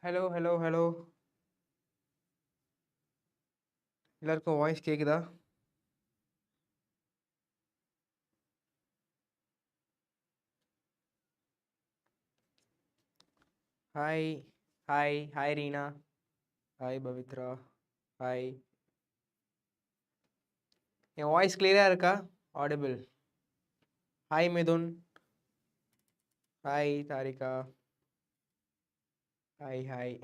Hello hello hello, எல்லாருக்கும் voice கேக்குதா? Hi hi hi Reena, hi Pavithra, hi. என் வாய்ஸ் கிளியராக இருக்கா? Audible? Hi Mithun, hi Tharika, hi hi.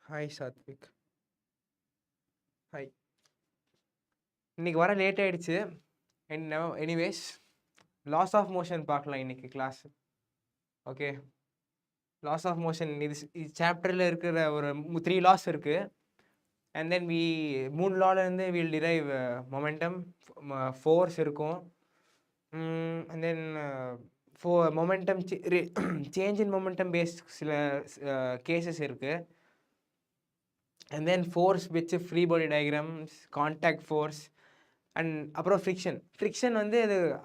Hi Sathvik, hi. இன்னைக்கு வர லேட் ஆயிடுச்சு. எனிவேஸ், லாஸ் ஆஃப் மோஷன் பார்க்கலாம் இன்னைக்கு கிளாஸ். ஓகே, லாஸ் ஆஃப் மோஷன் இது சாப்டரில் இருக்கிற ஒரு 3 லாஸ் இருக்குது. அண்ட் தென் வி 3 லாலேருந்து வில் டிரைவ் மொமெண்டம், ஃபோர்ஸ் இருக்கும். And then momentum change in momentum based சில கேசஸ் இருக்குது. And then force with free body diagrams, contact force, and அப்புறம் ஃப்ரிக்ஷன் வந்து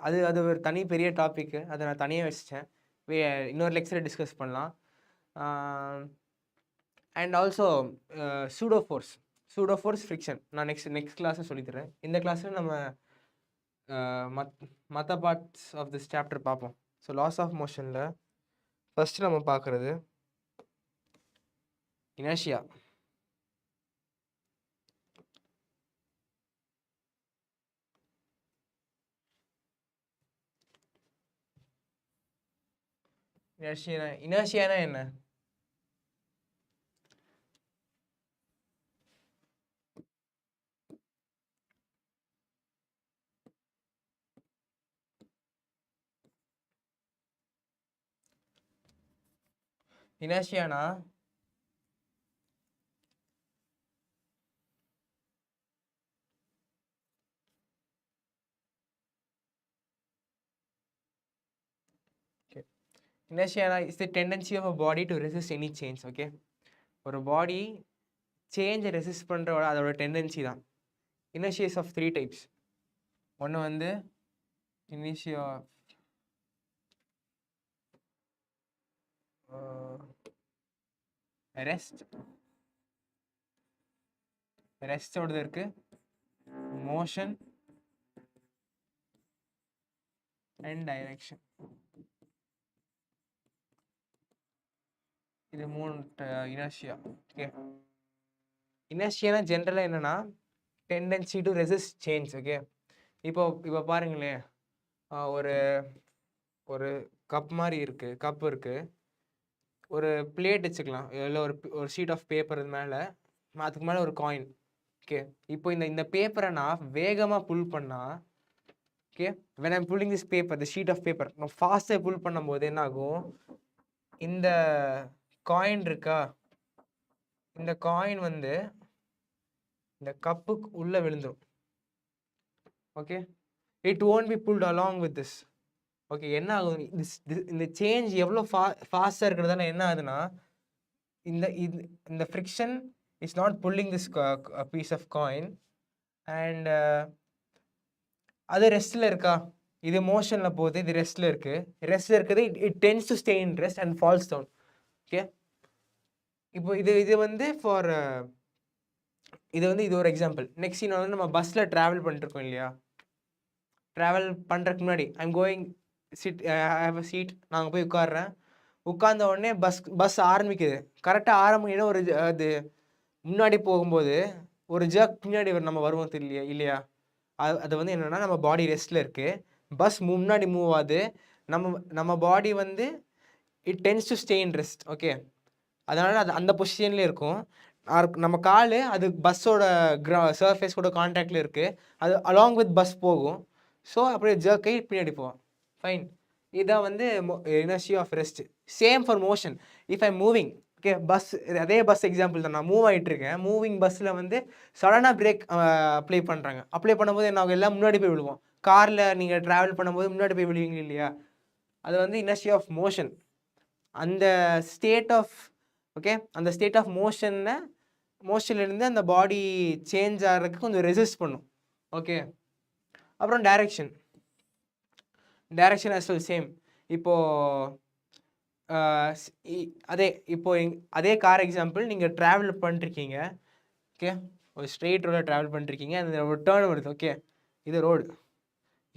அது ஒரு தனி பெரிய டாப்பிக்கு. அதை நான் தனியாக வச்சிட்டேன், இன்னொரு லெக்சரில் டிஸ்கஸ் பண்ணலாம். And also pseudo force friction நான் நெக்ஸ்ட் கிளாஸில் சொல்லித்தரேன். இந்த கிளாஸில் நம்ம மற்ற பார்ட்ஸ் ஆஃப் திஸ் சாப்டர் பார்ப்போம். ஸோ லாஸ் ஆஃப் மோஷனில் ஃபஸ்ட்டு நம்ம பார்க்குறது இனர்ஷியா. இனர்ஷியானா என்ன? இனர்ஷியானா Inertia is the tendency of a body to resist any change. Okay, ஒரு பாடி சேஞ்சை ரெசிஸ்ட் பண்ணுற அதோட டெண்டன்சி தான். Inertia is of 3 types. ஒன்று வந்து இனிஷியா ரெஸ்டோடது இருக்கு, மோஷன் அண்ட் டைரக்ஷன். இது 3 இனர்ஷியா. ஓகே, இனர்ஷியானா ஜென்ரலாக என்னன்னா tendency to resist change. Okay, இப்போ பாருங்களேன், ஒரு ஒரு கப் மாதிரி இருக்குது, கப் இருக்குது, ஒரு பிளேட் வச்சுக்கலாம், இல்லை ஒரு ஷீட் ஆஃப் பேப்பர் மேலே, அதுக்கு மேலே ஒரு காயின். ஓகே, இப்போ இந்த பேப்பரை நான் வேகமாக புல் பண்ணால், okay, when I'm pulling this paper, the sheet of paper, நான் ஃபாஸ்ட்டாக புல் பண்ணும்போது என்ன ஆகும், இந்த காயின் இருக்கா, இந்த காயின் வந்து இந்த கப்புக்கு உள்ளே விழுந்துடும். Okay, it won't be pulled along with this. Okay, என்ன ஆகும், இந்த சேஞ்ச் எவ்வளோ ஃபாஸ்ட்டாக இருக்கிறதால என்ன ஆகுதுன்னா, இந்த friction is not pulling this piece of coin. And அது ரெஸ்ட்டில் இருக்கா, இது மோஷனில் போகுது, இது ரெஸ்ட்டில் இருக்குது, it tends to stay in rest and falls down. Okay, இப்போ இது வந்து இது ஒரு எக்ஸாம்பிள். நெக்ஸ்ட் இன்னும் வந்து நம்ம பஸ்ஸில் ட்ராவல் பண்ணிட்டுருக்கோம் இல்லையா, ட்ராவல் பண்ணுறதுக்கு முன்னாடி I'm going have a seat, நாங்கள் போய் உட்காடுறேன், உட்கார்ந்த உடனே பஸ் ஆரம்பிக்குது. கரெக்டாக ஆரம்பிக்கணும், ஒரு அது முன்னாடி போகும்போது ஒரு ஜர்க் பின்னாடி நம்ம வருவோம் தெரியலையா இல்லையா, அது வந்து என்னென்னா நம்ம பாடி ரெஸ்ட்டில் இருக்குது, பஸ் முன்னாடி மூவ் ஆகுது, நம்ம பாடி வந்து it tends to stay in rest. Okay, அதனால் அது அந்த பொசிஷன்லேயே இருக்கும். நம்ம கால் அது பஸ்ஸோட சர்ஃபேஸ் கூட கான்டாக்டில் இருக்குது, அது அலாங் வித் பஸ் போகும். ஸோ அப்படியே ஜர்க்கை பின்னாடி போவோம். ஃபைன், இதான் வந்து inertia of rest. Same for motion. If I moving, okay, அதே பஸ் எக்ஸாம்பிள் தான், நான் மூவ் ஆகிட்டுருக்கேன், மூவிங் பஸ்ஸில் வந்து சடனாக பிரேக் அப்ளை பண்ணும்போது என்ன ஆகும், எல்லாம் முன்னாடி போய் விழுவோம். காரில் நீங்கள் ட்ராவல் பண்ணும்போது முன்னாடி போய் விழுவீங்க இல்லையா, அது வந்து இனர்ஷியா ஆஃப் மோஷன். அந்த ஸ்டேட் ஆஃப் ஓகே. அந்த ஸ்டேட் ஆஃப் மோஷன்லேருந்து அந்த பாடி சேஞ்ச் ஆகிறதுக்கு கொஞ்சம் ரெசிஸ்ட் பண்ணும். ஓகே. அப்புறம் டைரக்ஷன் ஆஸ் வெல் சேம். இப்போது அதே கார் எக்ஸாம்பிள், நீங்கள் ட்ராவல் பண்ணிருக்கீங்க. ஓகே. ஒரு ஸ்ட்ரெயிட் ரோடில் ட்ராவல் பண்ணிருக்கீங்க, அந்த ஒரு டேர்ன் வருது. ஓகே, இது ரோடு,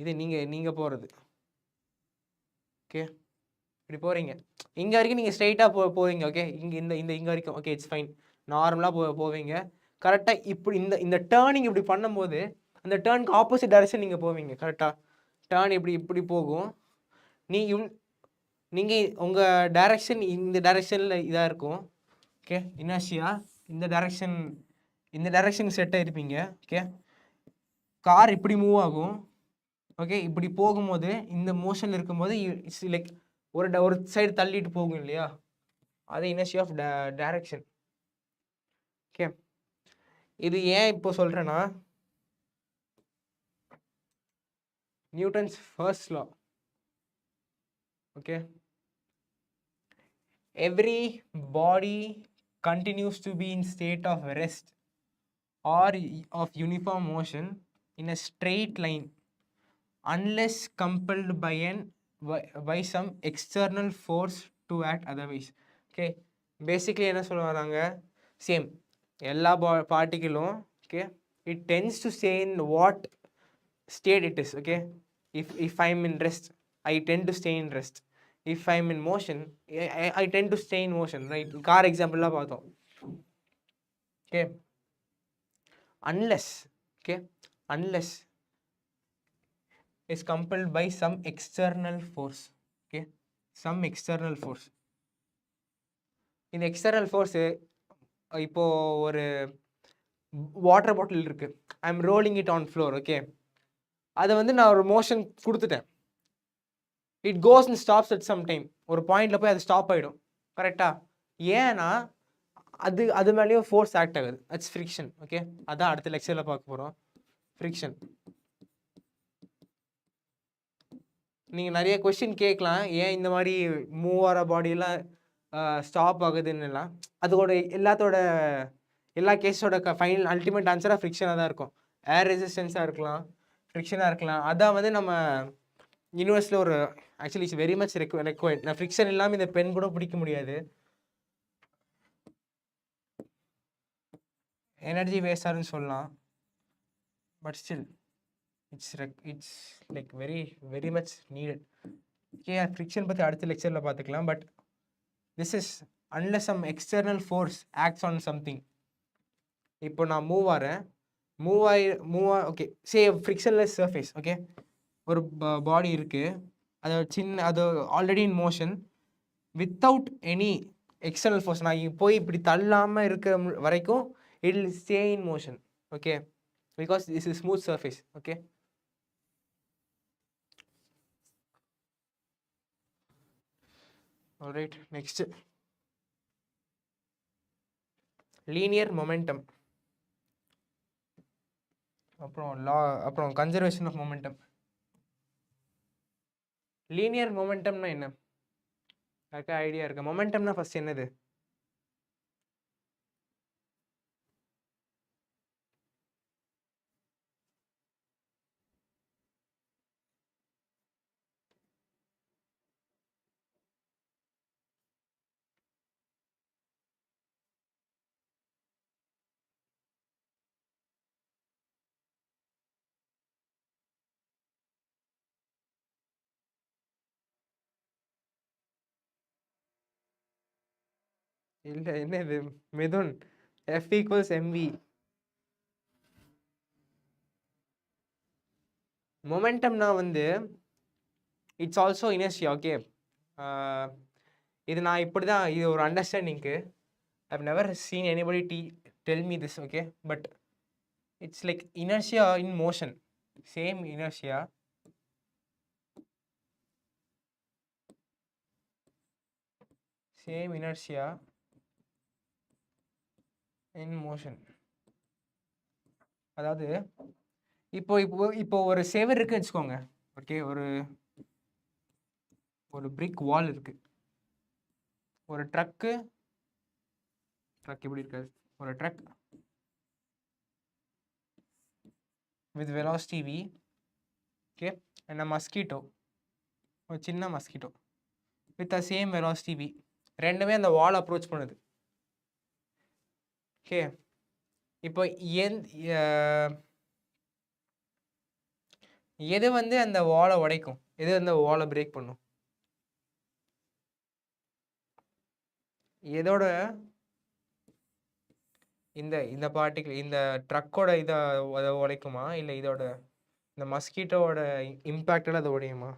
இது நீங்கள் போகிறது. ஓகே, இப்படி போகிறீங்க, இங்கே வரைக்கும் நீங்கள் ஸ்ட்ரெயிட்டாக போவீங்க. ஓகே, இங்கே வரைக்கும் ஓகே, இட்ஸ் ஃபைன், நார்மலாக போவீங்க. கரெக்டாக இப்படி இந்த டேர்னிங் இப்படி பண்ணும்போது அந்த டேர்னுக்கு ஆப்போசிட் டைரக்ஷன் நீங்கள் போவீங்க. கரெக்டாக டேர்ன் இப்படி போகும். நீங்கள் உங்கள் டைரக்ஷன் இந்த டைரக்ஷனில் இதாக இருக்கும். ஓகே, இனர்ஷியா இந்த டைரக்ஷன் செட்டாக இருப்பீங்க. ஓகே, கார் இப்படி மூவ் ஆகும். ஓகே, இப்படி போகும்போது இந்த மோஷன் இருக்கும்போது இட்ஸ் லைக் ஒரு சைடு தள்ளிட்டு போகும் இல்லையா, அது இனர்ஷியா ஆஃப் டைரக்ஷன். ஓகே, இது ஏன் இப்போ சொல்கிறேன்னா, Newton's first law. Okay, every body continues to be in state of rest or of uniform motion in a straight line unless compelled by some external force to act otherwise. Okay, basically என்ன சொல்ல வராங்க, same எல்லா பார்ட்டிகளும். Okay, it tends to stay in what state it is. Okay, if I'm in rest, I tend to stay in rest. If I'm in motion, I tend to stay in motion, right? Car example la paathom. Okay, unless is compelled by some external force. Okay, some external force. இந்த external force, இப்போ ஒரு water bottle இருக்குது, I am rolling it on floor. Okay, அதை வந்து நான் ஒரு motion கொடுத்துட்டேன். It goes and stops at some time. ஒரு பாயிண்டில் போய் அது ஸ்டாப் ஆகிடும். கரெக்டாக? ஏன்னா அது மேலேயும் ஃபோர்ஸ் ஆக்ட் ஆகுது. It's friction. ஓகே, அதான் அடுத்த லெக்சரில் பார்க்க போகிறோம், ஃப்ரிக்ஷன். நீங்கள் நிறைய கொஸ்டின் கேட்கலாம், ஏன் இந்த மாதிரி மூவ் ஆகிற பாடியெல்லாம் ஸ்டாப் ஆகுதுன்னுலாம். அதோட எல்லா கேஸோட ஃபைனல் அல்டிமேட் ஆன்சராக ஃப்ரிக்ஷனாக தான் இருக்கும். ஏர் ரெசிஸ்டன்ஸாக இருக்கலாம், ஃப்ரிக்ஷனாக இருக்கலாம். அதான் வந்து நம்ம யூனிவர்ஸில் ஒரு actually it's very much required. நான் ஃப்ரிக்ஷன் இல்லாமல் இந்த பென் கூட பிடிக்க முடியாது. எனர்ஜி வேஸ்ட் ஆகுதுன்னு சொல்லலாம், but still it's like very much needed. Okay, friction பற்றி அடுத்த லெக்சரில் பார்த்துக்கலாம். But this is unless some external force acts on something. இப்போ நான் மூவ் ஆகிறேன், ஓகே, சே ஃப்ரிக்ஷன்லெஸ் சர்ஃபேஸ். ஓகே, ஒரு பாடி இருக்குது, அது ஆல்ரெடி இன் motion without any external force. நான் போய் இப்படி தள்ளாமல் இருக்கிற வரைக்கும் it will stay in motion. Okay, because this is smooth surface. Okay, alright. Next, linear momentum, அப்புறம் கன்சர்வேஷன் ஆஃப் மொமெண்டம். லீனியர் மொமெண்டம்னா என்ன, யாருக்கா ஐடியா இருக்கா? மொமெண்டம்னா ஃபர்ஸ்ட் என்னது? இல்லை, என்னது மிதுன்? F = mv. மொமெண்டம்னா வந்து இட்ஸ் ஆல்சோ இனர்ஷியா. ஓகே, இது நான் இப்படி தான், இது ஒரு அண்டர்ஸ்டாண்டிங்க்கு. I've never seen anybody tell me this. Okay, but it's like inertia in motion, same inertia in motion. அதாவது இப்போ ஒரு சேவர் இருக்குன்னு வச்சுக்கோங்க. ஓகே, ஒரு பிரிக் வால் இருக்கு, ஒரு ட்ரக்கு ட்ரக் எப்படி இருக்காது, ஒரு truck with velocity v, okay, and a mosquito, ஒரு சின்ன mosquito with the same velocity v, ரெண்டுமே அந்த வால் அப்ரோச் பண்ணுது. ஓகே, இப்போ எது வந்து அந்த வாலை உடைக்கும், எது அந்த வாலை பிரேக் பண்ணும்? எதோட இந்த பார்ட்டிகிள் இந்த ட்ரக்கோட இதை உடைக்குமா, இல்லை இதோட இந்த மஸ்கிட்டோட இம்பேக்டால் அதை உடையுமா?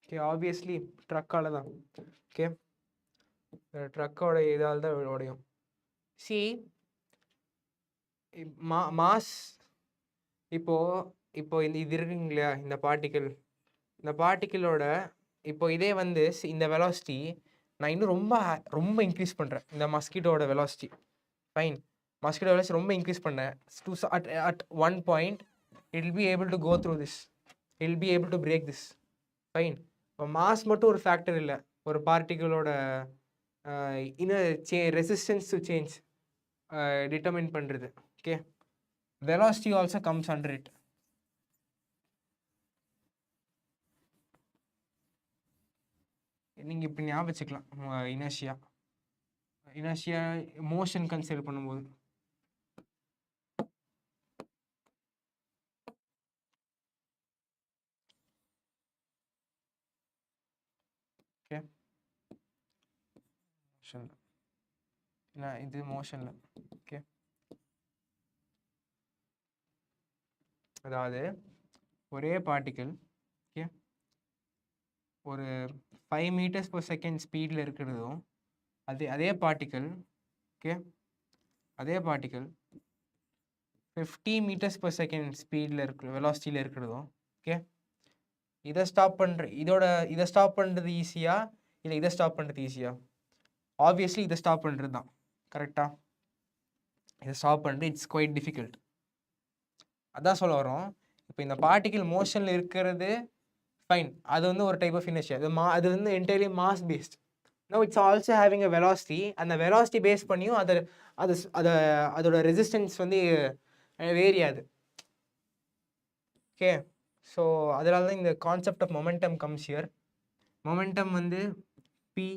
ஓகே, ஆப்வியஸ்லி ட்ரக்கால தான். ஓகே, ட்ரக்கோட இதால் தான் உடையும். சி மாஸ் இப்போ இது இருக்குங்க இல்லையா, இந்த பார்ட்டிக்கிளோட இப்போ இதே வந்து இந்த வெலாசிட்டி நான் இன்னும் ரொம்ப இன்க்ரீஸ் பண்ணுறேன். இந்த மஸ்கிட்டோட வெலாசிட்டி, ஃபைன், மஸ்கிட்டோ வெலாசிட்டி ரொம்ப இன்க்ரீஸ் பண்ணேன். at one point it will be able to go through this, it will be able to break this, fine. இப்போ மாஸ் மட்டும் ஒரு ஃபேக்டர் இல்லை ஒரு பார்ட்டிக்கிளோட ரெசிஸ்டன்ஸ் டு சேஞ்ச் டிட்டர்மின் பண்ணுறது. Okay, velocity also comes under it. நீங்கள் இப்படி ஞாபகம் வச்சுக்கலாம், இனர்ஷியா மோஷன் கன்சிடர் பண்ணும்போது. ஓகே, மோஷன் இல்லை, இது மோஷனில். ஓகே, அதாவது ஒரே பார்ட்டிக்கிள், ஓகே, ஒரு 5 meters per second ஸ்பீடில் இருக்கிறதும் அதே பார்ட்டிக்கிள், ஓகே, அதே பார்ட்டிக்கிள் 50 meters per second ஸ்பீடில் வெலாசிட்டியில் இருக்கிறதும். ஓகே, இதை ஸ்டாப் பண்ணுறது ஈஸியா இல்லை இதை ஸ்டாப் பண்ணுறது ஈஸியா? ஆப்வியஸ்லி இதை ஸ்டாப் பண்ணுறது தான் கரெக்டாக. இதை ஸ்டாப் பண்ணுறது இட்ஸ் குவைட் டிஃபிகல்ட். அதான் சொல்ல வரோம். இப்போ இந்த பார்ட்டிக்கிள் மோஷனில் இருக்கிறது ஃபைன், அது வந்து ஒரு டைப் ஆஃப் இனர்ஷியா, அது வந்து entirely mass based. No, it's also having a velocity. அந்த வெலாசிட்டி பேஸ் பண்ணியும் அதோட ரெசிஸ்டன்ஸ் வந்து வேரி ஆகுது. ஓகே, ஸோ அதனால தான் இந்த concept of momentum comes here. Momentum வந்து p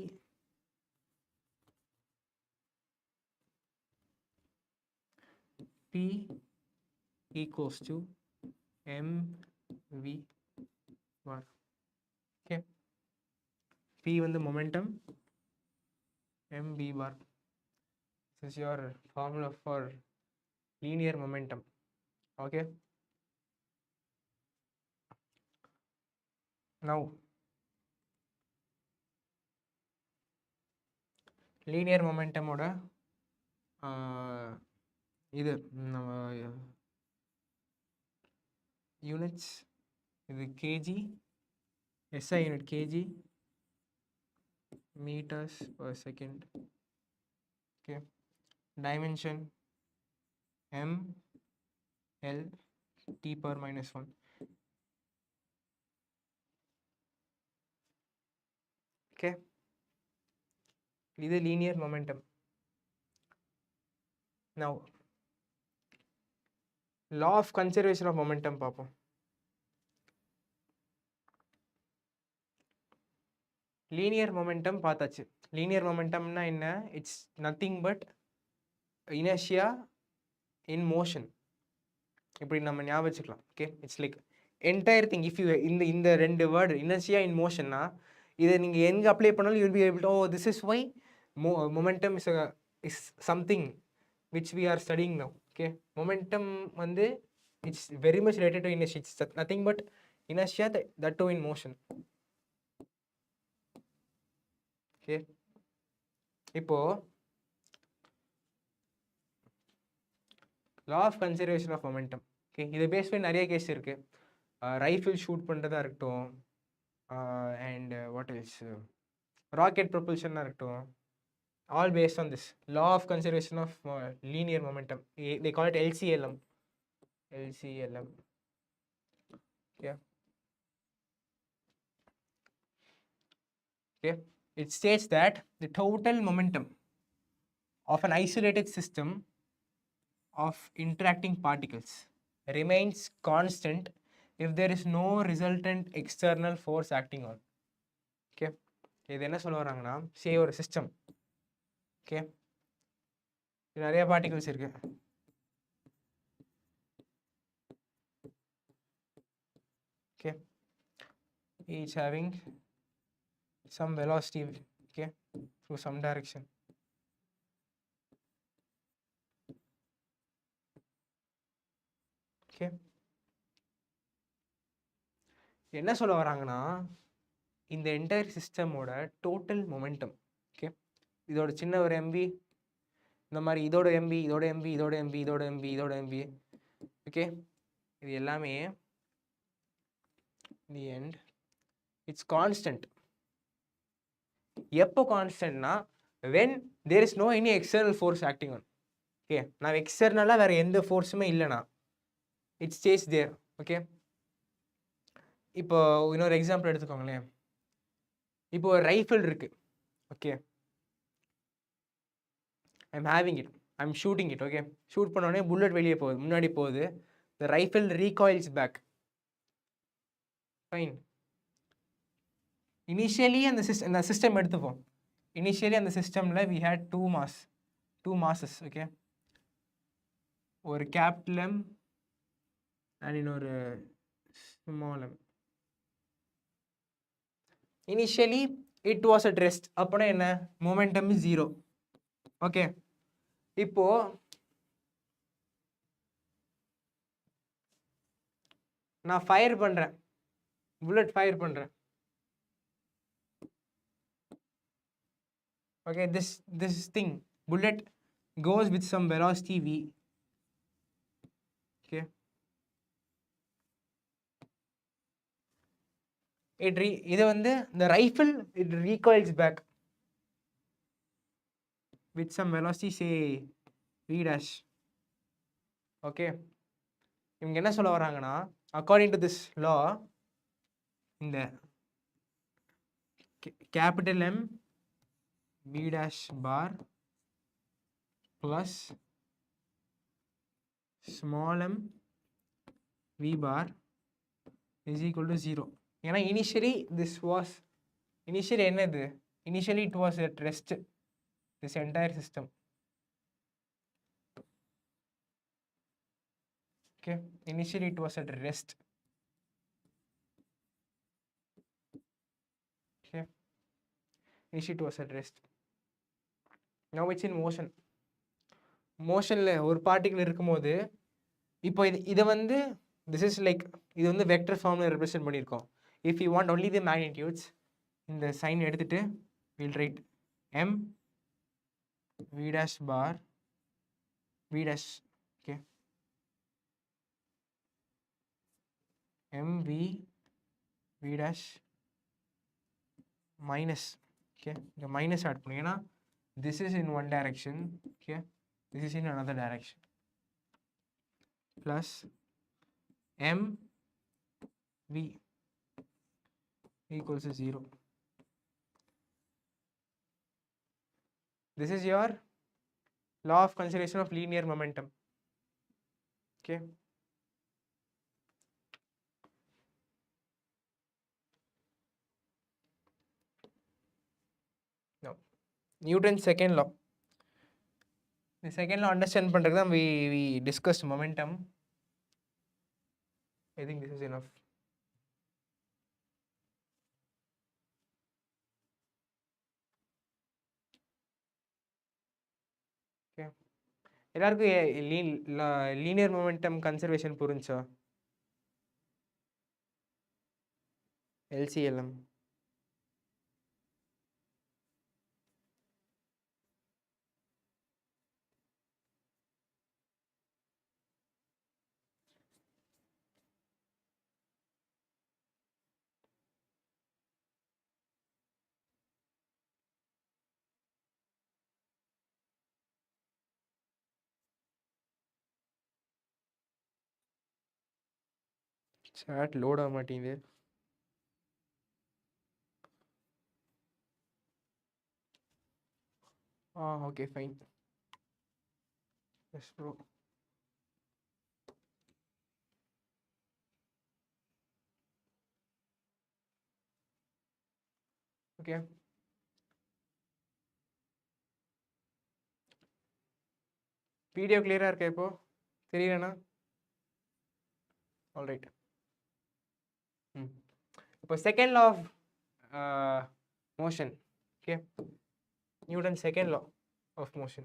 equals to mv bar. Okay, p வந்து momentum, mv bar. This is your formula for linear momentum. Okay, now linear momentum ஓட இது நம்ம யூனிட்ஸ், இது kg, SI unit kg, meters per second. Okay, dimension m l t power -1. Okay, இது linear momentum. Now law of conservation of momentum பார்ப்போம். Linear momentum பார்த்தாச்சு. Linear மொமெண்டம்னா என்ன? It's nothing but inertia in motion. இப்படி நம்ம ஞாபகம் வச்சுக்கலாம். Okay, it's like entire thing. If you இந்த ரெண்டு வேர்டு இனர்ஷியா இன் மோஷன்னா இதை நீங்கள் எங்கே அப்ளை பண்ணாலும் you will be able to, oh this is why momentum is something which we are studying now. Okay, momentum வந்து it's very much related to inertia. It's nothing but inertia that to in motion. Okay, இப்போ law of conservation of momentum. Okay, இதை base பண்ணி நிறைய case இருக்குது. Rifle shoot பண்ணுறதா இருக்கட்டும், and what else, rocket ப்ரொபல்ஷனாக இருக்கட்டும். all based on this law of conservation of linear momentum. They call it LCLM. LCLM. Yeah. Okay. It states that the total momentum of an isolated system of interacting particles remains constant if there is no resultant external force acting on. Okay. இது என்ன சொல்ல வராங்கன்னா, சே ஒரு system. Okay, நிறைய particles இருக்கு. Okay, each having some velocity, okay, through some direction. Okay, என்ன சொல்ல வராங்கன்னா, இந்த என்டையர் சிஸ்டமோட டோட்டல் மொமெண்டம், ஓகே, இதோட சின்ன ஒரு எம்பி, இந்த மாதிரி இதோட எம்பி, இதோட எம்பி, இதோட எம்பி, இதோட எம்பி, இதோட எம்பி, ஓகே, இது எல்லாமே தி எண்ட் இட்ஸ் கான்ஸ்டன்ட். எப்போ கான்ஸ்டன்ட்னா, when there is no any external force acting on. Okay, நான் எக்ஸ்டர்னலாக வேற எந்த ஃபோர்ஸுமே இல்லைனா இட் ஸ்டேஸ் தேர். ஓகே, இப்போ இன்னொரு எக்ஸாம்பிள் எடுத்துக்கோங்களேன். இப்போ ஒரு ரைஃபிள் இருக்கு. Okay, I'm having it, I'm shooting it. Okay, shoot பண்ணோடனே புல்லட் வெளியே போகுது, முன்னாடி போகுது. The rifle recoils back. Fine. Initially அந்த சிஸ்டம் எடுத்துப்போம். இனிஷியலி அந்த சிஸ்டமில் we had two masses. Okay, ஒரு கேபிட்டல் எம் அண்ட் இன்னொரு small M. Initially it was at rest. அப்போனா என்ன, மொமெண்டம் இஸ் 0. ஓகே, இப்போ நான் ஃபயர் பண்றேன், புல்லட் ஃபயர் பண்றேன். Okay, this thing, bullet goes with some velocity v. Okay, இது வந்து the rifle, it recoils back with some velocity, say v dash. Okay, இவங்க என்ன சொல்ல வராங்கன்னா, according to this law, இந்த capital M v dash bar plus small m v bar is equal to 0. ஏன்னா initially என்னது, initially it was at rest, this entire system. Okay, initially it was at rest. Okay, initially it was at rest. Now it's in motion. மோஷனில் ஒரு particle இருக்கும்போது, இப்போ இதை வந்து this is like, இது வந்து வெக்டர் ஃபார்மில் ரெப்ரசென்ட் பண்ணியிருக்கோம். If you want only the magnitudes, இந்த சைன் எடுத்துட்டு will write m v dash bar v dash. Okay, m v v dash minus. Okay, இங்கே மைனஸ் ஆட் பண்ணுங்க, ஏன்னா this is in one direction. Okay, this is in another direction. Plus m v equals to 0. This is your law of conservation of linear momentum. Okay, now Newton's second law. The second law understand பண்றதுக்கு தான் we discussed momentum. I think this is enough. Okay, எல்லாருக்கும் linear momentum conservation புரிஞ்சா? LCLM. chat load ஆக மாட்டேங்குது. Okay, fine. Yes, bro. Okay. Video கிளியரா இருக்கா இப்போ? தெரியலனா? All right. இப்போ second law of motion. Okay. Newton's second law of motion.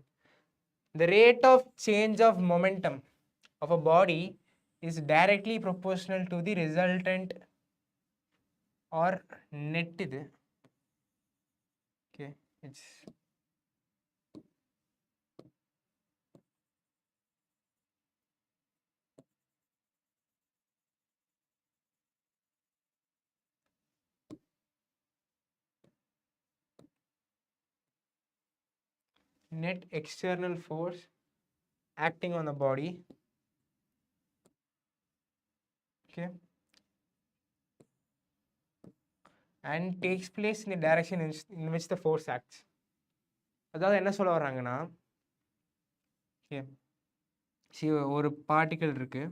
The rate of change of momentum of a body is directly proportional to the resultant or net இது. Okay, it's net external force acting on the body. Okay. And takes place in the direction in which the force acts. அதாவது என்ன சொல்ல வர்றாங்கன்னா, ஒரு particle இருக்கு,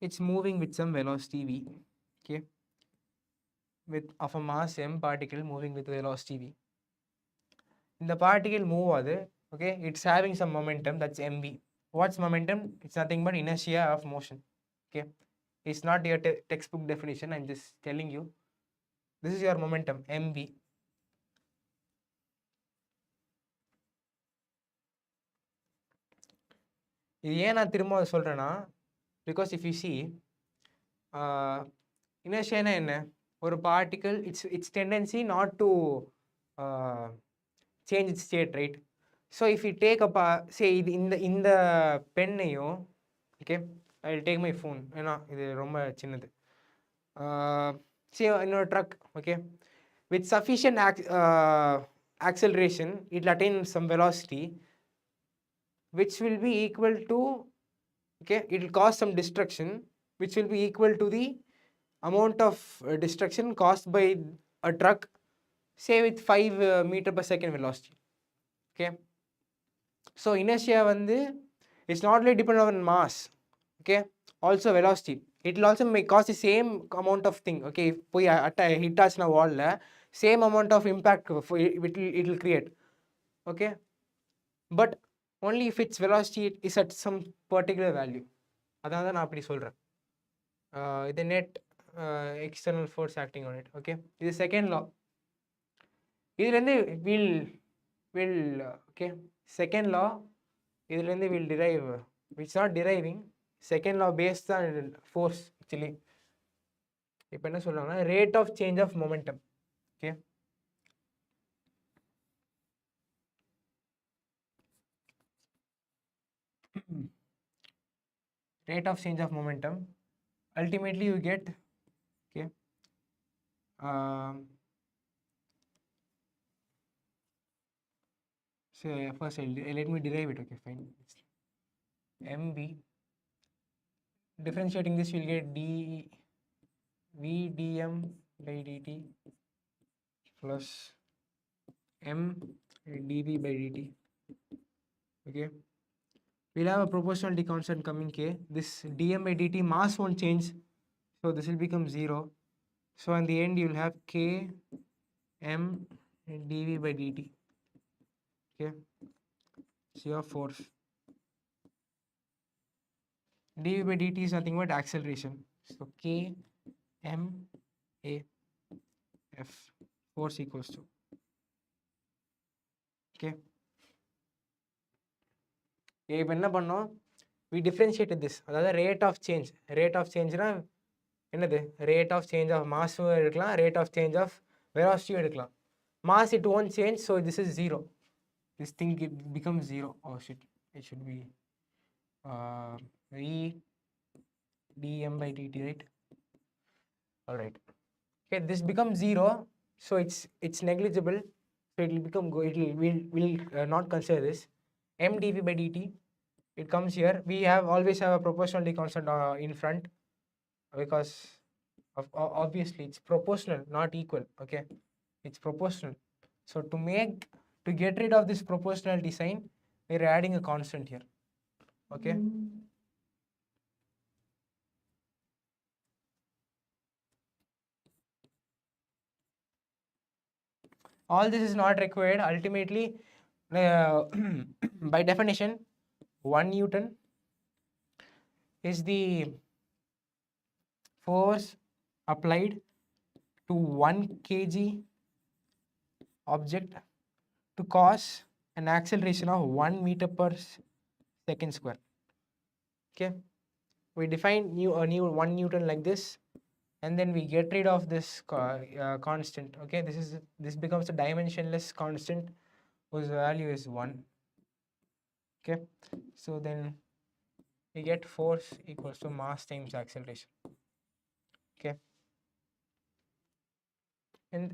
it's moving with some velocity v. Okay, with of a mass m particle moving with velocity v. இந்த particle move ஆகுது. Okay, it's having some momentum, that's mv. What's momentum? It's nothing but inertia of motion. Okay, it's not your textbook definition, I'm just telling you. This is your momentum, mv. இது ஏன் நான் திரும்ப சொல்கிறேன்னா, because if you see இனர்ஷியானா என்ன, ஒரு particle it's tendency not to change its state, right? So if you take up say இது இந்த பெண்ணையும், okay, I will take my phone, ஏன்னா இது ரொம்ப சின்னது. சே இன்னொரு truck, okay, with sufficient acceleration it will attain some velocity which will be equal to, okay, it will cause some destruction which will be equal to the amount of destruction caused by a truck, say with 5 meter per second velocity. Okay, so inertia வந்து it's not only depend on mass, okay, also velocity. It will also may cause the same amount of thing. Okay, போய் hit ஆச்சுனா wall-ல same amount of impact it will create. Okay, but only if its velocity is at some particular value. அதான் நான் அப்படி சொல்கிறேன். இது net external force acting on it. Okay, இது second law. இதுலேருந்து will okay, second law இதுலேருந்து will drive, it's not driving, second law base தான் force actually. இப்போ என்ன சொல்கிறாங்கன்னா, rate of change of momentum. Okay, rate of change of momentum, ultimately you get, okay, so first let me derive it. Okay, fine, mv, differentiating this you'll get v dm by dt plus m dv by dt. Okay, we'll have a proportionality constant coming k. This dm by dt mass won't change, so this will become 0. So in the end you will have k m dv by dt. Okay, so your force dv by dt is nothing but acceleration. So k m a f, force equals to, okay. இப்போ என்ன பண்ணோம், we differentiated this. அதாவது rate of சேஞ்ச்னா என்னது, rate of change of மாஸும் எடுக்கலாம், rate of change of வெலாசிட்டியும் எடுக்கலாம். Mass it won't change, so this is 0. This thing it becomes 0. Oh shit, it should be v dm by dt, right? All right. Okay, this becomes 0, so it's negligible, so it will become we'll not consider this. M dv by dt, it comes here. We always have a proportionality constant in front. because obviously it's proportional, not equal. Okay, it's proportional. So to get rid of this proportionality sign, we're adding a constant here. Okay. All this is not required. Ultimately, by definition, 1 Newton is the force applied to 1 kg object to cause an acceleration of 1 meter per second square. Okay, we define a new 1 Newton like this, and then we get rid of this constant. Okay, this becomes a dimensionless constant whose value is 1. Okay, so then we get force equals to mass times acceleration. Okay, and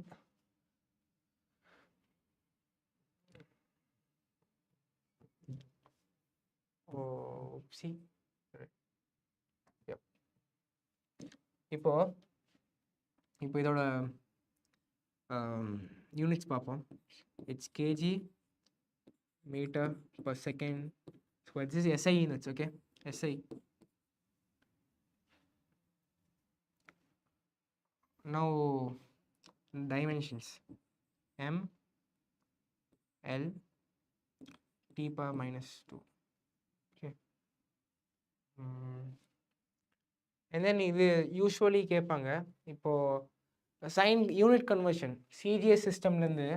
see, yep. இப்போ இதோட units பார்ப்போம். It's KG metre per second square. This is SI units. Okay, SI. Now dimensions m l t power minus 2. Okay, and then இது usually கேட்பாங்க. இப்போ sign unit conversion CGS சிஸ்டம்லேருந்து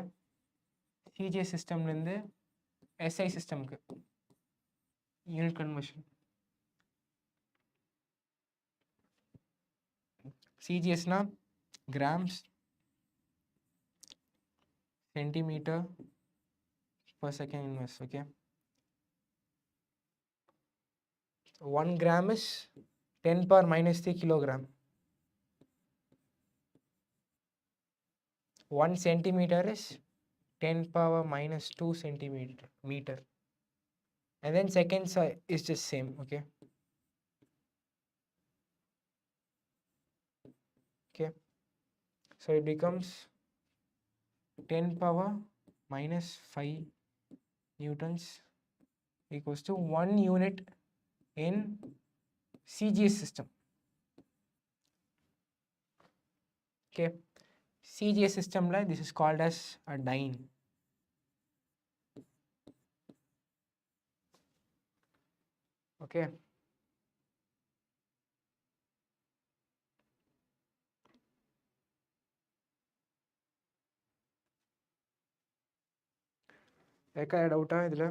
SI சிஸ்டம்க்கு unit conversion. சிஜிஎஸ்னா grams centimetre per second inverse. Okay, 1 gram is 10 power minus 3 kilogram. 1 centimeter is 10 power minus 2 centimeter. And then seconds is just same. Okay, okay, so it becomes 10 power minus 5 newtons equals to 1 unit in CGS system. Okay, CGS system la this is called as a dyne. Okay, ekka doubt ah idla?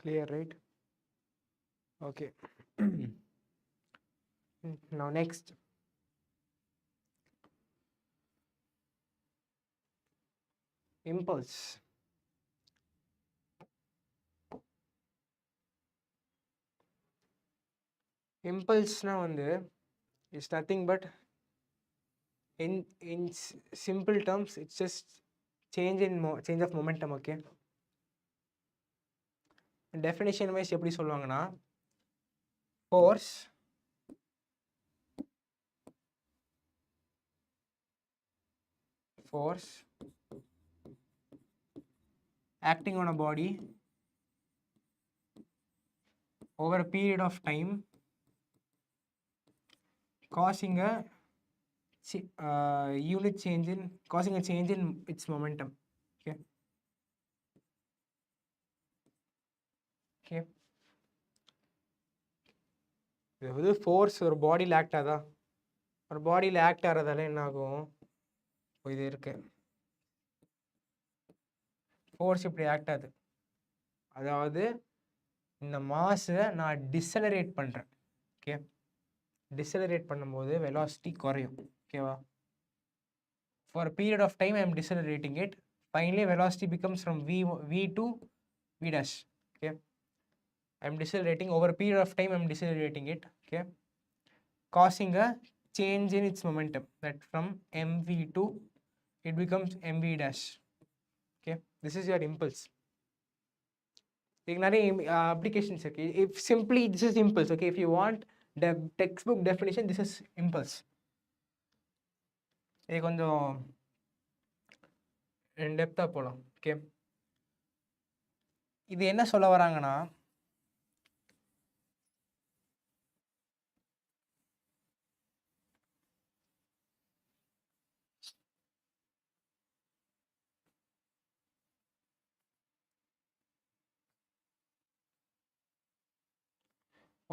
Clear, right? Okay. Now next, impulse. Impulse na வந்து is nothing but in simple terms it's just change of momentum. Okay, definition wise எப்படி சொல்லுவாங்கன்னா force acting on a body over a period of time causing a change in its momentum. Okay, okay, இது force ஒரு பாடியில் act ஆகுதா? ஒரு பாடியில் act ஆகிறதால என்ன ஆகும்? இது இருக்கு ஃபோர்ஸ் இப்படி ஆக்ட் ஆகுது. அதாவது இந்த மாஸை நான் டிசலரேட் பண்ணுறேன். ஓகே, டிசலரேட் பண்ணும்போது வெலாசிட்டி குறையும். ஓகேவா? For a period of time I am decelerating it. Finally velocity becomes from v to v dash. Okay, I'm decelerating over a period of time. I'm decelerating it, okay, causing a change in its momentum. That from mv to it becomes mv dash. Okay, this is your impulse. Applications. Okay, if simply this is impulse. Okay, if you want the textbook definition, this is impulse. இது கொஞ்சம் டெப்த்தாக போகலாம். Okay, இது என்ன சொல்ல வராங்கன்னா,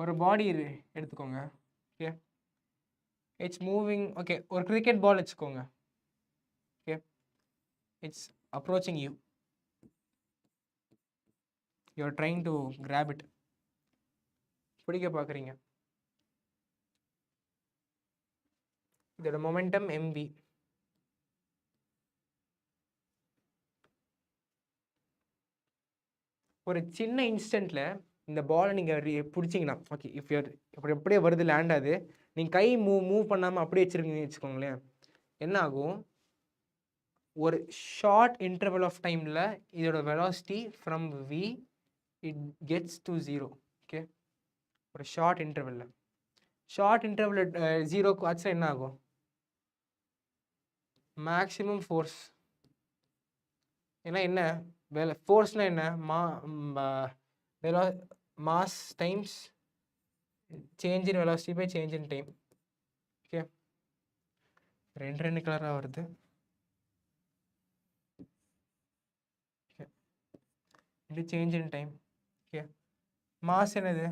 ஒரு பாடி எடுத்துக்கோங்க. Okay, it's moving. Okay, ஒரு கிரிக்கெட் பால் வச்சுக்கோங்க. Okay, it's approaching you. You are trying to graph it. பிடிக்க பார்க்குறீங்க. இதோட மொமெண்டம் mv. ஒரு சின்ன இன்ஸ்டன்ட்ல இந்த பாலை நீங்கள் பிடிச்சிங்கன்னா, ஓகே, இஃப் யூர் இப்படி அப்படியே வருது, லேண்ட் ஆகுது, நீங்கள் கை மூவ் பண்ணாமல் அப்படியே வச்சுருக்கீங்கன்னு வச்சுக்கோங்களேன், என்ன ஆகும், ஒரு ஷார்ட் இன்டர்வல் ஆஃப் டைமில் இதோட velocity from v it gets to 0. Okay, ஒரு ஷார்ட் இன்டர்வலில் 0க்கு ஆச்சுன்னா என்ன ஆகும், மேக்ஸிமம் ஃபோர்ஸ். ஏன்னா என்ன ஃபோர்ஸ்னால் என்ன, mass times change in velocity by change in time. Okay, ரெண்டு கலராக வருது. இது change in time. Okay, mass என்னது,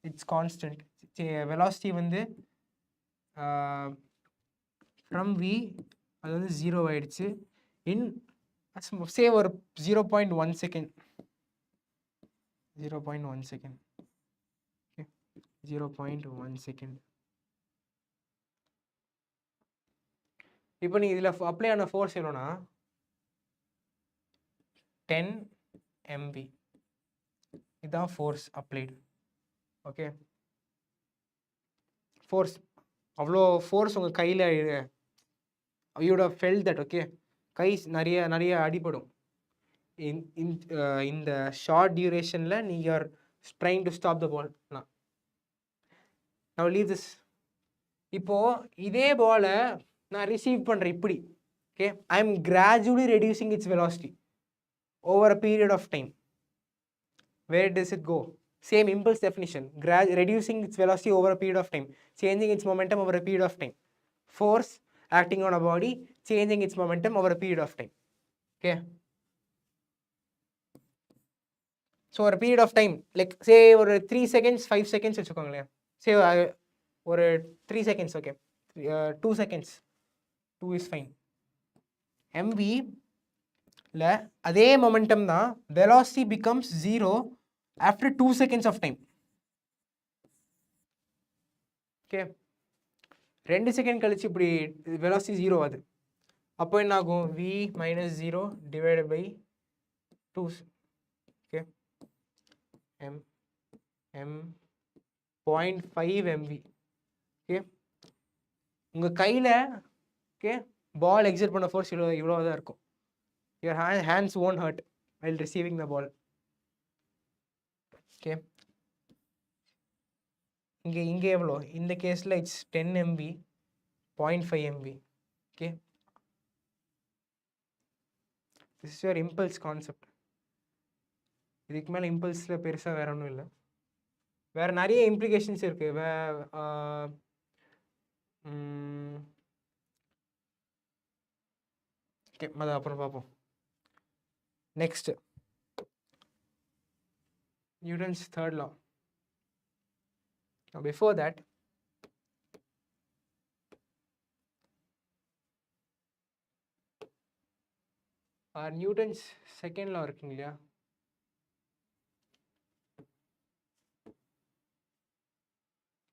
இட்ஸ் கான்ஸ்டன்ட். வெலாசிட்டி வந்து ஃப்ரம் வி அது வந்து 0 ஆயிடுச்சு. இன் சே ஒரு 0.1 செகண்ட். 0.1 செகண்ட். Okay, 0.1 second. இப்போ நீ இதில் அப்ளை ஆன ஃபோர்ஸ் எவ்வளோனா 10 mv. இதுதான் ஃபோர்ஸ் அப்ளைடு. ஓகே, ஃபோர்ஸ் அவ்வளோ ஃபோர்ஸ் உங்கள் கையில் யூட ஃபெல் தட். ஓகே, கை நிறைய அடிபடும். இந்த ஷார்ட் டியூரேஷனில் நீங்கள் are trying to stop the ball. நான் லீவ் திஸ். இப்போது இதே பாலை நான் ரிசீவ் பண்ணுறேன் இப்படி. Okay, I am gradually reducing its velocity over a period of time. Where does it go? Same impulse definition. Reducing its velocity over a period of time, changing its momentum over a period of time. Force acting on a body, changing its momentum over a period of time. Okay. So over a period of time, like say or 3 seconds, 5 seconds வச்சுக்கோங்களேன். Say ஒரு 3 seconds. Okay, 2 seconds. 2 is fine. mv ல அதே momentum தான், velocity becomes 0 after 2 seconds of time. Okay, 2 second கழிச்சு இப்படி velocity 0 ஆகுது. அப்போ என்ன ஆகும், v minus 0 divided by 2. Okay, m 0.5 mv. Okay, உங்கள் கையில் ஓகே பால் எக்ஸர்ட் பண்ண ஃபோர்ஸ் இவ்வளோ தான் இருக்கும். Your hands won't hurt while receiving the ball. Okay, இங்கே எவ்வளோ, இந்த கேஸில் it's 10 mv, 0.5 mv. Okay, this is your impulse concept. இதுக்கு மேலே இம்பல்ஸில் பெருசாக வேற ஒன்றும் இல்லை. வேறு நிறைய இம்ப்ளிகேஷன்ஸ் இருக்குது. ஓகே, அதை அப்புறம் பார்ப்போம். Next, Newton's third law. Now before that, Newton's second law இருக்குங்க இல்லையா,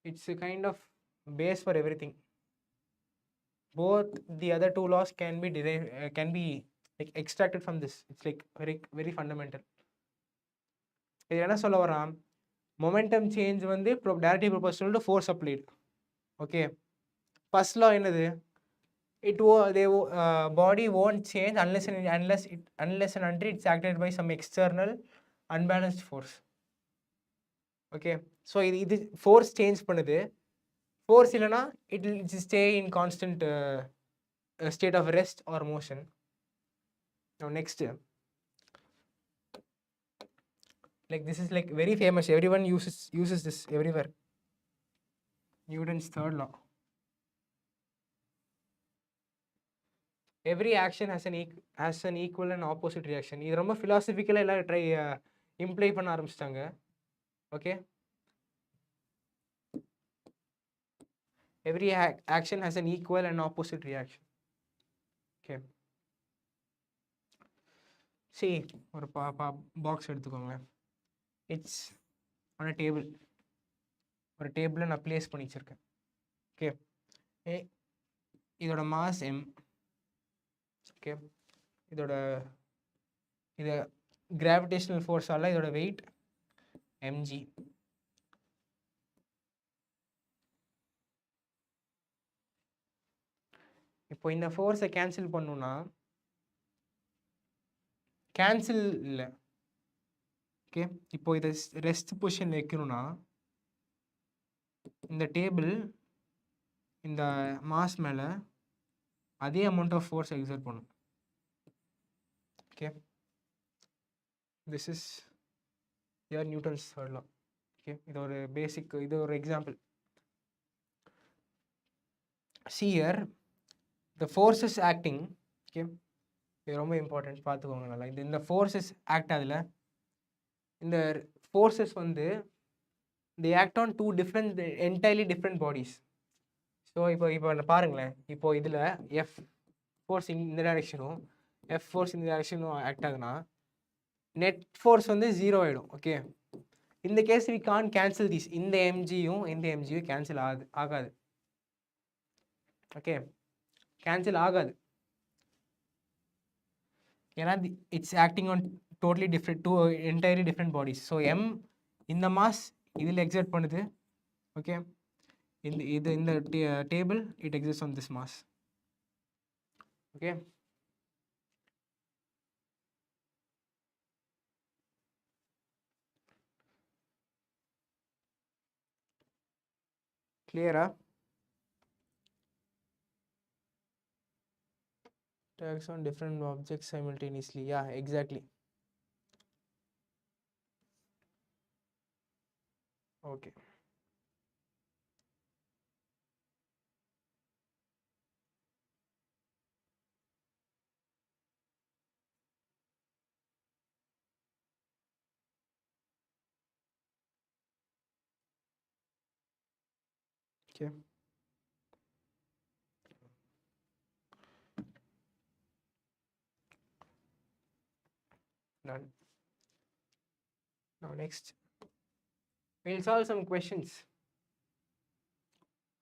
it's a kind of base for everything. Both the other two laws can be derived, can be like extracted from this. It's like very fundamental. இது என்ன சொல்ல வரான், momentum change வந்து directly proportional to force applied. Okay, first லா என்னது, body won't change unless and until it's acted by some external unbalanced force. Okay, so இது force change பண்ணுது. Force இல்லைன்னா it will stay in constant state of rest or motion. Now next, like this is like very famous, everyone uses this everywhere. Newton's third law. Every action has an equal and opposite reaction. இது ரொம்ப philosophical-ஆ எல்லாம் try imply பண்ண ஆரம்பிச்சிட்டாங்க. Okay, every action has an equal and opposite reaction. Okay, see ஒரு box எடுத்துக்கோங்க. It's on a table. ஒரு டேபிளை நான் பிளேஸ் பண்ணி வச்சிருக்கேன். ஓகே, இதோட மாஸ் m. ஓகே, இது கிராவிடேஷனல் ஃபோர்ஸால இதோட வெயிட் mg. இப்போ இந்த ஃபோர்ஸை கேன்சல் பண்ணணும்னா கேன்சல் இல்லை. ஓகே, இப்போ இதை ரெஸ்ட் பொசிஷன் வைக்கணும்னா இந்த டேபிள் இந்த மாஸ் மேலே அதே அமௌண்ட் ஆஃப் ஃபோர்ஸ் எக்ஸர்ட் பண்ணும். Okay, this is your Newton's third law. Okay, இது ஒரு பேசிக், இது ஒரு example. See here, the forces acting. Okay, இது ரொம்ப இம்பார்ட்டன்ட், பார்த்துக்கோங்க நல்லா. இந்த ஃபோர்ஸஸ் ஆக்ட் ஆகுதுல, இந்த ஃபோர்ஸஸ் வந்து they act on two entirely different bodies. So இப்போ பாருங்களேன், இப்போ இதில் எஃப் ஃபோர்ஸ் இந்த டைரெக்ஷனும் எஃப் ஃபோர்ஸ் இந்த டைரெக்ஷனும் ஆக்ட் ஆகுதுன்னா நெட் ஃபோர்ஸ் வந்து 0 ஆகிடும். ஓகே, இந்த case we can cancel this. இந்த எம்ஜியும் இந்த எம்ஜியும் கேன்சல் ஆகாது. ஓகே, கேன்சல் ஆகாது. ஏன்னா it's acting on totally different, two entirely different bodies. So m இந்த மாஸ் இதில் எக்ஸர்ட் பண்ணுது. ஓகே, இந்த table it exist on this mass. Okay, clear-ஆ? Attacks on different objects simultaneously. Yeah, exactly. Okay. Okay. Done. Now next, we'll solve some questions.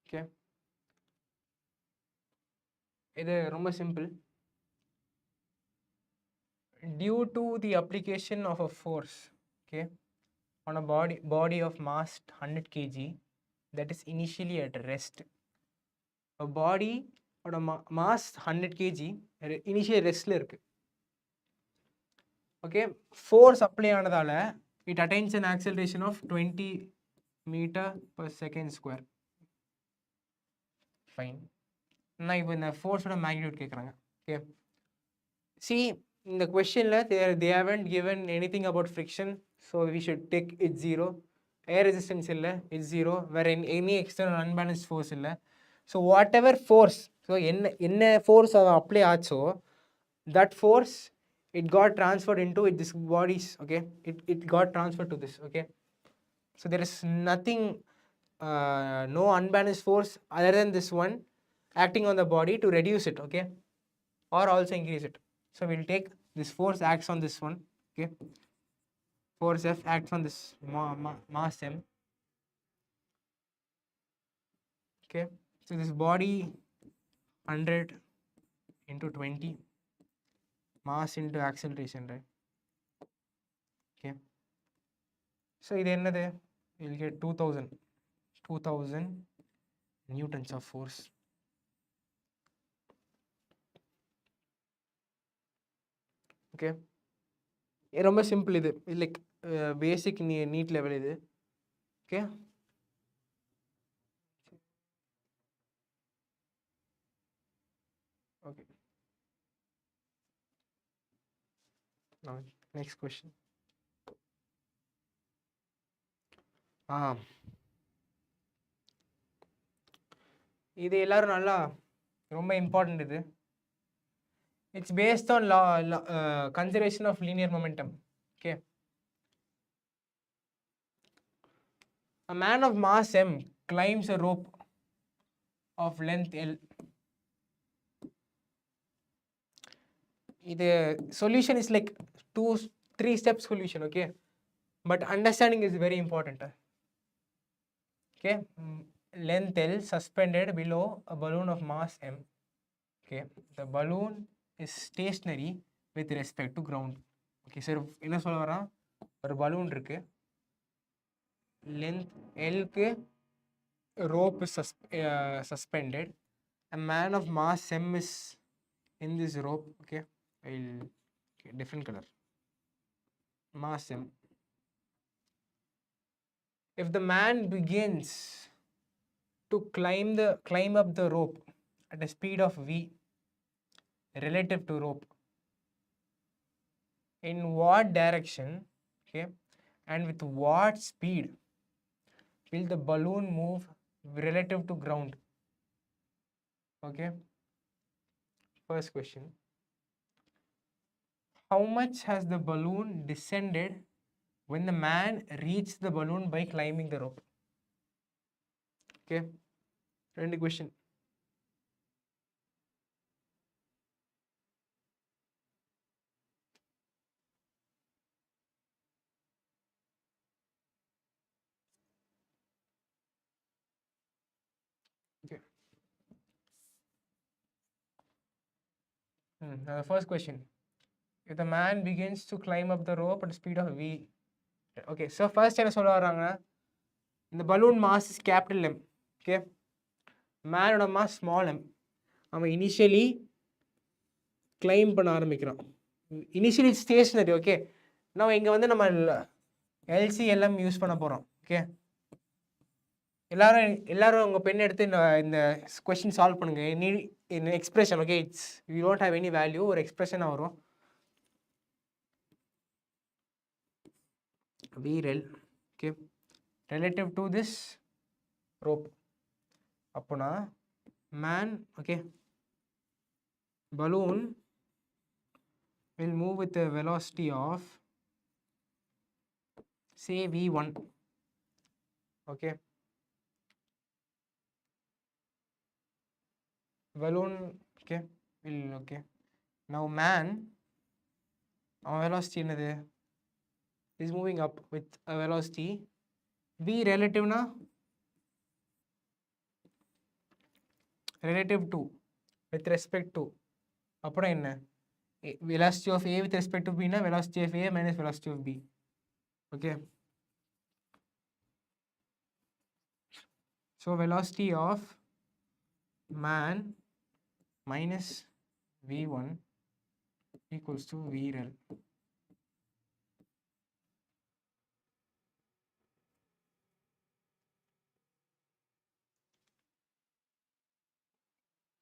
Okay. இது ரொம்ப simple. Due to the application of a force, okay, on a body of mass 100 kg that is initially at rest. A body or a mass 100 kg initially restல இருக்கு. Okay, force apply ஆனதால it attains an acceleration of 20 meter per second square. Fine. நான் இப்போ இந்த ஃபோர்ஸோட magnitude கேட்குறாங்க. Okay, see in the questionல they haven't given anything about friction, so we should take it 0. Air resistance இல்லை, it's 0. வேற any external unbalanced force இல்லை. So whatever force, so என்ன force apply ஆச்சோ that force it got transferred into this bodies. Okay, it got transferred to this. Okay, so there is nothing, no unbalanced force other than this one acting on the body to reduce it. Okay, or also increase it. So we'll take this force acts on this one. Okay, force F acts on this mass M. Okay, so this body 100 into 20 mass into acceleration, right? Okay, so இது என்னது? you'll get 2000 newtons of force. Okay, ரொம்ப simple. இது like basic NEET level இது. Okay, okay. Next question. இது எல்லாரும் நல்லா ரொம்ப important. இது it's based on conservation of linear momentum. Okay, a man of mass m climbs a rope of length L. The solution is like 2-3 step solution. Okay, but understanding is very important. Okay, length L suspended below a balloon of mass m. Okay, the balloon is stationary with respect to ground. Okay, sir, என்ன சொல்ல வரேன், ஒரு balloon இருக்கு, length L க்கு rope is suspended, a man of mass m is in this rope. Okay, different color, mass m. If the man begins to climb up the rope at a speed of v relative to rope, in what direction, okay, and with what speed will the balloon move relative to ground? Okay, first question, how much has the balloon descended when the man reached the balloon by climbing the rope? Okay, ரெண்டு question. Okay, the first question, if the man begins to climb up the rope at the speed of v. Okay, so first என்ன சொல்ல வராங்க, இந்த balloon mass is capital M. Okay, மேனோட mass small m. அவன் initially climb பண்ண ஆரம்பிக்கிறான், initially stationary. Okay, நம்ம இங்கே வந்து நம்ம LCLM யூஸ் பண்ண போகிறோம். ஓகே, எல்லாரும் உங்கள் பென் எடுத்து இந்த கொஸ்டின் சால்வ் பண்ணுங்க. இந்த expression, okay, it's you don't have any value, ஒரு எக்ஸ்பிரஷனாக வரும். VREL, okay, relative to this rope. அப்போனா man, okay, balloon will move with a velocity of say v1. Okay, balloon, okay, will, okay, now man velocity என்னது is moving up with a velocity v relative na relative to with respect to, அப்புறம் என்ன, velocity of a with respect to b na velocity of a minus velocity of b. Okay, so velocity of man minus v1 equals to vrel.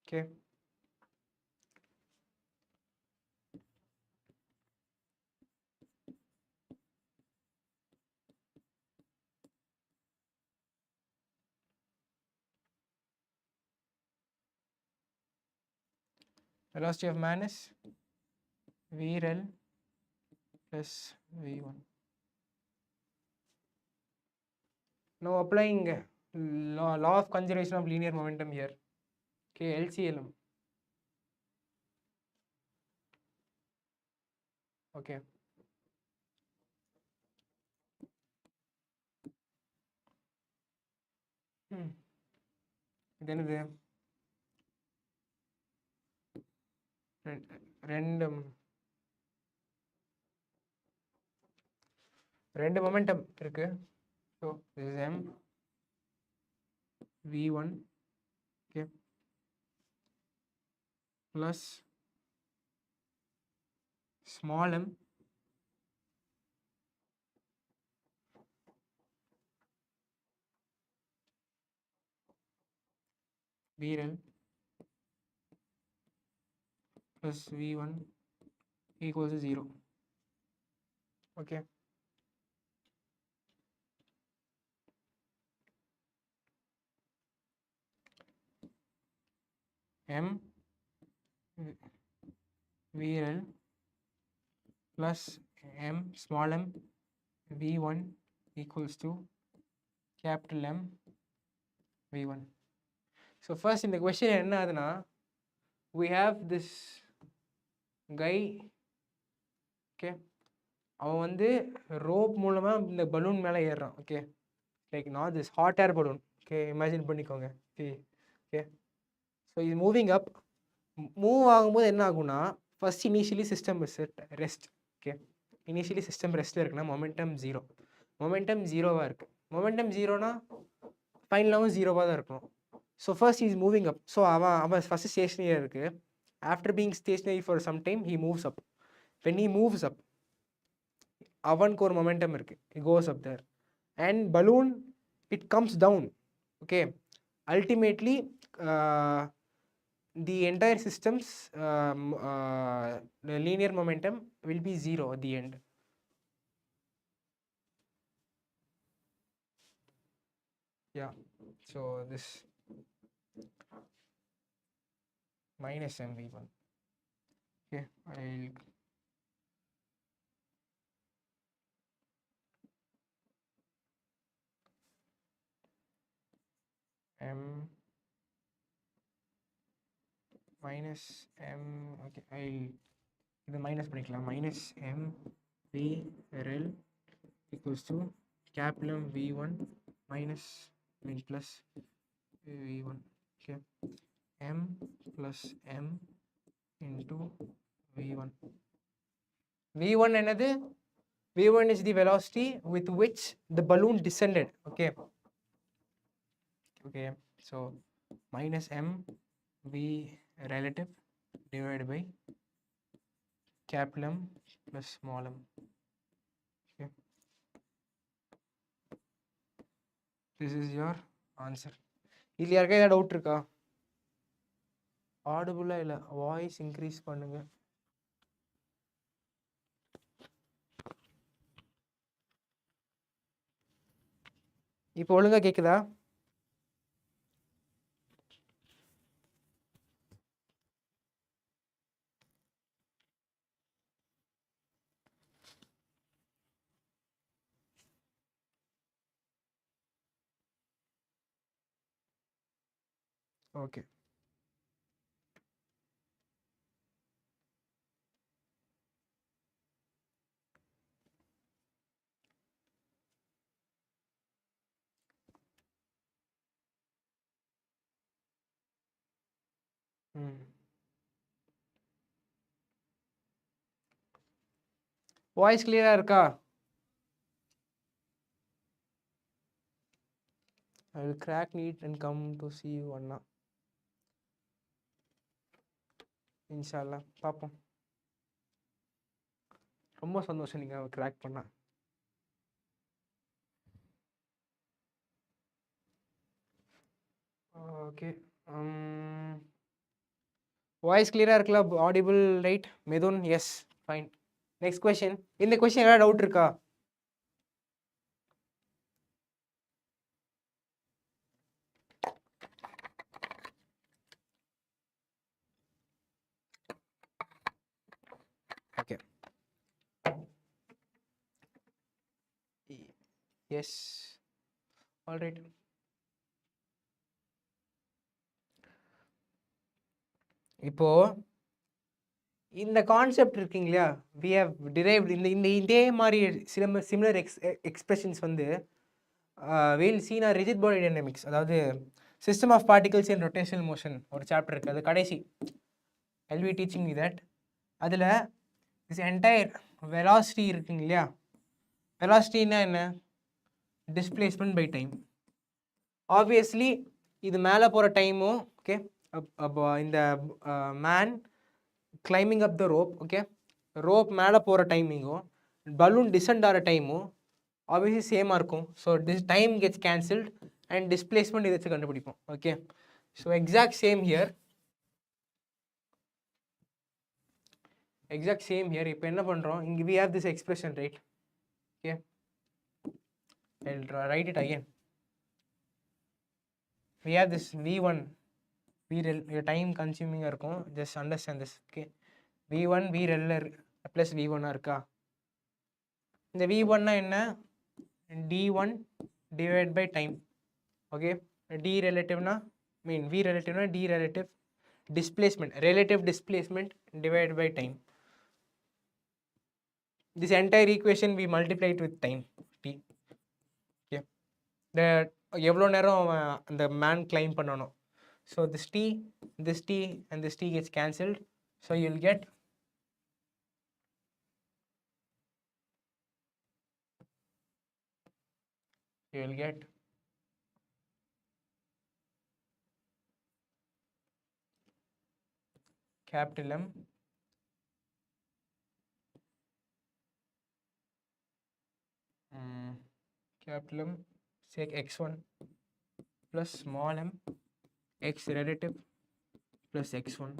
Okay, velocity of man is vrel plus v1. Now applying law of conservation of linear momentum here. Okay, LCLM. Okay, இது என்னது, ரெண்டு ரெண்டு momentum இருக்கு. So this is m v1 okay plus small m vrel plus v1 equals to 0. Okay. M vrel plus m small m v1 equals to capital M v1. So first in the question என்ன ஆகுதுன்னா, we have this guy okay, அவன் வந்து rope மூலமா இந்த balloon மேலே ஏறுறான். Okay, like not this hot air balloon. Okay, imagine பண்ணிக்கோங்க. Okay, so இது மூவிங் அப். மூவ் ஆகும்போது என்ன ஆகும்னா, first initially system rest. Okay, initially system ரெஸ்ட்டில் இருக்குன்னா மொமெண்டம் 0. மொமெண்டம் 0வாக இருக்குது. மொமெண்டம் 0னா ஃபைனலாகவும் 0வாக தான் இருக்கும். So first is moving up. So அவன் ஃபஸ்ட்டு ஸ்டேஷனரியாக இருக்குது. After being stationary for some time he moves up. When he moves up, அவனுக்கு ஒரு மொமெண்டம் இருக்குது. It goes up there and balloon it comes down. Okay, ultimately the entire system's linear momentum will be 0 at the end. Yeah, so this minus mv1. Okay, I'll m minus m. Okay, I'll இது minus பண்ணிக்கலாம். Minus m v rel equals to capital M v1 minus plus v1. Okay, m plus m into v1. v1 என்னது? v1 is the velocity with which the balloon descended. Okay, okay, so minus m v relative divided by capital M plus small m. Okay, this is your answer. இதில் யாருக்கா ஏதாவது doubt இருக்கா? ஆடிபிளாக இல்லை, voice increase பண்ணுங்க. இப்போ ஒழுங்கா கேட்குதா? Okay, voice கிளியராக இருக்கா? I will crack NEET and come to see you அண்ணா. இன்ஷால்லா பார்ப்போம். ரொம்ப சந்தோஷம் நீங்கள் கிராக் பண்ணா. ஓகே, வாய்ஸ் கிளியராக இருக்குல்ல? Audible right? Mithun yes, fine. Next question. இந்த கொஷின் ஏதாவது டவுட் இருக்கா? Okay, yes, all right. இப்போ இந்த கான்செப்ட் இருக்குங்க இல்லையா, வி ஹவ் டிரைவ்ட் இந்த இதே மாதிரி சிமிலர் எக்ஸ்பிரஷன்ஸ் வந்து we'll see in rigid body dynamics, அதாவது system of particles in rotational motion ஒரு சாப்டர் இருக்குது, அது கடைசி I'll be teaching you that. அதில் this entire velocity இருக்குங்க இல்லையா, வெலாசிட்டினா என்ன? Displacement by time. ஆப்வியஸ்லி இது மேலே போகிற டைமும் ஓகே, அப்போ இந்த மேன் கிளைம்பிங் அப் த ரோப் ஓகே, ரோப் மேலே போகிற டைமிங்கும் பலூன் டிசெண்ட் ஆகிற டைமும் ஆப்வியஸ்லி சேமாக இருக்கும். So time gets cancelled and displacement இதை வச்சு கண்டுபிடிப்போம். Okay, so exact same here. இப்போ என்ன பண்ணுறோம், இங்கே we have this expression, right? Okay, I'll write it again. We have this v1 vrel, time consuming இருக்கும். Just understand this. Okay, v1 vrel plus v1 இருக்கா? இந்த v1 னா என்ன? d1 divided by time. Okay, d relative னா v relative னா d relative displacement, relative displacement divided by time. This entire equation we multiply it with time t. Okay, the எவ்வளோ நேரம் அந்த man claim பண்ணணும். So this t and this t gets cancelled. So you'll get capital M capital M sec x1 plus small m x relative plus x1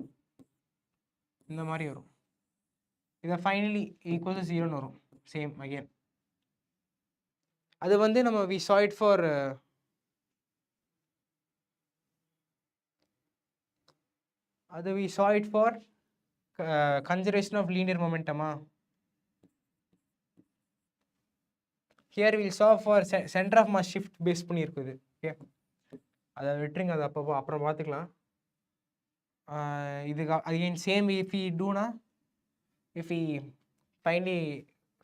இந்த மாதிரி வரும். இதை finally equal to 0ன்னு வரும். Same again அது வந்து நம்ம we saw it for conservation of linear momentum. Here we'll solve for center of mass shift face பண்ணியிருக்குது. Okay, அதை விட்டுருங்க, அது அப்போ அப்புறம் பார்த்துக்கலாம். இதுக்கு again same if we do na, if we finally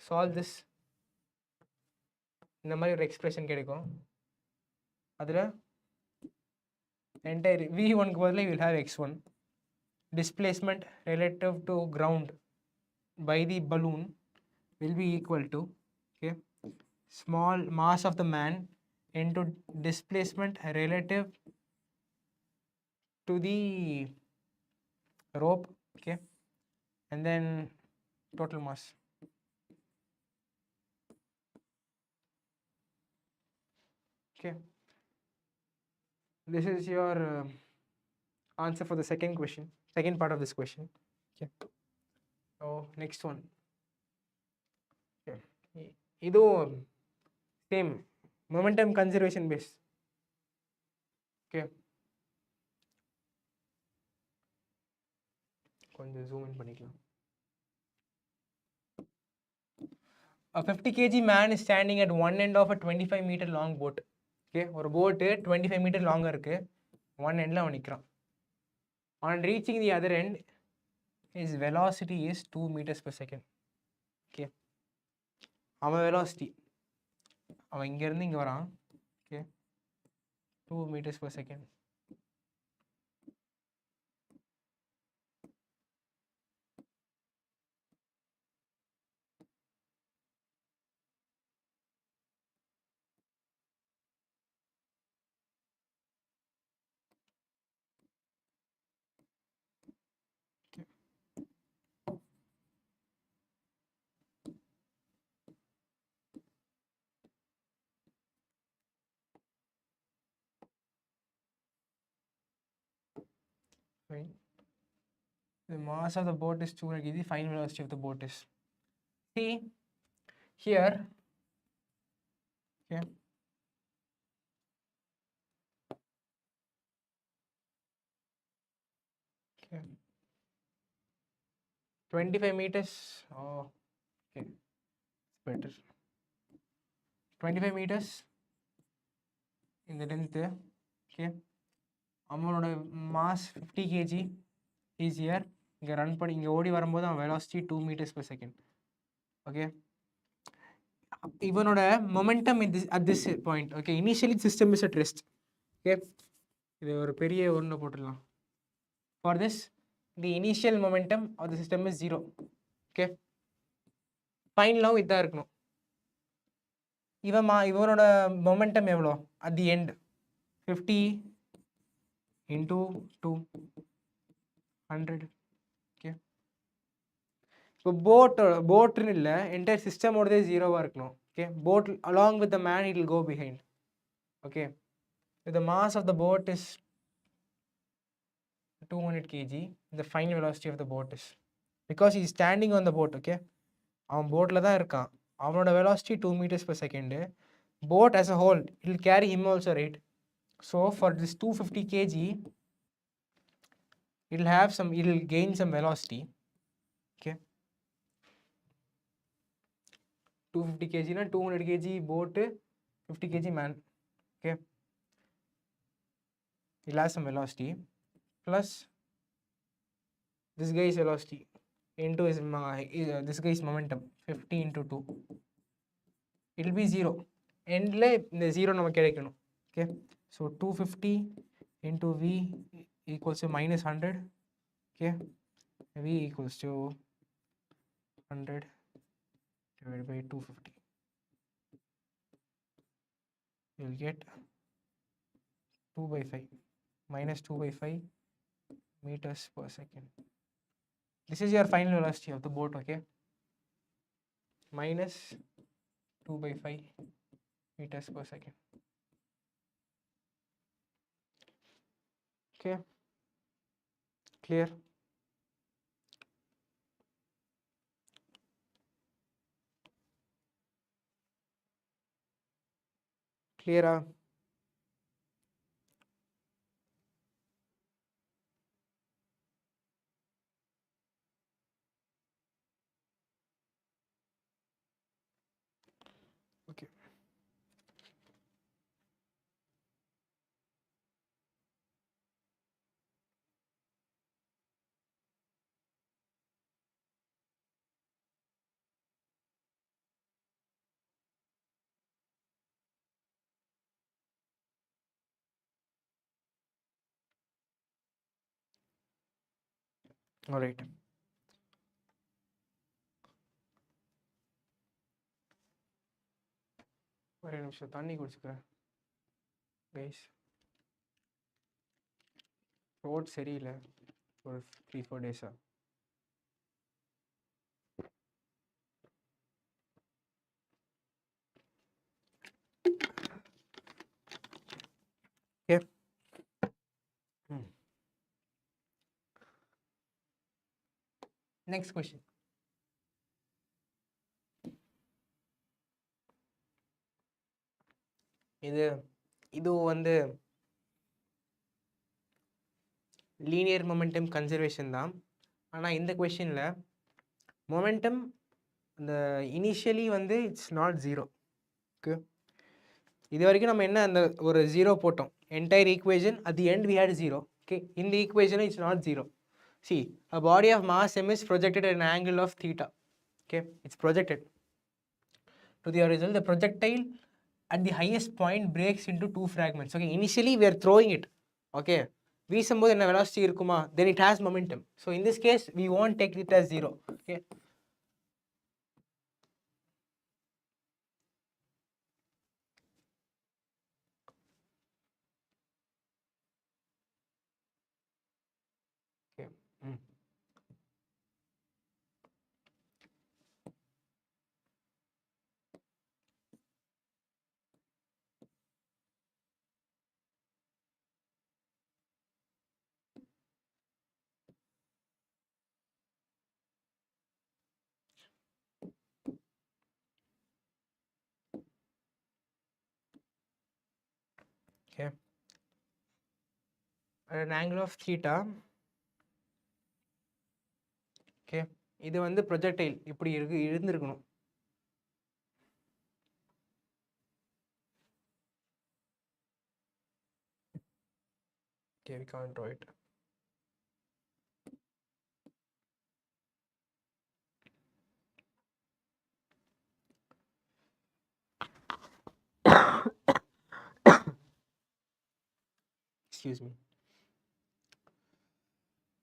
solve this, இந்த மாதிரி ஒரு எக்ஸ்பிரஷன் கிடைக்கும். அதில் என்டையர் v1க்கு பதிலாக will have x1 displacement relative to ground by the balloon will be equal to okay, small mass of the man into displacement relative to the rope, okay, and then total mass. Okay, this is your answer for the second part of this question. Okay, so next one. Okay, இதுவும் same momentum conservation base. Okay, கொஞ்சம் zoom in பண்ணிக்கலாம். A 50 kg man is standing at one end of a 25 meter long boat. Okay, ஒரு போட்டு 25 metre லாங்காக இருக்கு, one எண்டில் அவன் நிற்கிறான். On reaching the other end, his velocity is 2 meters per second. Okay, அவன் வெலாசிட்டி, அவன் இங்கேருந்து இங்கே வரான். Okay, 2 meters per second. Fine. The mass of the boat is 200 kg. The final velocity of the boat is. See here. Okay. Okay. 25 meters. Oh, okay. It's better. 25 meters in the length. Okay. அவனோட mass 50 kg is here. இங்கே run பண்ணி இங்கே ஓடி வரும்போது அவன் velocity 2 meters per second. Okay, இவனோட momentum at this point. Okay, initially system is at rest. Okay, இது ஒரு பெரிய ஒன்று போட்டுடலாம். For this, the initial momentum of the system is 0. Okay, fine. Now இதாக இருக்கணும். இவனோட மொமெண்டம் எவ்வளோ at the end 50 into 2 100. Okay, இப்போ போட்டுன்னு இல்லை, என்டையர் சிஸ்டமோடதே ஜீரோவாக இருக்கணும். Okay, boat along with the man it will go behind. Okay, if the mass of the boat is 200 kg, the final velocity of the boat is, because he is standing on the boat. Okay, அவன் போட்டில் தான் இருக்கான், அவனோட velocity 2 meters per second. Boat as a whole it will carry him also, right? So for this 250 kg it will gain some velocity. Okay, 250 kg na 200 kg boat, 50 kg man. Okay, it has some velocity plus this guy's velocity into this guy's momentum, 50 into 2, it will be 0. Endல இந்த 0 நமக்கு கிடைக்கணும். Okay, so 250 into v equals to minus 100. Okay, v equals to 100 divided by 250. You will get 2 by 5 minus 2 by 5 meters per second. This is your final velocity of the boat. Okay, minus 2 by 5 meters per second. Okay, clear? Clear? Okay, all right. ஒரு நிமிஷம் தண்ணி குடிச்சுக்கிறேன் guys. Road சரியில்லை ஒரு 3-4 days. Okay. Next question. இது வந்து linear momentum conservation தான். ஆனால் இந்த கொஷனில் மொமெண்டம் இந்த இனிஷியலி வந்து இட்ஸ் நாட் 0. ஓகே, இது வரைக்கும் நம்ம என்ன அந்த ஒரு 0 போட்டோம், entire equation at the end we had 0. Okay, இந்த equation it's not 0. See, a body of mass m is projected at an angle of theta. Okay, it's projected to the horizon. The projectile at the highest point breaks into 2 fragments. Okay, initially we are throwing it. Okay, வீசும்போது என்ன velocity இருக்குமா, then it has momentum. So in this case we won't take it as 0. Okay, okay. Okay, at an angle of theta. Okay, இது வந்து projectile இப்படி இருந்திருக்கணும். Okay, we can't draw it. Excuse me.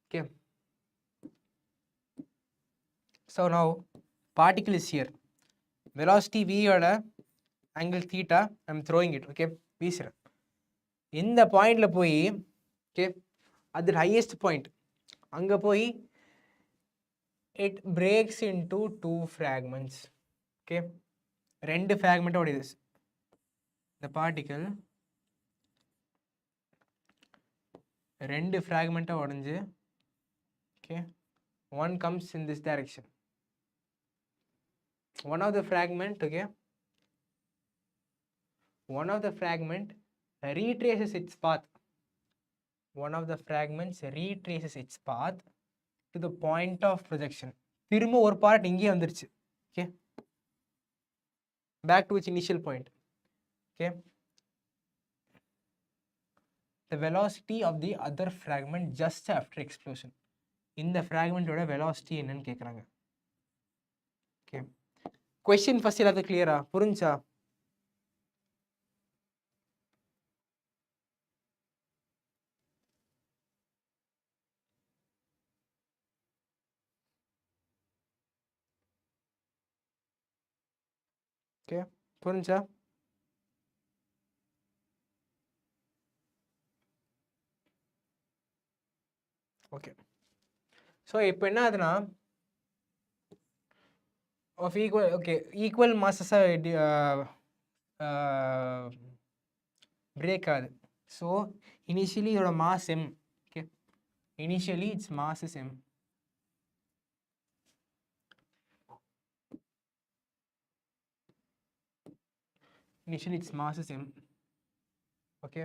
Okay, so now particle is here, velocity v ஓட angle theta, I'm throwing it, okay, வீசுறேன். இந்த பாயிண்ட்ல போய் okay அது highest point, அங்க போய் it breaks into two fragments, okay, ரெண்டு ஃப்ராக்மெண்ட் உடையுது. இந்த பார்ட்டிகல் ரெண்டு ஃப்ராக்மெண்ட்டா உடைஞ்சு okay, one comes in this direction. One of the fragment, okay, one of the fragment retraces its path. One of the fragments retraces its path to the point of projection. திரும்ப ஒரு part இங்கே வந்துருச்சு. Okay, back to its initial point. Okay, the velocity of the other fragment just after explosion. இந்த ஃப்ராக்மெண்ட்டோட velocity என்னன்னு கேட்குறாங்க. Okay, question first எல்லாத்துக்கும் கிளியரா புரிஞ்சா? ஓகே, புரிஞ்சா? ஓகே, ஸோ இப்போ என்ன ஆகுதுன்னா of equal, okay, equal masses break ஆகுது. ஸோ இனிஷியலி இதோட mass m, okay, initially it's mass is m. Initially its mass is m, okay,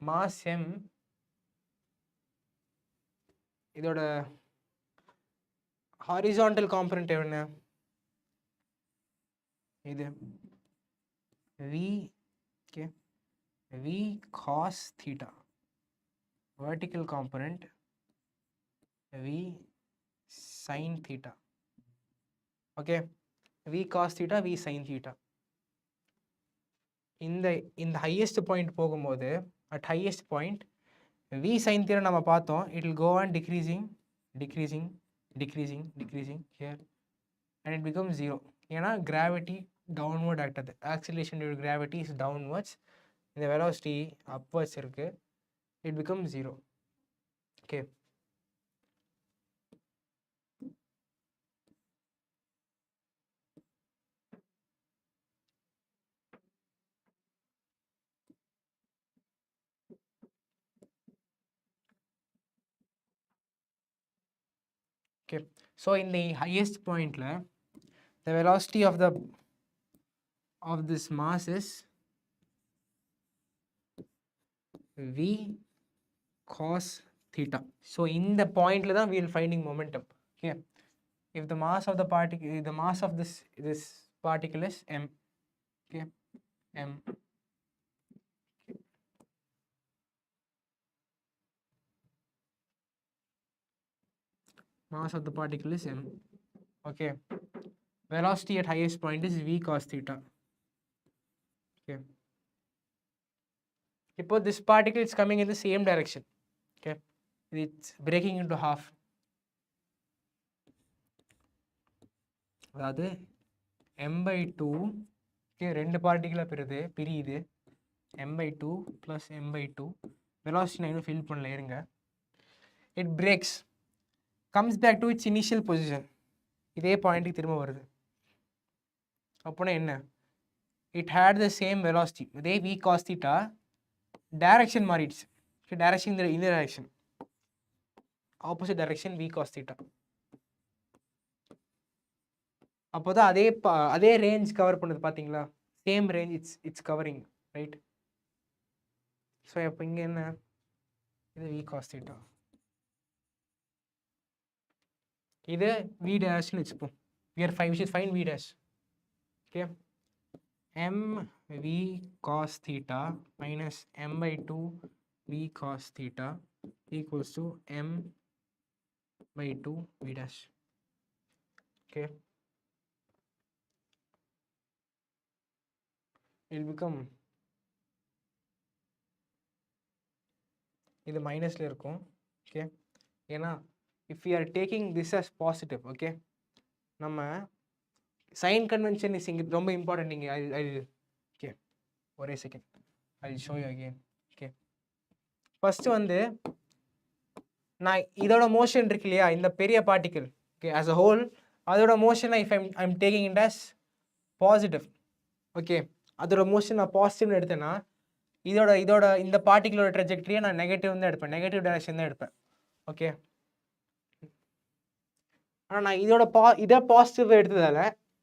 mass m, இதோட horizontal component என்ன? இது v, okay, v cos theta. Vertical component v sin theta, okay, v cos theta, v sin theta. இந்த highest point போகும்போது at highest point v sin theta நம்ம பார்த்தோம், it will go on decreasing decreasing decreasing decreasing here and it becomes 0. ஏன்னா gravity downward ஆக்டது, acceleration due to gravity is downwards, இந்த velocity upwards இருக்கு, it becomes 0. okay, okay, so in the highest point la the velocity of this mass is v cos theta. So in the point la we will finding momentum. Okay, if the mass of the particle, the mass of this particle is m, okay, m, mass of the particle is m, okay, velocity at highest point is v cos theta. Okay, இப்போ this particle is coming in the same direction, okay, it's breaking into half, அதாவது m/2, okay, ரெண்டு பார்ட்டிகிளா பிரியுது m/2 plus m/2, velocity நான் இன்னும் fill பண்ணல இருங்க, it breaks, comes back to its initial position, இதே பாயிண்ட்டுக்கு திரும்ப வருது. அப்போனா என்ன, it had the same velocity, இதே v cos theta, direction மாறிடுச்சு, direction in the direction, opposite direction v cos theta. அப்போதான் அதே ரேஞ்ச் கவர் பண்ணுது பாத்தீங்களா, same range it's covering, right? So இப்போ இங்க என்ன, இது v cos theta, இது v dash னு வச்சுப்போம், we should find v dash, okay, m v cos theta minus m/2 v cos theta equals to m/2 v dash, okay, it will become, இது மைனஸ்ல இருக்கும், okay, ஏன்னா if we are taking this as positive, okay, நம்ம sign convention is இங்க ரொம்ப important. நீங்கள் ஒரே second, I will show you again. Okay, first வந்து நான் இதோட மோஷன் இருக்கு இல்லையா, இந்த பெரிய particle, okay, as a whole அதோட motion if I'm taking it as positive. Okay, அதோட மோஷன் நான் பாசிட்டிவ்னு எடுத்தேன்னா இதோட இந்த பார்ட்டிகளோட ட்ரெஜெக்டரியை நான் நெகட்டிவ் தான் எடுப்பேன், நெகட்டிவ் டைரக்ஷன் தான் எடுப்பேன். ஓகே, ஆனால் நான் இதை பாசிட்டிவ் எடுத்ததால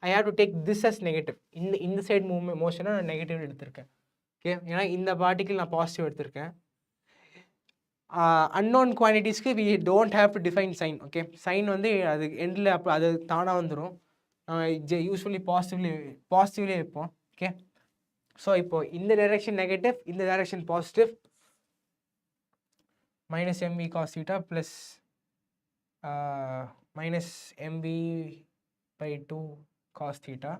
I have to take this as negative. இந்த சைடு மோஷனை நான் நெகட்டிவ் எடுத்திருக்கேன். ஓகே, ஏன்னா இந்த பார்ட்டிக்கிள் நான் பாசிட்டிவ் எடுத்திருக்கேன். அன்னோன் குவான்டிட்டிஸ்க்கு we don't have to define sign. Okay, sign வந்து அது எண்டில் அப்போ அது தானாக வந்துடும். யூஸ்வலி பாசிட்டிவ்லேயே வைப்போம். ஓகே, ஸோ இப்போ இந்த டைரக்ஷன் நெகட்டிவ், இந்த direction positive. Minus m v cos theta plus minus m v by 2 cos theta.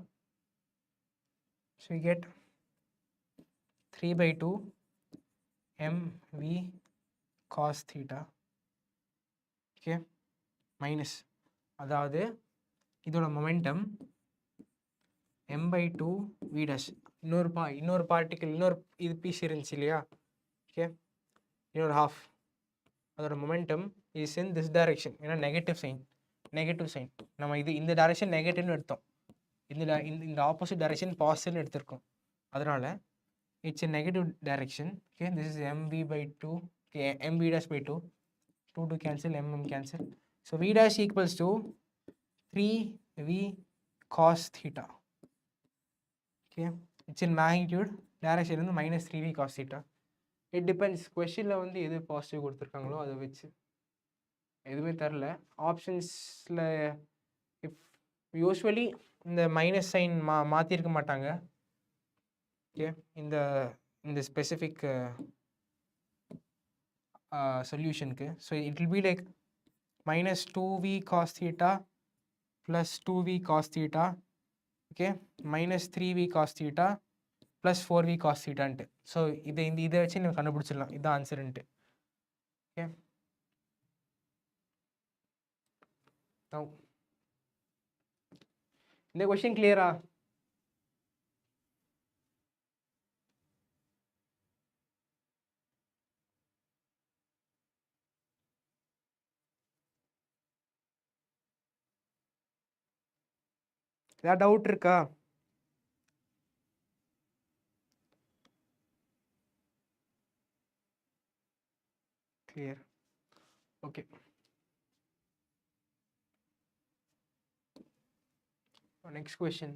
So we get 3/2 mv cos theta. Okay, minus, அதாவது இதோட மொமெண்டம் m/2 v dash. இன்னொரு பார்ட்டிக்கல், இன்னொரு இது பீஸ் இருந்துச்சு இல்லையா. ஓகே, இன்னொரு ஹாஃப், அதோட momentum is in this direction. ஏன்னா நெகட்டிவ் சைன் நம்ம இந்த டைரக்ஷன் நெகட்டிவ்னு எடுத்தோம், இந்த ஆப்போசிட் டைரக்ஷன் பாசிட்டிவ்னு எடுத்திருக்கோம். அதனால it's a negative direction. Okay, this is mv/2. Okay, mv dash by 2, 2 cancel, cancel. So v dash equals to 3v cos theta. Okay, it's in magnitude, direction வந்து minus 3v cos theta. It depends, கொஸ்டினில் வந்து எது positive கொடுத்துருக்காங்களோ அதை வச்சு. எதுவுமே தரல ஆப்ஷன்ஸில். இஃப் யூஸ்வலி இந்த மைனஸ் சைன் மாற்றிருக்க மாட்டாங்க. ஓகே, இந்த ஸ்பெசிஃபிக் சொல்யூஷனுக்கு. So it will be like minus 2v cos theta plus 2v cos theta. Okay, minus 3v cos theta plus 4v cos theta. So இதை வச்சு நீங்கள் கண்டுபிடிச்சிடலாம் இதுதான் ஆன்சருன்ட்டு. ஓகே, இந்த கொஸ்டின் கிளியரா? ஏதாவது டவுட் இருக்கா? Clear. Okay, next question.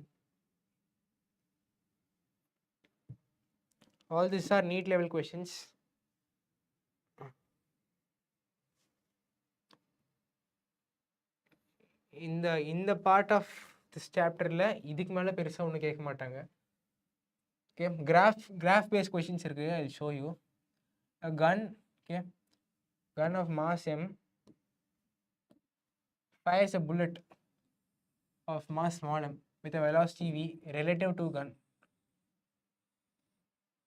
All these are NEET level questions. இந்த பார்ட் ஆஃப் திஸ் சாப்டரில் இதுக்கு மேலே பெருசாக ஒன்றும் கேட்க மாட்டாங்க. ஓகே, கிராஃப் பேஸ் கொஷின்ஸ் இருக்குது. I show you a gun. Okay, gun of mass m fires a bullet of mass small m with a velocity v relative to gun.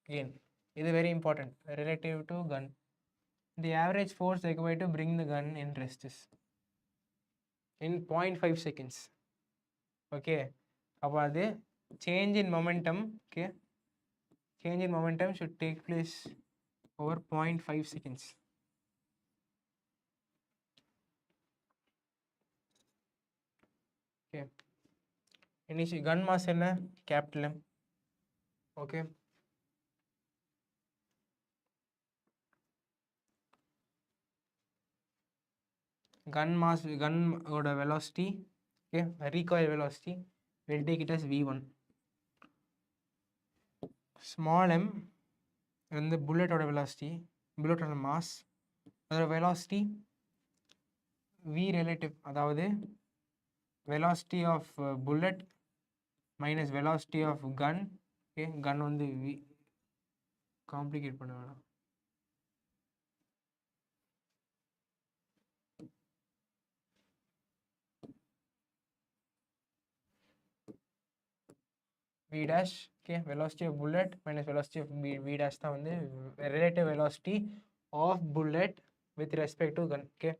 Again, இது very important, relative to gun. The average force required to bring the gun in rest is in 0.5 seconds. Okay, அப்போ அது change in momentum. Okay, change in momentum should take place over 0.5 seconds. Okay, initial gun mass என்ன? Capital M. Okay, gun mass, gun ஓட velocity, okay, recoil velocity, we'll take it as v1. Small m வந்து bullet ஓட velocity, bullet ஓட mass, அதோட velocity v relative, அதாவது velocity of bullet minus velocity of gun. Okay, gun வந்து v, complicate பண்ண வேணாம். v dash. Okay, velocity of bullet minus velocity of v dash தான் வந்து relative velocity of bullet with respect to gun. Okay,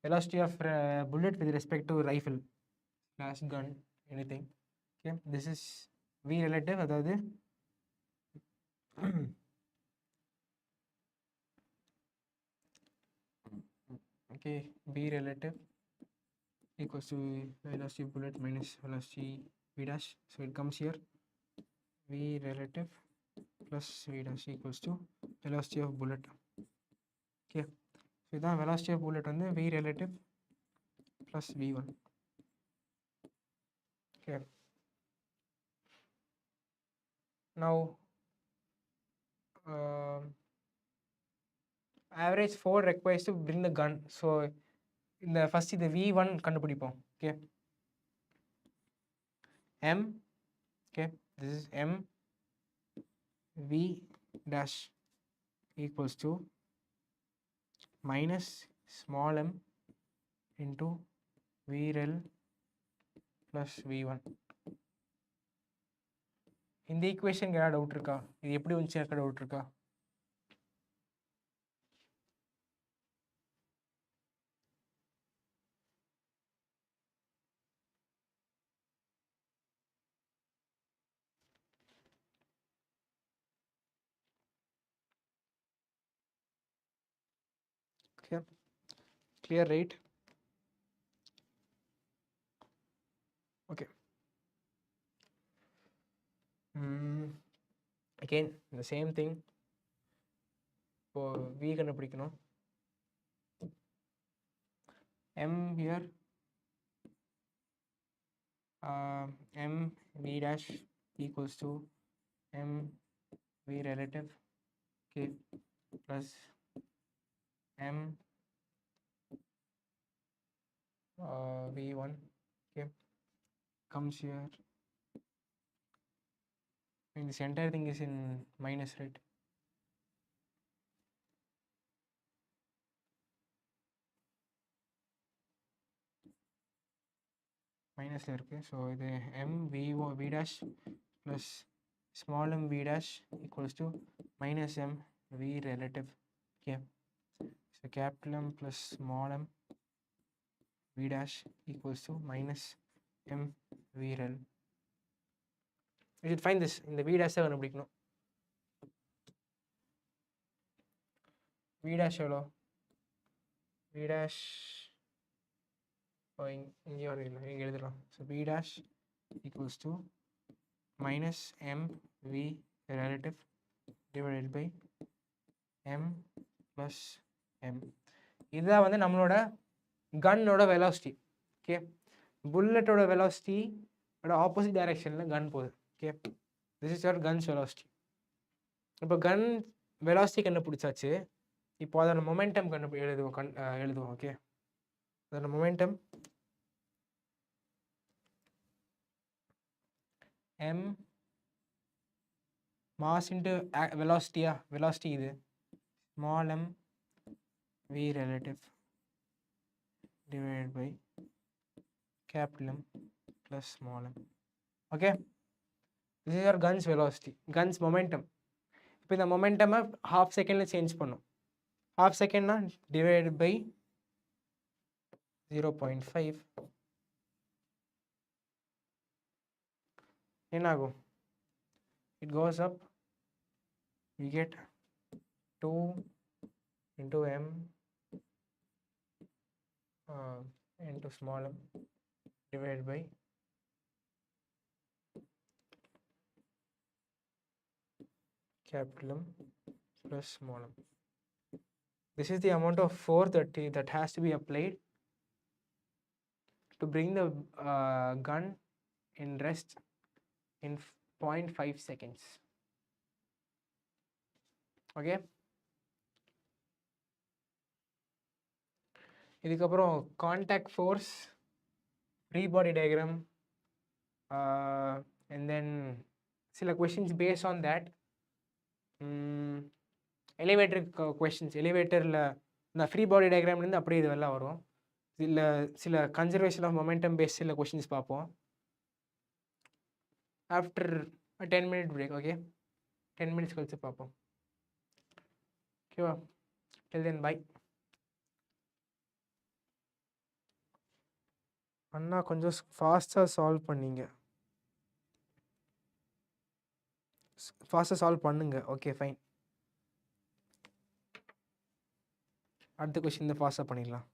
velocity of bullet with respect to rifle slash gun, anything. Okay, this is v relative, அதாவது Okay, B relative equals to velocity of bullet minus velocity V dash. So it comes here V relative plus V dash equals to velocity of bullet. Okay, so the velocity of bullet on the V relative plus V1. Okay, now average 4 requires to bring the gun. So in the first the V1 கண்டுபிடிப்போம். Okay, M, okay, this is M V dash equals to minus small m into VREL plus V1. இந்த equation ஏதாவது doubt இருக்கா? இது எப்படி வந்துச்சு இருக்க doubt இருக்கா? Okay, clear, right? Okay. Again the same thing. இப்போ V கண்டுபிடிக்கணும். M here, M V dash equals to M V relative, okay, plus M V1, okay, comes here. And this entire thing is in minus, right? Minus la irukku. So இது M V dash plus small m V dash equals to minus M V relative. Okay, so capital M plus small m V dash equals to minus M V rel. You should find this. இந்த V dash கண்டுபிடிக்கணும். V dash எவ்வளோ? V dash இங்கே ஒரு இல்லை, இங்கே எழுதலாம். So V dash equals to minus M V relative divided by M plus M. இதுதான் வந்து நம்மளோட கன்னோட வெலாசிட்டி. ஓகே, புல்லட்டோட வெலாசிட்டி ஆப்போசிட் டைரக்ஷனில் கன் போகுது. Okay, this is your gun's velocity. இப்போ கன் வெலாசிட்டி கண்டுபிடிச்சாச்சு. இப்போ அதோட மொமெண்டம் எழுதுவோம். ஓகே, அதோட momentum m mass into velocity இது small m v relative divided by capital M plus small m. Okay, this is your guns velocity, guns momentum. இப்போ இந்த மொமெண்டமை half செகண்டில் சேஞ்ச் பண்ணும். ஹாஃப் செகண்ட்னா டிவைடட் பை 0.5 என்ன ஆகும்? It goes up. You get 2 into m into small m divided by capital M plus small m. This is the amount of force that has to be applied to bring the gun in rest in 0.5 seconds. Okay, இதுக்கப்புறம் contact force, free body diagram, and then சில questions based on that. Elevator questions, எலிவேட்டரில் இந்த free body டயக்ராம்லேருந்து அப்படியே இதெல்லாம் வரும். சில conservation of momentum based சில கொஷின்ஸ் பார்ப்போம் after 10 minute break. Okay, 10 minutes கழிச்சு பார்ப்போம். ஓகேவா? till then bye. அண்ணா கொஞ்சம் ஃபாஸ்ட்டாக சால்வ் பண்ணிங்க. ஃபாஸ்ட்டாக சால்வ் பண்ணுங்க. Okay fine. அடுத்த கொஸ்டின் ஃபாஸ்ட்டாக பண்ணிடலாம்.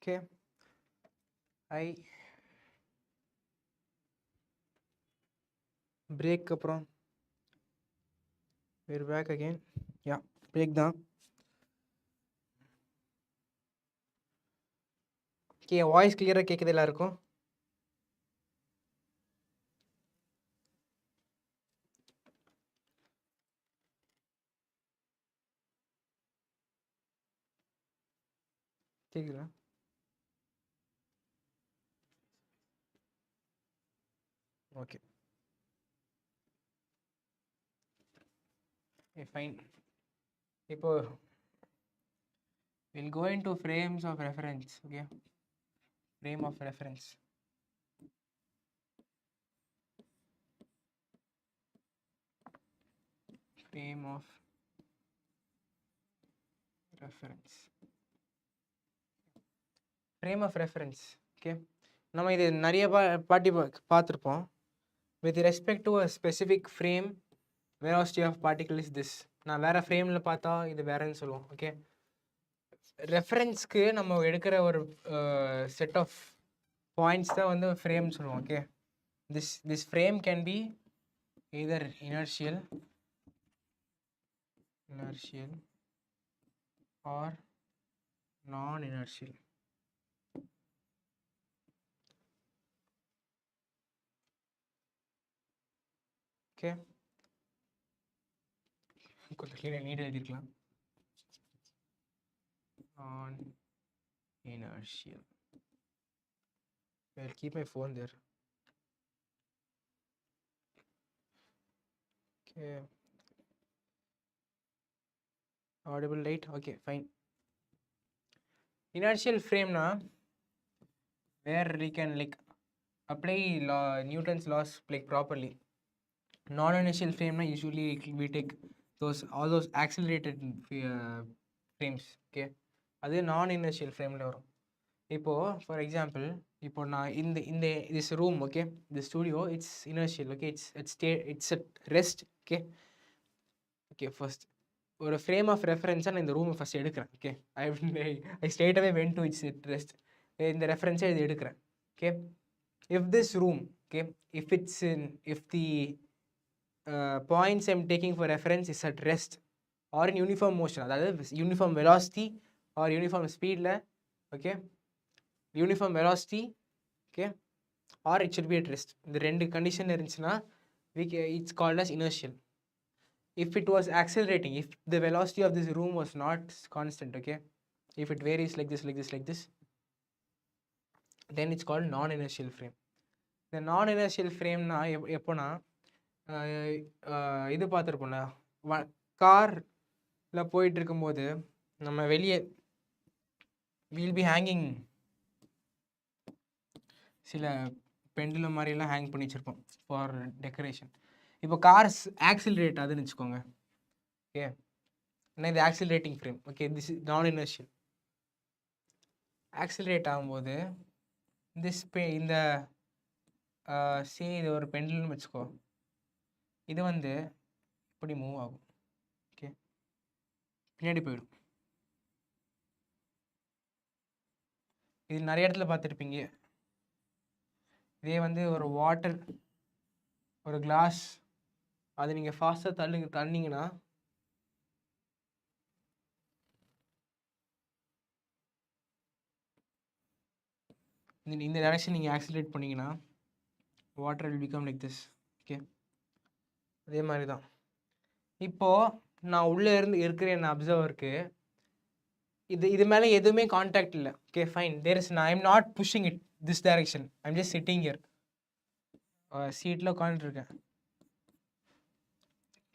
okay. I break அப்புறம் we're back again. Yeah, break தான். ஓகே, வாய்ஸ் கிளியராக கேட்குது எல்லாருக்கும்? கேட்குதா? Okay, fine. இப்போ we'll go into frames of reference. Okay, frame of reference. Frame of reference. Frame of reference. Okay, நம்ம இது நிறைய பாட்டி பார்த்துருப்போம். With respect to a specific frame, velocity of particle is this. நான் வேற ஃப்ரேமில் பார்த்தா இது வேறன்னு சொல்லுவோம். ஓகே, ரெஃபரன்ஸ்க்கு நம்ம எடுக்கிற ஒரு செட் ஆஃப் பாயிண்ட்ஸ் தான் வந்து ஃப்ரேம் சொல்லுவோம். Okay, this frame can be either inertial or non-inertial. Okay, கொஞ்சம் கிளியராக நீட்டாக எழுதிருக்கலாம். Non-inertial. I'll keep my phone there. Okay. Audible right? Okay, fine. Inertial frame na where we can like apply Newton's laws like properly. Non-inertial frame na usually we take all those accelerated frames. Okay, அது non-inertial frameல வரும். இப்போ for example, இப்போ நான் இந்த this room, okay, the studio, it's inertial. Okay, it's at rest. Okay, first ஒரு frame of ரெஃபரன்ஸாக நான் இந்த ரூமை ஃபஸ்ட் எடுக்கிறேன். Okay, I straight away went to its rest. இந்த ரெஃபரன்ஸை இது எடுக்கிறேன். Okay, if this room, okay, if the points I'm taking for reference is at rest or in uniform motion, அதாவது யூனிஃபார்ம் வெலாசிட்டி ஆர் யூனிஃபார்ம் ஸ்பீடில், okay, uniform velocity, okay, or it should be at rest. இந்த ரெண்டு condition இருந்துச்சுன்னா it's called as inertial. If it was accelerating, if the velocity of this room was not constant, okay, if it varies like this, then it's called non-inertial frame. The non-inertial frame na எப்போனா இது பார்த்துருப்போம்ல, காரில் போயிட்டு இருக்கும்போது நம்ம வெளியே we'll be hanging சில pendulum மாதிரிலாம் hang பண்ணி வச்சுருப்போம் ஃபார் டெக்கரேஷன். இப்போ கார்ஸ் ஆக்சிலரேட் ஆகுதுன்னு வச்சுக்கோங்க. ஓகே, ஏன்னா இது accelerating frame. Okay, this is நான் இனர்ஷியல். ஆக்சிலரேட் ஆகும்போது இந்த இது ஒரு பெண்டல்னு வச்சுக்கோ, இது வந்து இப்படி மூவ் ஆகும். ஓகே, பின்னாடி போயிடும். இது நிறைய இடத்துல பார்த்துருப்பீங்க. இதே வந்து ஒரு வாட்டர், ஒரு கிளாஸ், அது நீங்கள் ஃபாஸ்ட்டாக தள்ளிங்கன்னா இந்த டைரக்ஷன் நீங்கள் ஆக்சிலரேட் பண்ணிங்கன்னா water will become like this. Okay, அதே மாதிரி தான் இப்போது நான் உள்ளே இருக்கிற என் அப்சர்வருக்கு இது மேலே எதுவுமே கான்டாக்ட் இல்லை. Okay, fine, I am not pushing it this direction, I am just sitting here, சீட்டில் உட்காந்துருக்கேன்.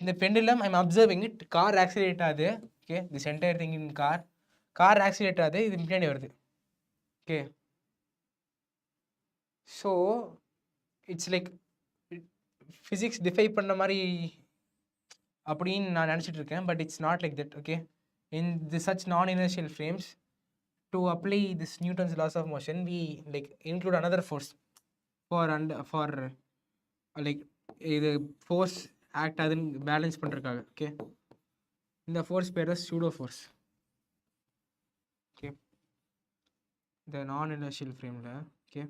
இந்த pendulum I am observing it, car accelerate ஆகுது. Okay, this entire thing in car accelerate ஆகுது, இது பின்னாடி வருது. Okay, so it's like physics defy பண்ண மாதிரி அப்படின்னு நான் நினச்சிட்டு இருக்கேன். But it's not like that. Okay, in such non-inertial frames, to apply this Newton's laws of motion, we like include another force for like இது ஃபோர்ஸ் ஆக்ட் ஆகுதுன்னு balance பண்ணுறதுக்காக. Okay, இந்த ஃபோர்ஸ் பேர் தான் pseudo force. Okay, the non-inertial frame la. Okay.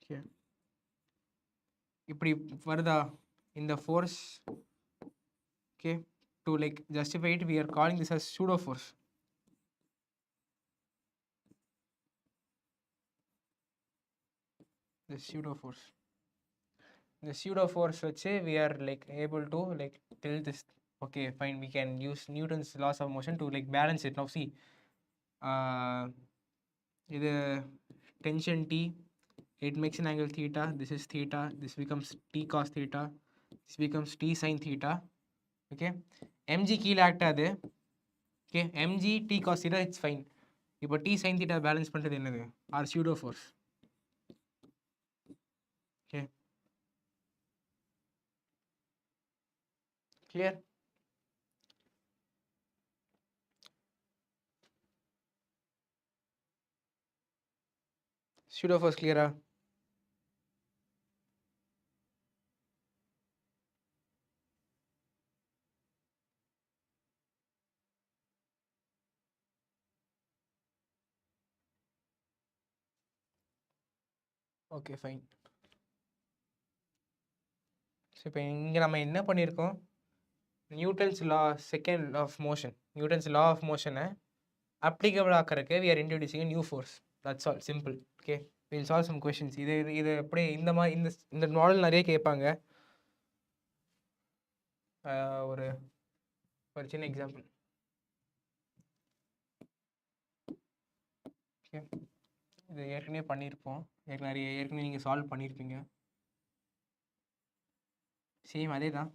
Okay. இப்படி வருதா இந்த force, okay, to like justify it we are calling this as pseudo force. The pseudo force, வச்சு we are like able to like tell this, okay fine, we can use Newton's laws of motion to like balance it. Now see, இது tension T, it makes an angle theta, this is theta, this becomes T cos theta, this becomes T sin theta. Okay, mg கீழே act ஆகுது. Okay, mg T cos theta, it's fine. இப்போ T sin theta balance பண்ணுறது என்னது? Our pseudo force. Okay, clear? Pseudo force clear? Okay fine. So இப்போ இங்கே நம்ம என்ன பண்ணியிருக்கோம், Newton's law second of motion, Newton's law of மோஷனை அப்ளிகபிள் ஆக்கிறதுக்கு we are introducing a new force. That's all, simple. Okay, we'll solve some questions. இது எப்படி இந்த மாதிரி இந்த மாடல் நிறைய கேட்பாங்க. ஒரு சின்ன எக்ஸாம்பிள். ஓகே, இது ஏற்கனவே பண்ணியிருப்போம், ஏற்கனவே நீங்கள் சால்வ் பண்ணியிருப்பீங்க. சேம் அதே தான்.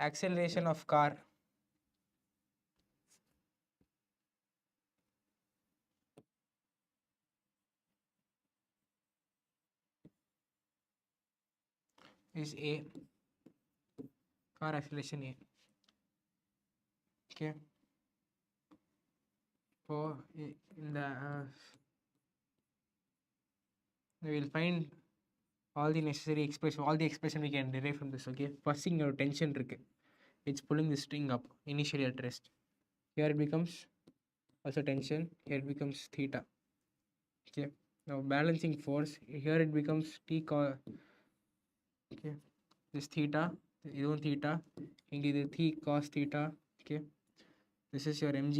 Acceleration of car is A, car acceleration A. Okay, இப்போ இந்த we will find all the necessary expression, all the expression we can derive from this. Okay, first இங்க ஒரு tension இருக்கு, it's pulling the string up initially at rest. Here it becomes also tension, here it becomes theta. Okay, now balancing force, here it becomes T cos, okay, this theta, இதுவும் theta, இங்க இது T cos theta. Okay, this is your mg,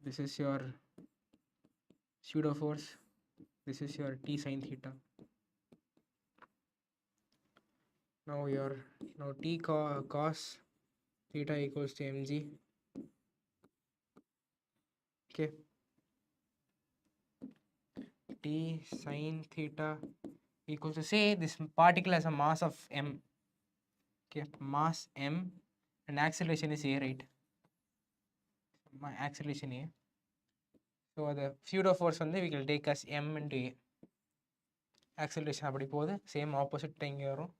this is your pseudo force, this is your T sin theta. Now T cos theta equals to mg. Okay, T sin theta equals to, say this particle has a mass of m. Okay, mass m and acceleration is a, right? My acceleration a. So the pseudo force வந்து we will take as m into a. Acceleration அப்படி போகுது, same opposite இங்க வரும்,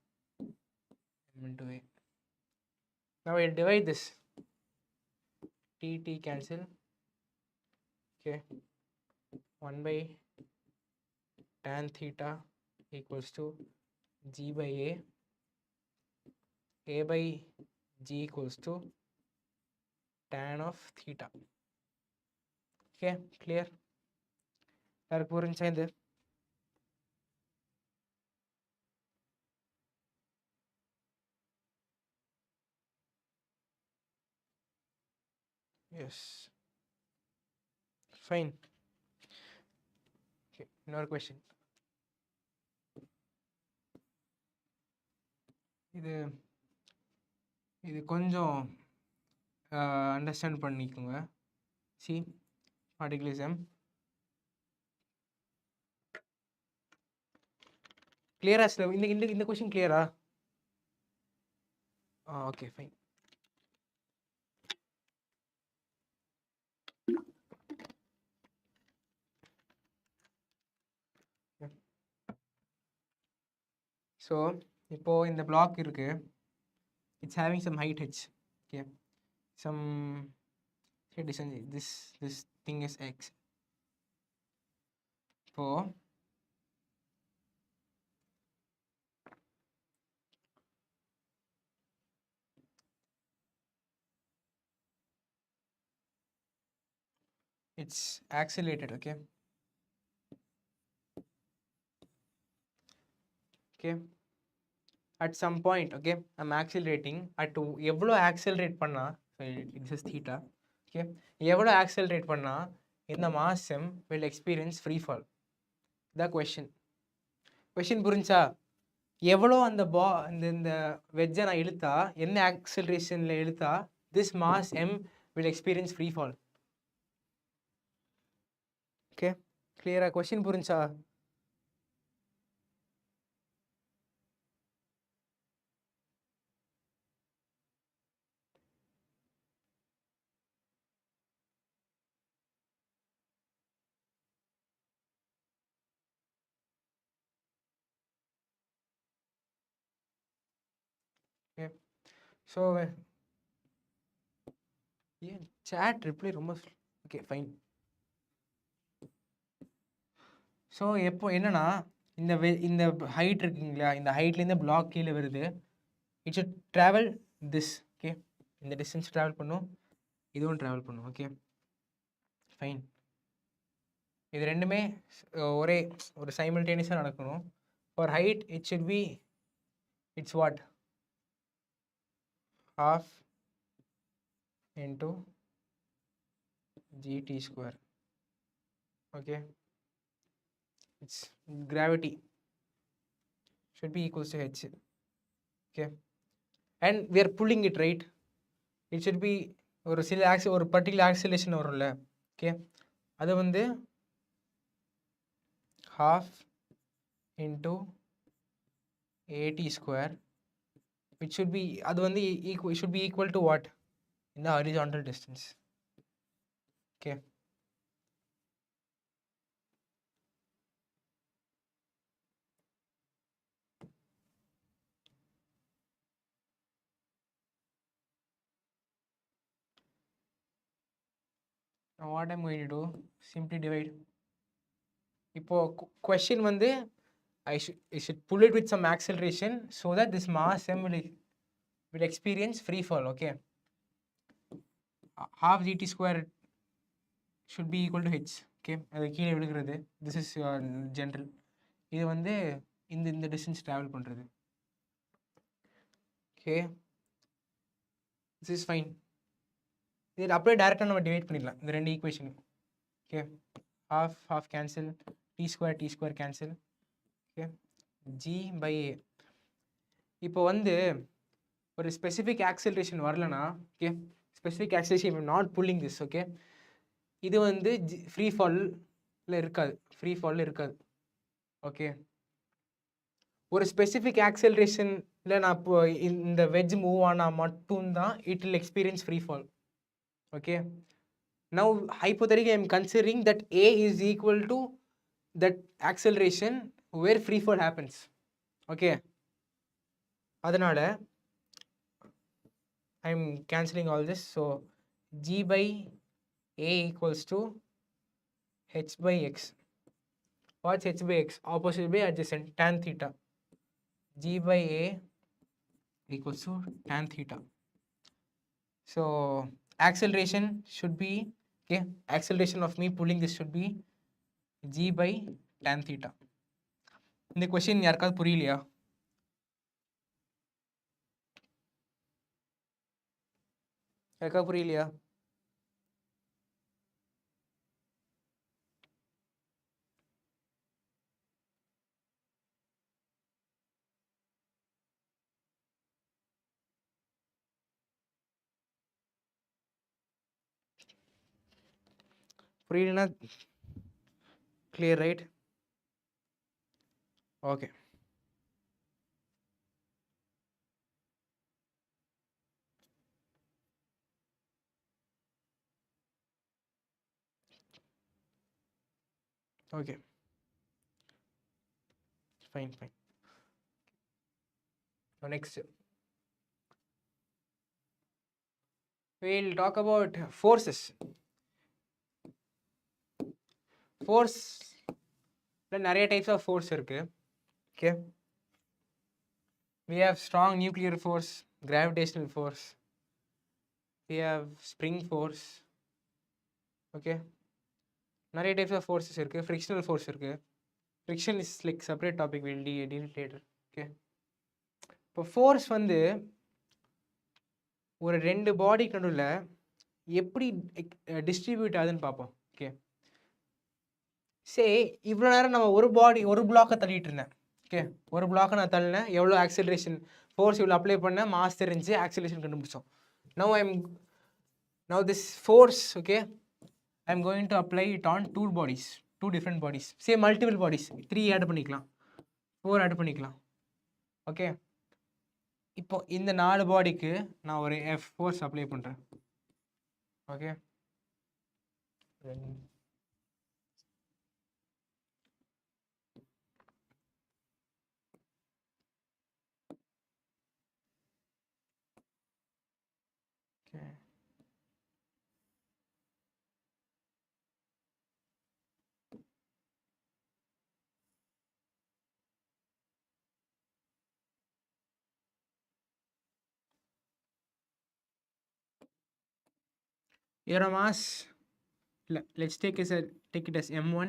m into a. Now we'll divide this, t cancel. Okay, 1 by tan theta equals to g by a by g equals to tan of theta. Okay, clear? யாருக்கு புரிஞ்சா இது? Yes, fine. Okay, another question. இது கொஞ்சம் understand பண்ணிக்கோங்க. C பார்ட்டிகுலிசம் கிளியரா? இந்த question கிளியரா? Okay fine. So இப்போ இந்த பிளாக் இருக்கு, it's having some height h. Okay, some this thing is x. இப்போ it's accelerated. Okay, at some point, okay, I'm accelerating at எவ்வளோ accelerate பண்ணா, so this is theta. Okay, எவ்வளோ accelerate பண்ணா இந்த mass m will experience free fall. the question புரிஞ்சா? எவ்வளோ அந்த இந்த வெஜ்ஜை நான் இழுத்தா, என்ன ஆக்சலரேஷன்ல இழுத்தா this mass m will experience free fall. okay, clear-ஆ? question புரிஞ்சா? okay, so ஏன் chat reply ரொம்ப okay fine. ஸோ எப்போ என்னன்னா, இந்த ஹைட் இருக்குங்களா, இந்த ஹைட்லேருந்து பிளாக் கீழே வருது, it should travel this. Okay, இந்த டிஸ்டன்ஸ் ட்ராவல் பண்ணும், இதுவும் ட்ராவல் பண்ணும். Okay fine. இது ரெண்டுமே ஒரே ஒரு சைமல்டேனியஸாக நடக்கணும். For height it should be, it's what, half into gt square. okay, its gravity should be equals to h. okay, and we are pulling it, right? it should be ஒரு சில ஒரு particular oscillation வரும்ல. Okay, அது வந்து half into at square, which should be, அது வந்து equal, should be equal to what in the horizontal distance. okay, now what I'm going to do, simply divide. இப்போ question வந்து I should pull it with some acceleration so that this mass m will experience free fall. okay, half gt square should be equal to h. okay, அது கீழே விழுகிறது, this is general. இது வந்து இந்த distance travel பண்றது. okay, this is fine. இது அப்படியே டைரக்டாக நம்ம டிவைட் பண்ணிடலாம் இந்த ரெண்டு equation. Okay, half cancel, t square cancel. Okay, g by a. இப்போ வந்து ஒரு ஸ்பெசிஃபிக் ஆக்சிலரேஷன் வரலனா, okay, specific acceleration not pulling this. Okay, இது வந்து ஃப்ரீ ஃபால்ல இருக்காது. ஓகே, ஒரு ஸ்பெசிஃபிக் ஆக்சிலரேஷன்ல நான் இப்போ இந்த வெஜ் மூவ் ஆனால் மட்டும்தான் it will experience free fall. okay, now hypothetically I am considering that a is equal to that acceleration where free fall happens. okay, அதனால I am cancelling all this, so g by a equals to h by x. what's h by x? opposite by adjacent, tan theta. g by a equals to tan theta. so acceleration should be, okay, acceleration of me pulling this should be g by tan theta. இந்த question யாருக்காவது புரியலையா? யாருக்காவது புரியலையா? புரியலனா clear, right? Okay, okay, fine. Now next we'll talk about forces. நிறைய types of force இருக்கு. Okay, we have strong nuclear force, gravitational force, we have spring force. okay, நிறைய types of forces இருக்குது. Frictional force இருக்குது. Friction is like separate topic, will deal later. Okay, இப்போ force வந்து ஒரு ரெண்டு பாடிக்கு நடுவில் எப்படி டிஸ்ட்ரிபியூட் ஆகுதுன்னு பார்ப்போம். ஓகே, இவ்வளோ நேரம் நம்ம ஒரு பிளாக்கை தள்ளிட்டு இருந்தேன். ஓகே, ஒரு பிளாக்கை நான் தள்ளினேன், எவ்வளோ ஆக்சிலரேஷன் ஃபோர்ஸ் இவ்வளோ அப்ளை பண்ணேன், மாஸ் தெரிஞ்சு ஆக்சிலரேஷன் கண்டுபிடிச்சோம். Now this force, okay, I'm going to apply it on two different bodies, say multiple bodies, 3 add பண்ணிக்கலாம், 4 add பண்ணிக்கலாம். ஓகே, இப்போ இந்த 4 பாடிக்கு நான் ஒரு F ஃபோர்ஸ் அப்ளை பண்ணுறேன். Okay, your mass, let's take it as M1,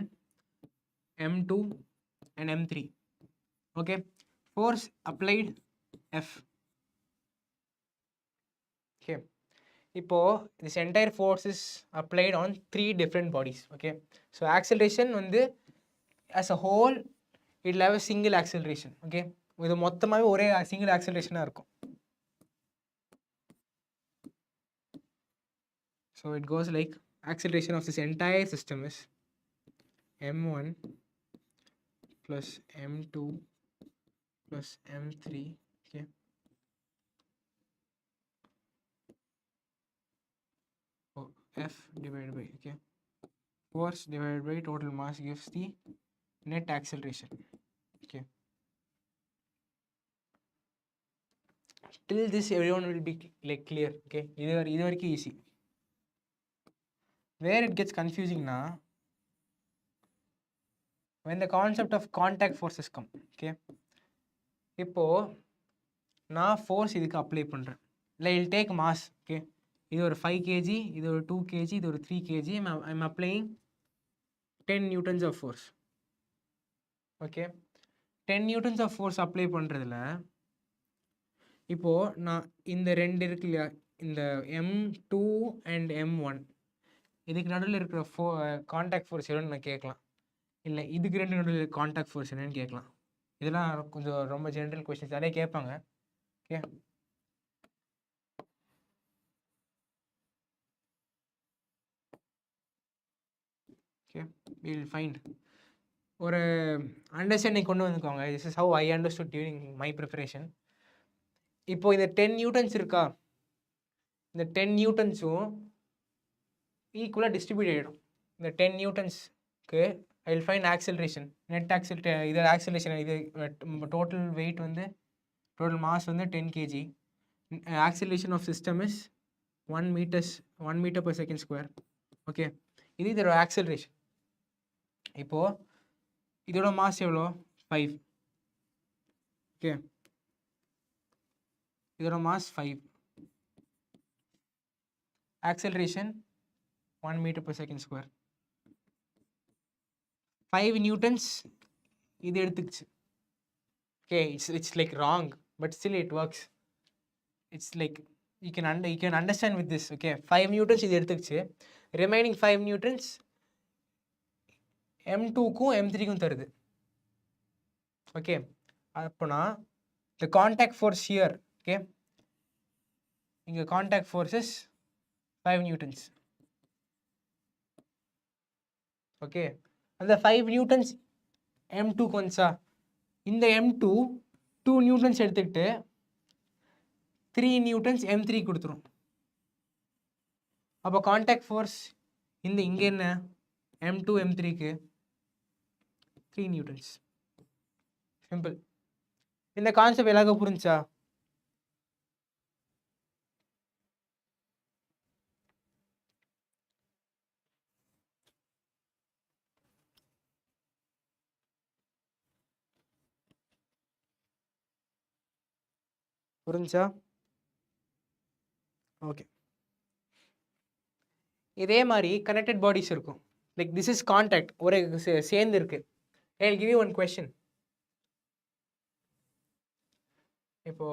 M2 and M3. okay, force applied F. okay, இப்போ this entire force is applied on 3 different bodies. okay, so acceleration வந்து as a whole it will have a single acceleration. okay, இது மொத்தமாவே ஒரே single acceleration இருக்கும். so it goes like acceleration of this entire system is m1 plus m2 plus m3. okay, F divided by, okay, force divided by total mass gives the net acceleration. okay, till this everyone will be like clear. okay, இது வரைக்கும் easy. where it gets confusing na, when the concept of contact forces come. okay, இப்போ நான் force இதுக்கு apply பண்ணுறேன், இல்லை இல் take mass. Okay, இது ஒரு 5 kg, இது ஒரு 2 kg, இது ஒரு 3 kg. I'm applying 10 newtons of force. Okay, 10 newtons of force apply பண்ணுறதுல இப்போது நான் இந்த ரெண்டு இருக்கு இல்லையா, இந்த M2 அண்ட் M1, இதுக்கு நடுவில் இருக்கிற கான்டாக்ட் ஃபோர்ஸ் எவ்வளோன்னு நான் கேட்கலாம், இல்லை இதுக்கு ரெண்டு நடுவில் கான்டாக்ட் ஃபோர்ஸ் என்னன்னு கேட்கலாம். இதெல்லாம் கொஞ்சம் ரொம்ப ஜென்ரல் கொஸ்டின்ஸ், நிறைய கேட்பாங்க. ஓகே, ஓகே, வில் ஃபைண்ட் ஒரு அண்டர்ஸ்டாண்டிங் கொண்டு வந்துக்கோங்க. This is how I understood during my preparation. இப்போ இந்த 10 நியூட்டன்ஸ் இருக்கா, இந்த 10 நியூட்டன்ஸும் ஈக்குவலாக டிஸ்ட்ரிபியூட் ஆகிடும். இந்த 10 நியூட்டன்ஸ்க்கு I will find acceleration, net இது ஆக்சிலரேஷன், இது டோட்டல் வெயிட் வந்து டோட்டல் மாஸ் வந்து 10 kg. Acceleration of system is 1 meter per second square. Okay, இது இதோட ஆக்சிலரேஷன். இப்போது இதோட மாஸ் எவ்வளோ, 5. ஓகே, இதோட mass 5, acceleration 1 meter per second square. 5 newtons இது எடுத்துக்கிச்சு. Okay, it's like wrong, but still it works. It's like you can understand with this. okay, 5 newtons இது எடுத்துக்கிச்சு, remaining 5 newtons M2க்கும் M3க்கும் தருது. ஓகே, அப்போனா the contact force here, okay, இங்கே contact force is 5 newtons. Okay, அந்த 5 newtons M2 கொஞ்சா, இந்த M2 2 newtons எடுத்துக்கிட்டு 3 newtons M3 கொடுத்துரும். அப்போ contact force இங்கே என்ன, M2 M3க்கு 3 newtons. சிம்பிள். இந்த கான்செப்ட் எல்லாருக்கும் புரிஞ்சா? புரிஞ்சா? ஓகே, இதே மாதிரி கனெக்டட் பாடிஸ் இருக்கும். like this is contact ஒரு சேர்ந்து இருக்கு. I'll give you one question. இப்போ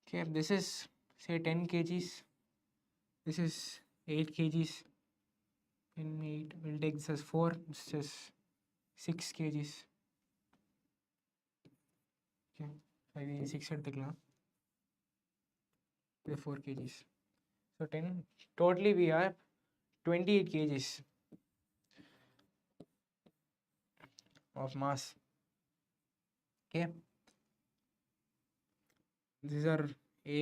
okay, this is say 10 kgs, this is 8 kgs, and 8 we'll take this as 4, this is 6 kgs. Okay, இது 6 எடுத்துக்கலாம், இது 4 kgs, so 10 totally we are 28 kgs of mass. Okay, these are A,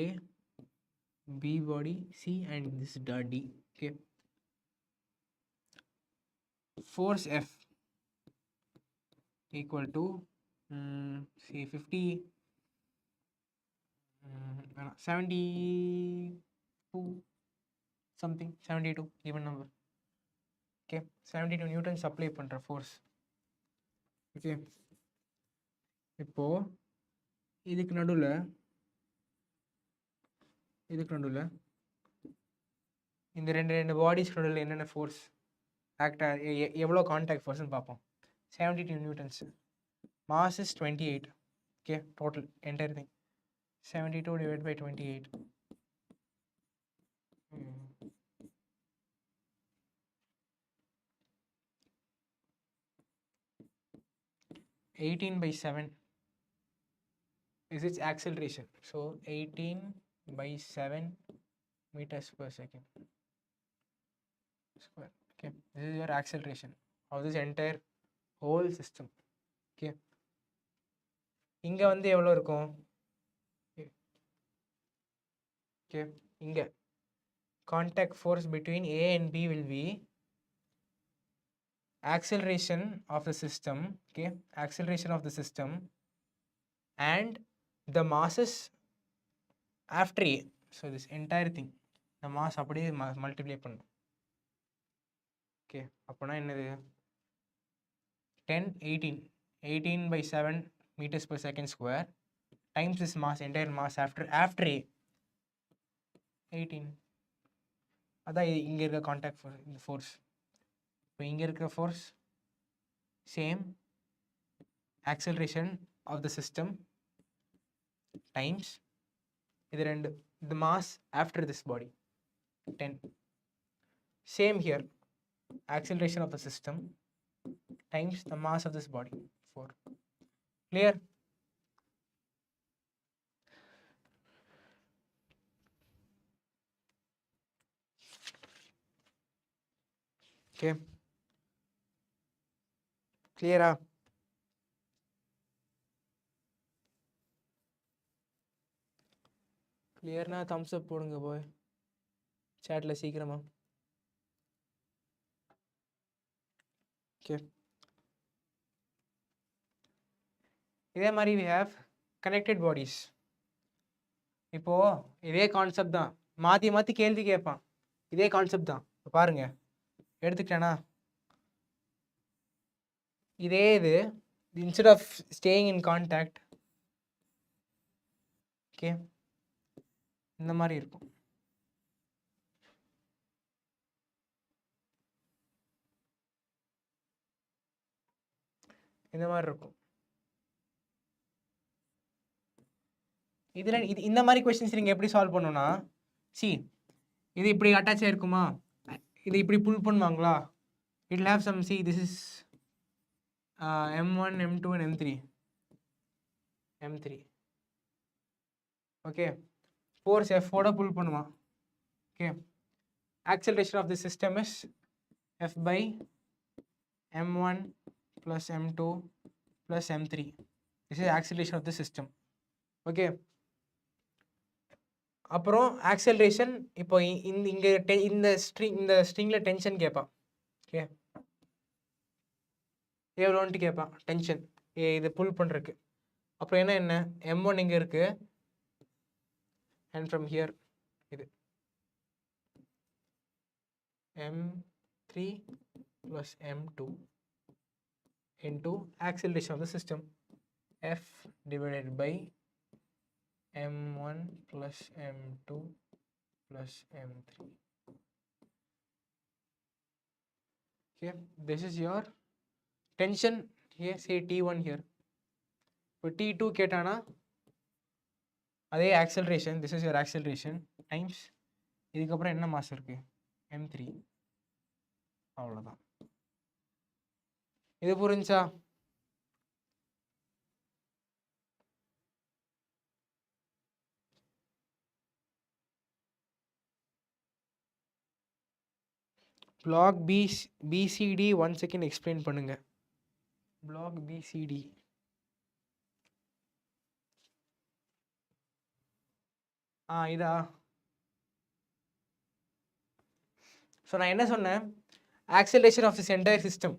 B body, C, and this is D. Okay, force F equal to say 50 72 something, 72 even number. Okay, 72 newtons apply பண்ற force. Okay, இப்போ இதுக்கு நடுவுல இந்த ரெண்டு bodies நடுவுல என்னென்ன force act எவ்வளோ contact ஃபோர்ஸ்னு பார்ப்போம். 72 newtons, mass is 28. Okay, total entire thing 72 divided by 28. 18 by 7 is its acceleration. So 18 by 7 meters per second square. Okay, this is your acceleration of this entire whole system. Okay, இங்க வந்து எவ்வளோ இருக்கும்? Okay, இங்க contact force between A and B will be acceleration of the system. Okay, acceleration of the system and the masses after A. So this entire thing the mass அப்படியே multiply பண்ணும். Okay, அப்போனா என்னது 10 18 by 7 meters per second square times this mass, entire mass after A 18. அதான் இங்க இருக்க contact force. இப்போ இங்க இருக்கிற force same acceleration of the system times இது ரெண்டு, the mass after this body 10. Same here, acceleration of the system times the mass of this body 4. Clear? Okay, clear? கிளியர்னா thumbs up போடுங்க போய் சேட்டில் சீக்கிரமா. Okay, இதே மாதிரி we have connected bodies. இப்போ இதே கான்செப்ட் தான், மாற்றி கேள்வி கேட்பான், இதே கான்செப்ட் தான். பாருங்க எடுத்துக்கிட்டேன்னா இதே இது instead of staying in contact, okay இந்த மாதிரி இருக்கும். இந்த மாதிரி இருக்கும். இதில் இந்த மாதிரி கொஸ்டின்ஸ் நீங்கள் எப்படி சால்வ் பண்ணணும்னா, இது இப்படி அட்டாச் ஆகிருக்குமா, இது இப்படி புல் பண்ணுவாங்களா, it will have some, this is M1 M2 and M3. Okay, force F-ஓட புல் பண்ணுவான். Okay, acceleration of the system is F by M1 plus M2 plus M3. This is acceleration of the system. Okay, அப்புறம் acceleration இப்போ இங்கே இந்த ஸ்ட்ரிங்கில் tension கேட்பான். Okay, எவ்வளோன்ட்டு கேட்பான் tension இது புல் பண்ணுறதுக்கு. அப்புறம் என்ன M1 இங்கே இருக்குது, அண்ட் ஃப்ரம் ஹியர் இது M3 plus M2 into acceleration of the system F divided by M1 plus M2 plus M3. Okay, this is your tension here, say T1 here. இப்போ T2 கேட்டானா அதே acceleration, this is your acceleration times இதுக்கப்புறம் என்ன mass இருக்கு M3. அவ்வளோதான். இது புரிஞ்சா? Block BCD 1 second explain பண்ணுங்க. Block BCD. இதா. ஸோ நான் என்ன சொன்னேன், acceleration of this entire system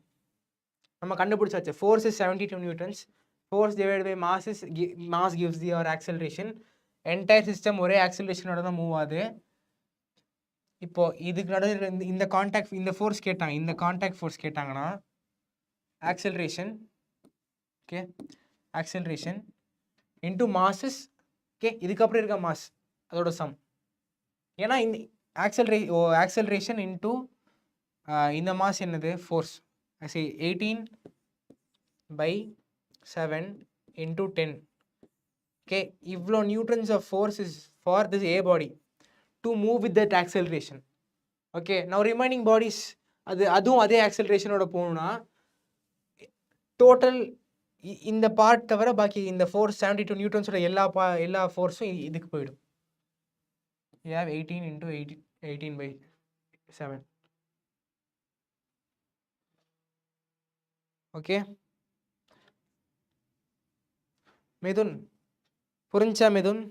நம்ம கண்டுபிடிச்சாச்சு. Force is 72 newtons, force divide by mass gives the R acceleration. Entire system ஒரே ஆக்சலரேஷனோட தான் மூவ் ஆகுது. இப்போ இதுக்கு நடுவில் இந்த கான்டாக்ட், இந்த ஃபோர்ஸ் கேட்டாங்க, இந்த கான்டாக்ட் ஃபோர்ஸ் கேட்டாங்கன்னா acceleration, okay, acceleration into masses, okay, இதுக்கப்புறம் இருக்க மாஸ் அதோட சம். ஏன்னா இந்த ஆக்சலரேஷன் இன்டூ இந்த மாஸ் என்னது ஃபோர்ஸ், ஐ 18/7 இன்டூ 10. ஓகே, இவ்வளோ newtons of force is for this a body to move with that acceleration. Okay, now remaining bodies அதுவும் அதே ஆக்சலரேஷனோட போகணும்னா டோட்டல் இந்த பார்ட் தவிர பாக்கி இந்த ஃபோர்ஸ் 72 நியூட்டன்ஸோட எல்லா ஃபோர்ஸும் இதுக்கு போயிடும். You have 18 into 18/7. Okay Mithun, புரிஞ்சா Mithun?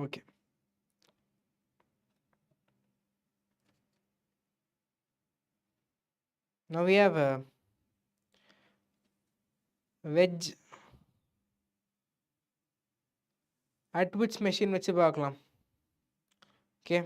Okay. Now we have a wedge at which machine வச்சு பார்க்கலாம். Okay.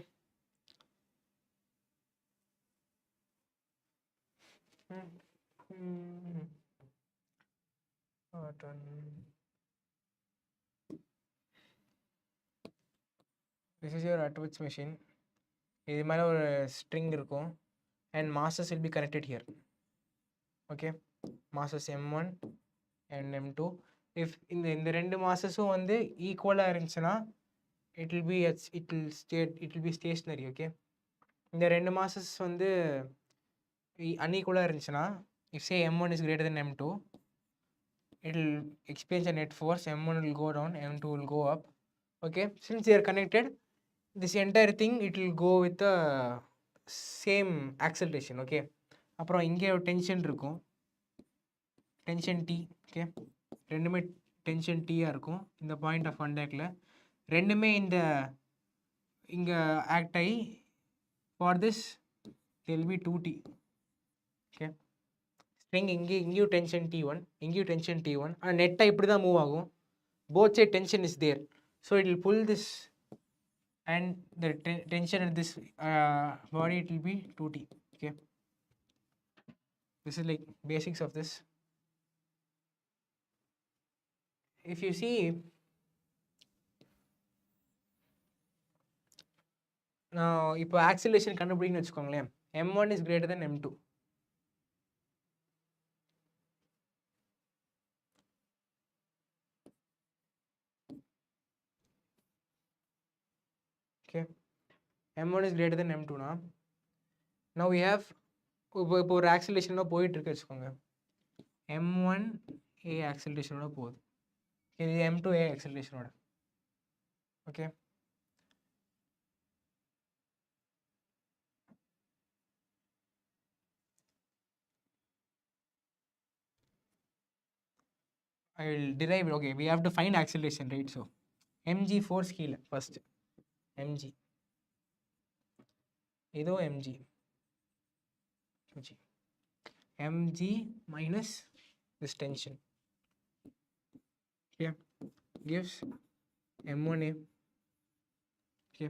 This is your at which machine. இது மேலே ஒரு ஸ்ட்ரிங் இருக்கும் and masses will be connected here. Okay, masses M1 and M2. if இந்த ரெண்டு மாசஸும் வந்து ஈக்குவலாக இருந்துச்சுன்னா it will be stationary. Okay, இந்த ரெண்டு மாசஸ் வந்து அன்ஈக்குவலாக இருந்துச்சுன்னா, if say M1 is greater than M2, it will experience a net force. M1 will go down, M2 will go up. Okay, since they are connected, this entire thing it will go with the same acceleration. Okay, அப்புறம் இங்கே ஒரு tension இருக்கும், tension T. Okay, ரெண்டுமே tension Tயாக இருக்கும் இந்த point of கான்டாக்டில். ரெண்டுமே இங்கே ஆக்ட் ஆகி for this that'll be 2T. Okay, string இங்கேயும் டென்ஷன் T1, இங்கேயும் டென்ஷன் T1. ஆனால் நெட்டாக இப்படி தான் மூவ் ஆகும். Both side tension is there, so it will pull this and the tension at this body it will be 2T. Okay, this is like basics of this. If you see now இப்போ acceleration கண்டுபிடிக்கணும்னு வச்சுக்கோங்களேன், M1 is greater than M2. Okay, M1 is greater than M2 னா now we have இப்போ ஒரு ஆக்சிலரேஷனோட போயிட்டு இருக்கு வச்சுக்கோங்க, M1 A ஆக்சிலரேஷனோட போகுது, இது M2 A ஆக்சிலரேஷனோட. Okay, I will derive it. Okay, we have to find acceleration, right? So mg force கீழ first mg இதோ mg mg minus this tension, okay, gives m1a, okay,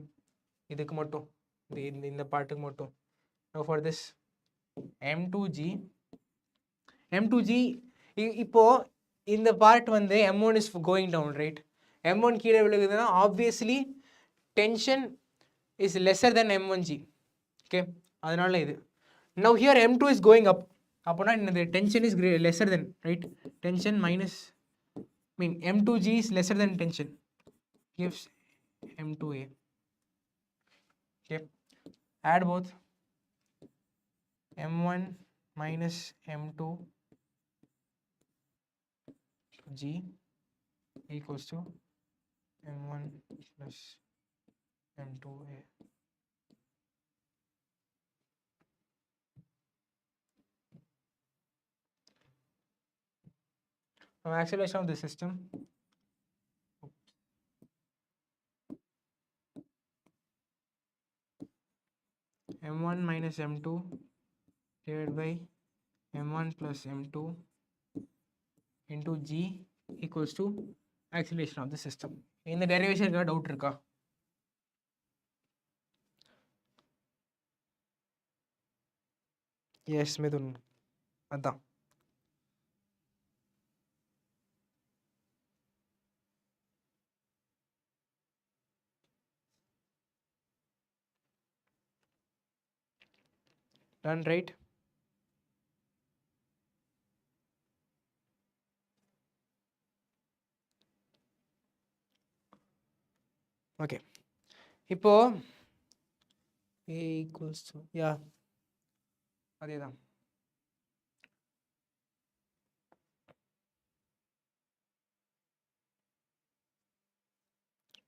இதுக்கு மட்டும் இந்த பார்ட்டுக்கு மட்டும். now for this m2g இப்போ இந்த part வந்து m1 is going down, right? m1 கீழே விழுகுதுன்னா obviously tension is lesser than m1g, okay, அதனால இது. now here m2 is going up, அப்போனா இந்த tension is lesser than, right? tension minus, mean m2g is lesser than tension, gives m2a, okay, add both m1 minus m2 g equals to m1 plus m2a. Now acceleration of the system, m1 minus m2 divided by m1 plus m2 into g equals to acceleration of the system. இந்த derivation க்கு doubt இருக்கா? S Mithun, அதான் done, right? okay, இப்போ a equals to, yeah, அதேதான்.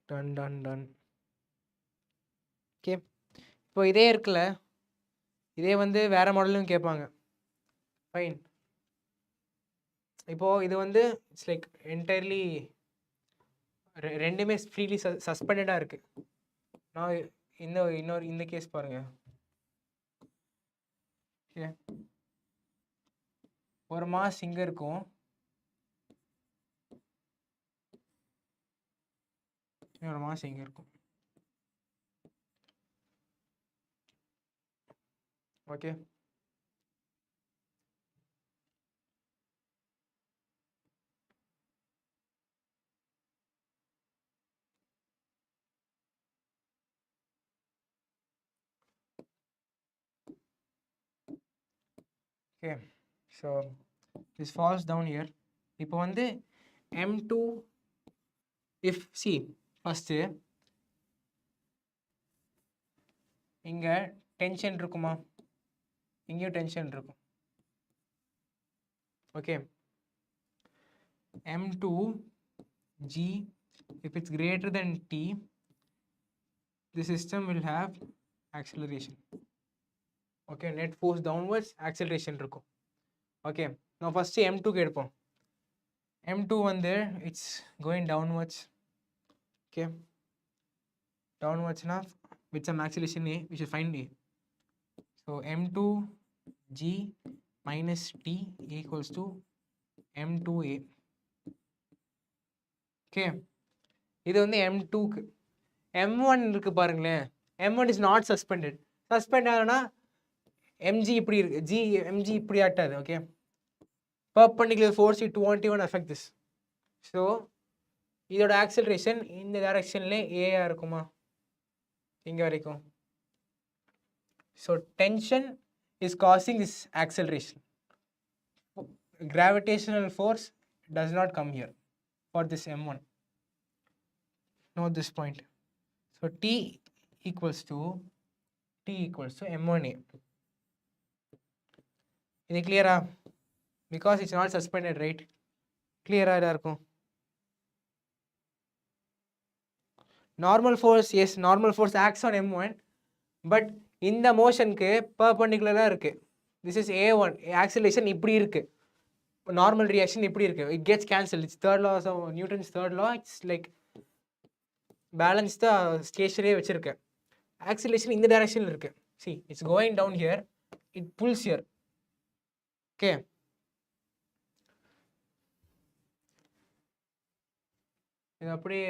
done. Okay, இப்போ இதே இருக்குல்ல, இதே வந்து வேற மாடலும் கேட்பாங்க. ஃபைன், இப்போ இது வந்து இட்ஸ் லைக் என்டையர்லி ரெண்டுமே ஃப்ரீலி சஸ்பெண்டடாக இருக்கு. நான் இன்னொரு இந்த கேஸ் பாருங்க. ஓகே, ஒரு மாஸ் இங்க இருக்கும், ஒரு மாஸ் இங்க இருக்கும். Okay, okay, so this falls down here. இப்போ வந்து m2, if see first இங்க டென்ஷன் இருக்குமா, இங்கேயும் டென்ஷன் இருக்கும். Okay, m2g if it's greater than t, the system will have acceleration. okay, net force downwards, acceleration இருக்கும். okay, now first m2 க்கு எடுப்போம். m2 வந்து it's going downwards, okay, downwards na with some acceleration a, we should find a. so m2g minus t equals to m2a. okay, இது வந்து m2 க்கு. m1 இருக்கு பாருங்களேன், m1 is not suspended. suspend ஆனா mg இப்படி இருக்கு, mg இப்படி ஆட்டாது. Okay, perpendicular force it won't even affect this. so இதோட acceleration இந்த டைரக்ஷன்ல a ஆ இருக்குமா, இங்க வரைக்கும். so tension is causing this acceleration. gravitational force does not come here for this m1. note this point. so t equals to m1a. இது clear-ஆ? because it's not suspended, right? clear-ஆ இருக்கும். normal force, yes, normal force acts on m1, but இந்த மோஷனுக்கு perpendicular-ஆ இருக்கு. this is a1, acceleration இப்படி இருக்கு. Normal reaction இப்படி இருக்கு, it gets cancel. It's third law of Newton's third law. It's like balance தான் ஸ்டேஷனே வச்சிருக்கேன். ஆக்சிலேஷன் இந்த டைரக்ஷனில் இருக்கு. See it's going down here, it pulls here. Okay, இது அப்படியே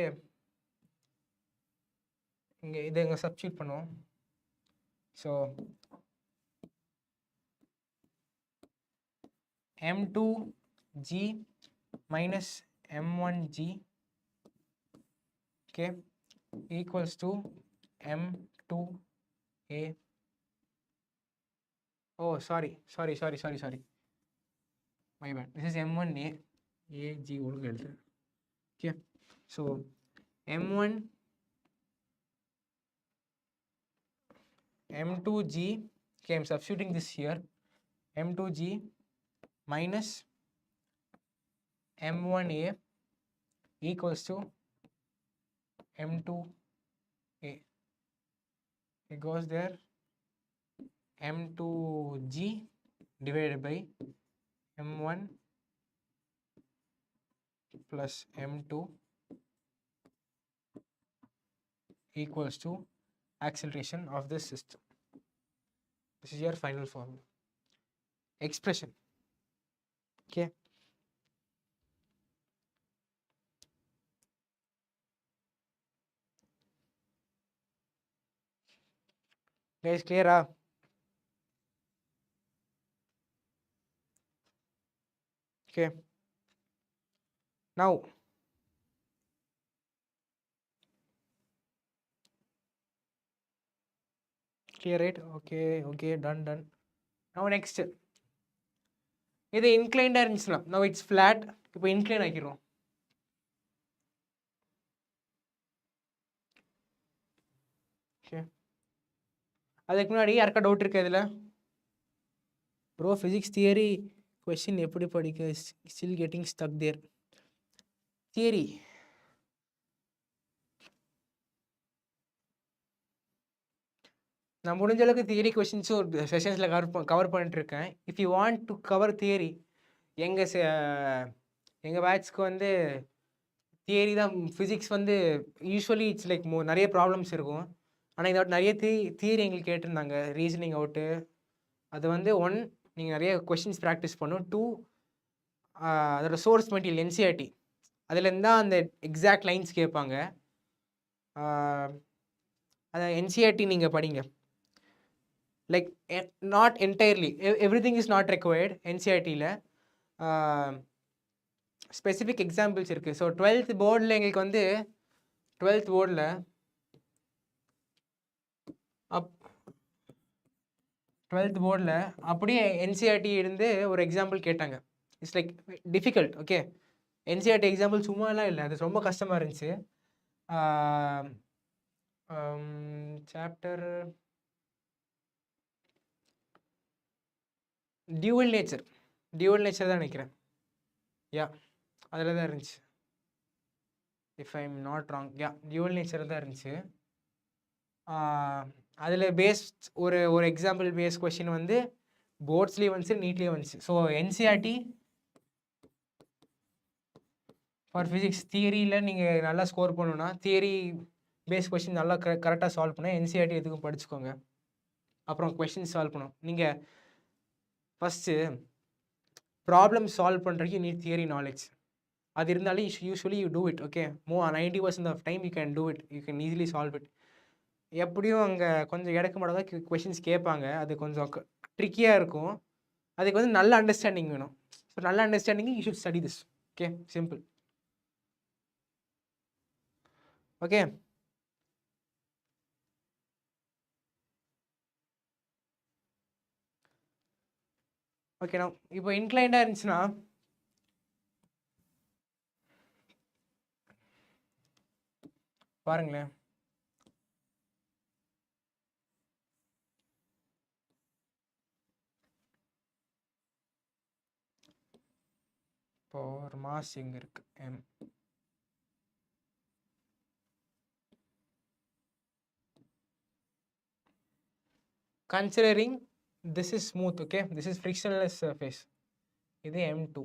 இங்கே இதை இங்கே சப்ஸ்டியூட் பண்ணுவோம். So m2g minus m1g, okay, equals to m2a. Oh, sorry, my bad. This is m1a, ag ஒழுங்கு எழுது. Okay, so m1 m2g, okay, I'm substituting this here, m2g minus m1a equals to m2a. It goes there, m2g divided by m1 plus m2 equals to acceleration of this system. This is your final formula expression. Okay, guys, clear? Okay, now clear, right? Okay, done. Now next, இது இன்க்ளைண்டா இருந்துச்சுன்னா, now it's flat. இப்போ incline ஆக்கிடுவோம். Okay, அதுக்கு முன்னாடி யாருக்கா doubt இருக்கு இதில்? Bro physics theory question எப்படி படிக்க, ஸ்டில் கெட்டிங் ஸ்டக் தேர். தியரி நான் முடிஞ்ச அளவுக்கு தியரி கொஸ்டின்ஸும் ஒரு செஷன்ஸில் கவர் பண்ணிட்டு இருக்கேன். If you want to cover theory, எங்கள் பேட்ச்க்கு வந்து தியரி தான். ஃபிசிக்ஸ் வந்து யூஸ்வலி இட்ஸ் லைக் நிறைய ப்ராப்ளம்ஸ் இருக்கும். ஆனால் இதோட நிறைய தியரி எங்களுக்கு கேட்டிருந்தாங்க, ரீசனிங் அவுட்டு. அது வந்து 1, நீங்கள் நிறைய கொஸ்டின்ஸ் ப்ராக்டிஸ் பண்ணணும். 2, அதோட சோர்ஸ் மெட்டீரியல் என்சிஆர்டி, அதுலேருந்து தான் அந்த எக்ஸாக்ட் லைன்ஸ் கேட்பாங்க. அதை என்சிஆர்டி நீங்கள் படிங்க. Like not entirely everything is not required. என்சிஆர்டியில் ஸ்பெசிஃபிக் எக்ஸாம்பிள்ஸ் இருக்குது. ஸோ 12th போர்டில் எங்களுக்கு வந்து 12th போர்டில் அப்படியே என்சிஆர்டி இருந்து ஒரு எக்ஸாம்பிள் கேட்டாங்க. It's like difficult. Okay, NCERT example சும்மாலாம் இல்லை, அது ரொம்ப கஷ்டமாக இருந்துச்சு. சாப்டர் டியூவல் நேச்சர் தான் நினைக்கிறேன். யா, அதில் தான் இருந்துச்சு, if I am not wrong. Yeah, dual nature தான் இருந்துச்சு. அதில் பேஸ்ட் ஒரு எக்ஸாம்பிள் பேஸ் கொஸ்டின் வந்து போர்ட்ஸ்லேயே வந்துச்சு, நீட்லேயே வந்துச்சு. ஸோ என்சிஆர்டி ஃபார் ஃபிசிக்ஸ் தியரியில் நீங்கள் நல்லா ஸ்கோர் பண்ணணுன்னா, தியரி பேஸ் கொஸ்டின் நல்லா கரெக்டாக சால்வ் பண்ண என்சிஆர்டி எதுக்கும் படிச்சுக்கோங்க. அப்புறம் கொஸ்டின் சால்வ் பண்ணணும். நீங்கள் ஃபஸ்ட்டு ப்ராப்ளம் சால்வ் பண்ணுறதுக்கு நீட் தியரி நாலேஜ். அது இருந்தாலே usually you do it. Okay, 90% of time you can do it, you can easily solve it. எப்படியும் அங்கே கொஞ்சம் இடக்கு மாட்டதா கொஷின்ஸ் கேட்பாங்க, அது கொஞ்சம் ட்ரிக்கியாக இருக்கும். அதுக்கு வந்து நல்ல அண்டர்ஸ்டாண்டிங் வேணும். ஸோ நல்ல understanding you should study this. Okay, simple. Okay, ஓகேண்ணா. இப்போ இன்க்ளைண்டாக இருந்துச்சுன்னா பாருங்களேன், இப்போ ஒரு மாஸ் எங்கே இருக்கு, M. Considering this is smooth, okay, this is frictionless surface, இது m2.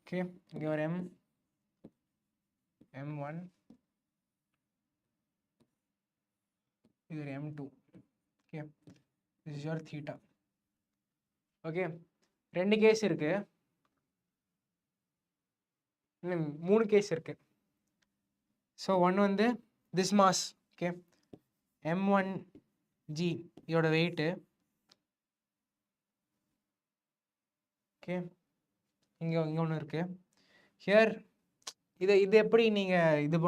Okay, your m1, your m2. Okay, this is your theta. Okay, ரெண்டு கேஸ் இருக்கு, மூணு கேஸ் இருக்கு. ஸோ ஒன் வந்து திஸ் மாஸ். ஓகே, m1g இதோட weight. Okay, இங்கே ஒன்று இருக்கு. ஹியர் இது எப்படி நீங்கள் இது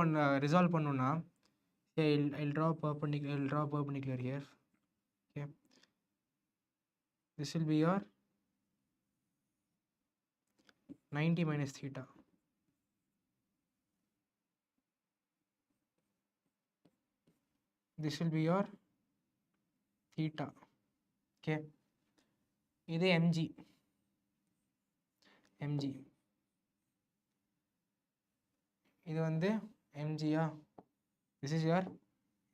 ரிசால்வ் பண்ணணும்னா, I'll draw perpendicular here. Okay, this will be your 90 minus theta. This will be your theta. Okay, இது mg. இது வந்து mg-ஆ. This is your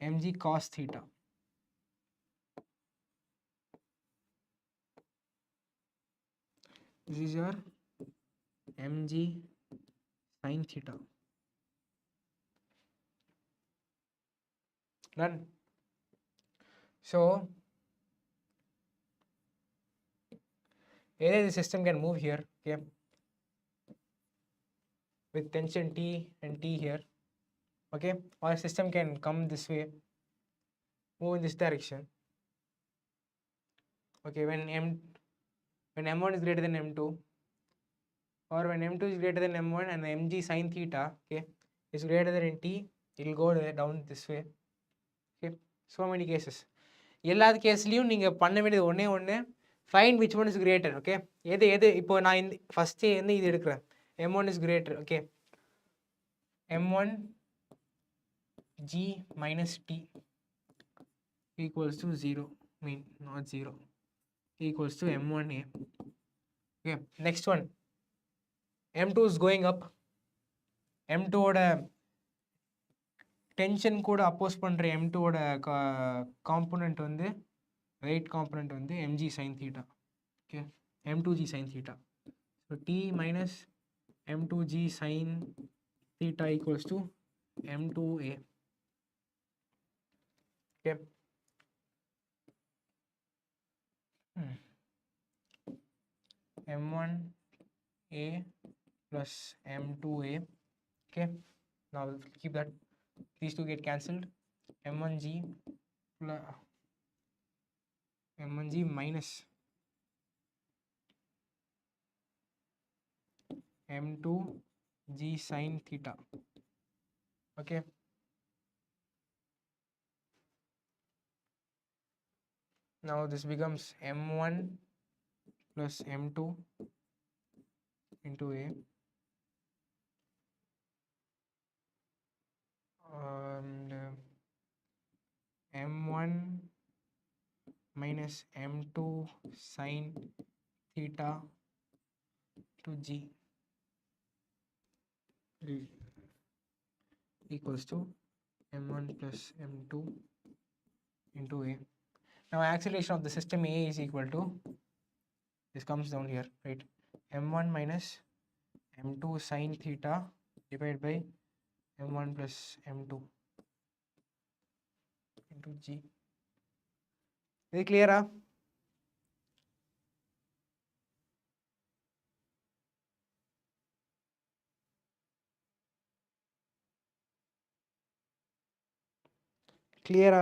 mg cos theta. This is your mg sin theta. Done. So either the system can move here, okay, with tension T and T here, okay, or a system can come this way, move in this direction. Okay, when m1 is greater than m2, or when m2 is greater than m1 and mg sin theta, okay, is greater than T, it will go down this way. Okay, so many cases. எல்லா கேஸ்லையும் நீங்கள் பண்ண வேண்டியது ஒன்று find which one is greater. Okay, எது இப்போ நான் இந்த first வந்து இது எடுக்கிறேன், m1 is greater. Okay, m1 g minus t equals to 0, not 0, equals to m1a. Okay, next one, m2 is going up. m2 ஓட டென்ஷன் கூட அப்போஸ் பண்ணுற m2 ஓட காம்பனண்ட் வந்து வெயிட் காம்பனண்ட் வந்து mg sin theta. Okay, m2g sin theta. So t minus m2g sin theta equals to m2a. Okay, m1a plus m2a. Okay, now keep that, these two get cancelled. m1g plus m1g minus m2g sin theta. Okay, now this becomes m1 plus m2 into a, and m1 minus m2 sin theta to g equals to m1 plus m2 into a. Now acceleration of the system A is equal to, this comes down here, right, m1 minus m2 sin theta divided by m1 plus m2 into g. Is it clear? Clear?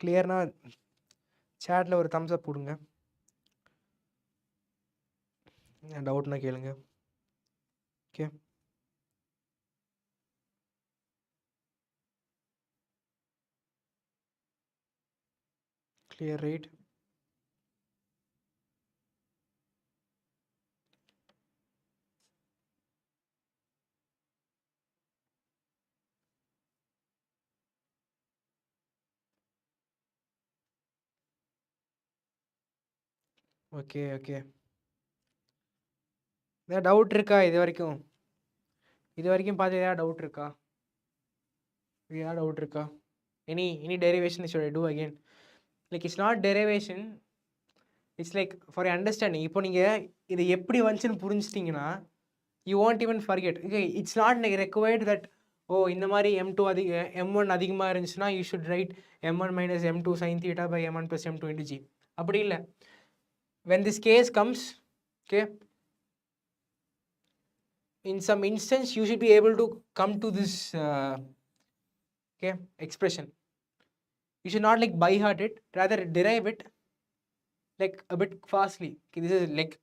கிளியர்னா சேட்டில் ஒரு Thums அப் கொடுங்க, டவுட்னா கேளுங்க. Okay, clear, right? Okay okay, ஏதாவது doubt இருக்கா? இது வரைக்கும் பார்த்து ஏதாவது டவுட் இருக்கா? ஏதாவது டவுட் இருக்கா? Any derivation should I do again? Like it's not derivation, it's like for understanding. இப்போ நீங்கள் இது எப்படி வந்துச்சுன்னு புரிஞ்சிட்டிங்கன்னா you won't even forget. Okay, it's not like required that oh இந்த மாதிரி M2 M1 அதிகமாக இருந்துச்சுன்னா you should write M1 minus M2 sin theta by M1 plus M2 into G. அப்படி இல்லை. when this case comes, okay, in some instance you should be able to come to this okay expression. You should not like by heart it, rather derive it like a bit fastly. Okay, this is like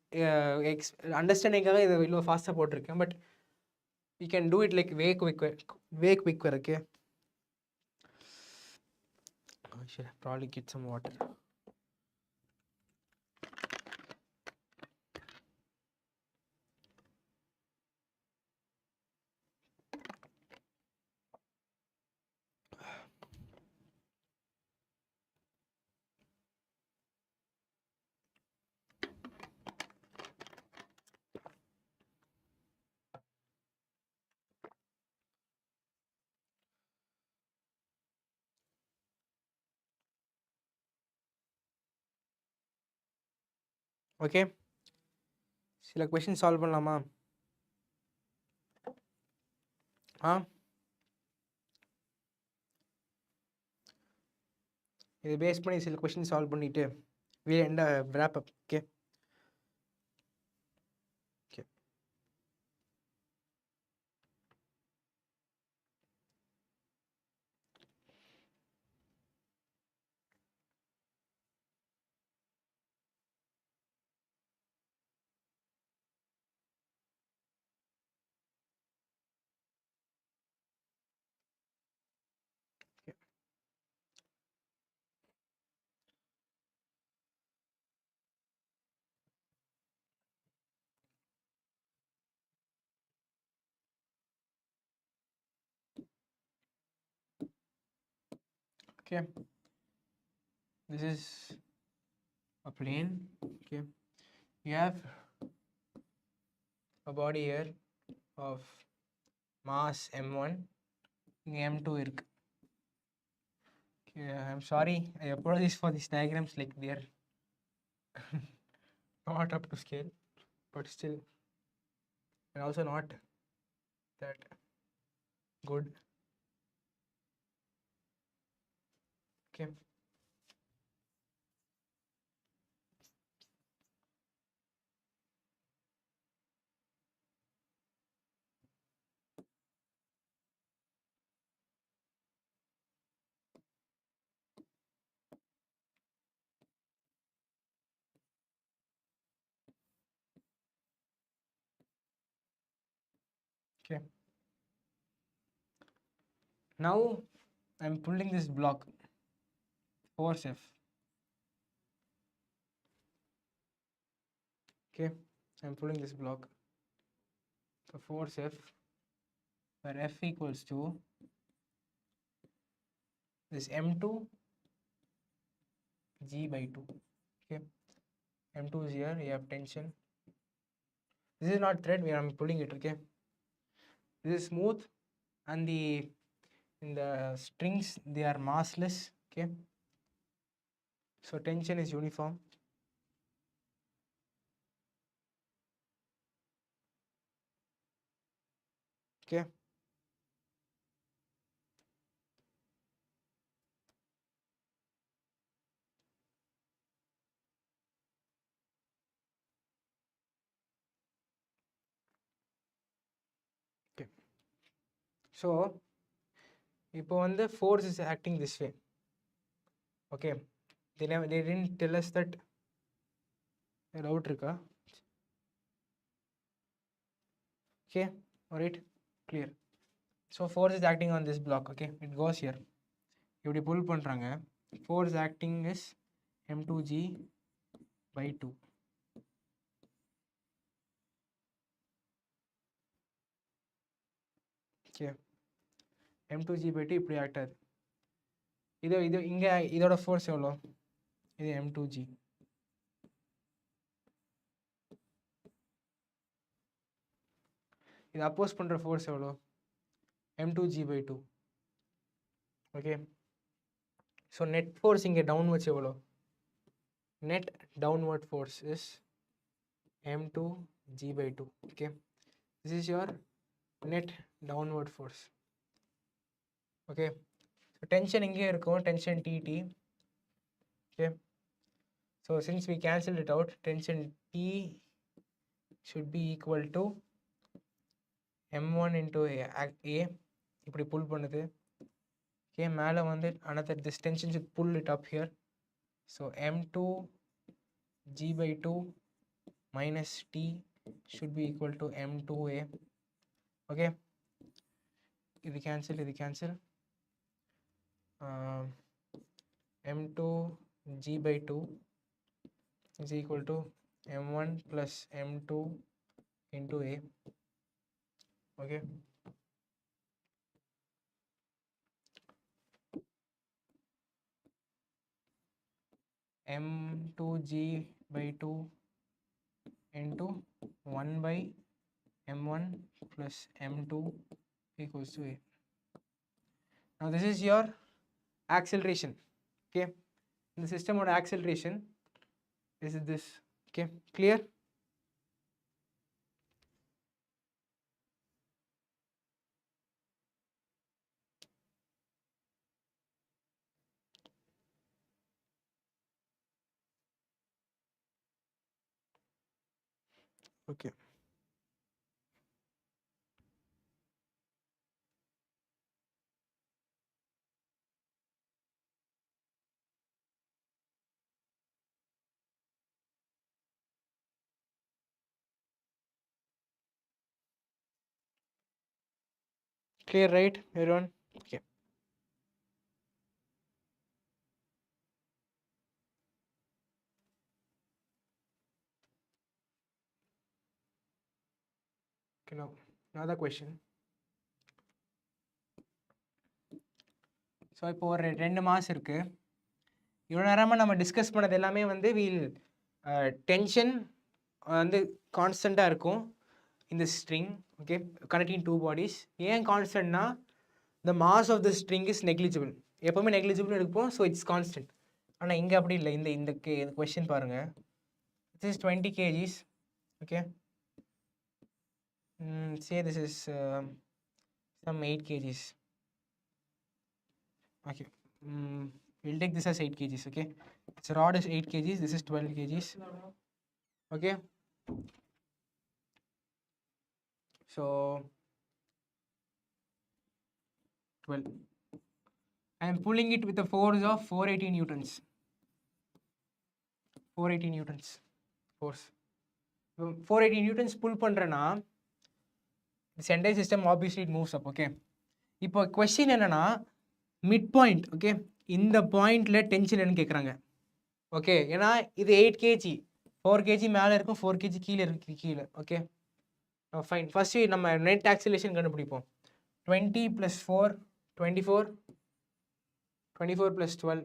understanding காக இதை இவ்வளோ ஃபாஸ்ட்டாக போட்டிருக்கேன், but you can do it like way quicker. Okay, I should probably get some water. Okay, சில question solve பண்ணலாமா? இதை base பண்ணி சில கொஷின் சால்வ் பண்ணிவிட்டு end wrap up. Okay okay okay, this is a plane. Okay, you have a body here of mass M1, M2 இருக்கு. Okay, I'm sorry, I apologize for these diagrams, like they are not up to scale, but still, and also not that good. Okay, okay, now I'm pulling this block, force F. Okay, I'm pulling this block, the force F, where F equals to this M2 G by 2. Okay, M2 is here, you have tension. This is not thread, I'm pulling it. Okay, this is smooth, and in the strings they are massless. Okay, so tension is uniform. Okay, okay, so இப்போ வந்து force is acting this way. Okay, they didn't tell us that doubt இருக்கா? Okay, alright, clear. So force is acting on this block. Okay, it goes here. இப்படி புல் பண்ணுறாங்க, force acting is M2G by 2. Okay, M2G by 2 இப்படி act ஆகுது. இது இங்கே இதோட force எவ்வளோ? இது M2G. இது அப்போஸ் பண்ணுற ஃபோர்ஸ் எவ்வளோ? M2G by 2. Okay, so net force இங்கே டவுன்வர்ட்ஸ் எவ்வளோ? Net downward force is m2 g/2. Okay, this is your net downward force. Okay, so tension இங்கே இருக்கும், tension tt. Okay, so since we cancelled it out, tension T should be equal to m1 into a இப்படி pull பண்ணுது. Okay, மேலே வந்து another, this tension should pull it up here. So m2 g/2 minus T should be equal to m2a. Okay, இது cancel. m2 g/2 is equal to m1 plus m2 into a. Okay, m2 g/2 into 1 by m1 plus m2 equals to a. Now this is your acceleration. Okay, in the system of acceleration, this is this. Okay, clear? Okay, clear, right, everyone? Okay, okay, now another question. So இப்போ ஒரு 2 மாதம் இருக்குது. இவ்வளோ நேரமாக நம்ம discuss பண்ணது எல்லாமே வந்து டென்ஷன் வந்து கான்ஸ்டண்ட்டாக இருக்கும் இந்த ஸ்ட்ரிங். Okay, connecting 2 bodies. ஏன் கான்ஸ்டன்ட்னா the mass of the string is negligible. எப்பவுமே negligible எடுப்போம், so it's constant. ஆனால் இங்கே அப்படி இல்லை. இந்த கொஸ்டின் பாருங்க, this is 20 kgs. okay, say this is some 8 kgs. okay, we'll take this as 8 kgs. okay, its rod is 8 kgs, this is 12 kgs. okay, so 12. I am pulling it with a force of 480 newtons. 480 newtons force. 480 newtons pull பண்றேன்னா this entire system obviously it moves up. okay, இப்போ question என்னன்னா mid point. Okay, இந்த பாயிண்ட்ல tension என்ன கேட்குறாங்க. Okay, ஏன்னா இது 8 kg, 4 kg மேலே இருக்கும், 4 kg கீழே இருக்கு கீழே. Okay, fine. ஃபர்ஸ்ட் நம்ம நெட் ஆக்சிலேஷன் கண்டுபிடிப்போம். 20 plus 4 24, 24 plus 12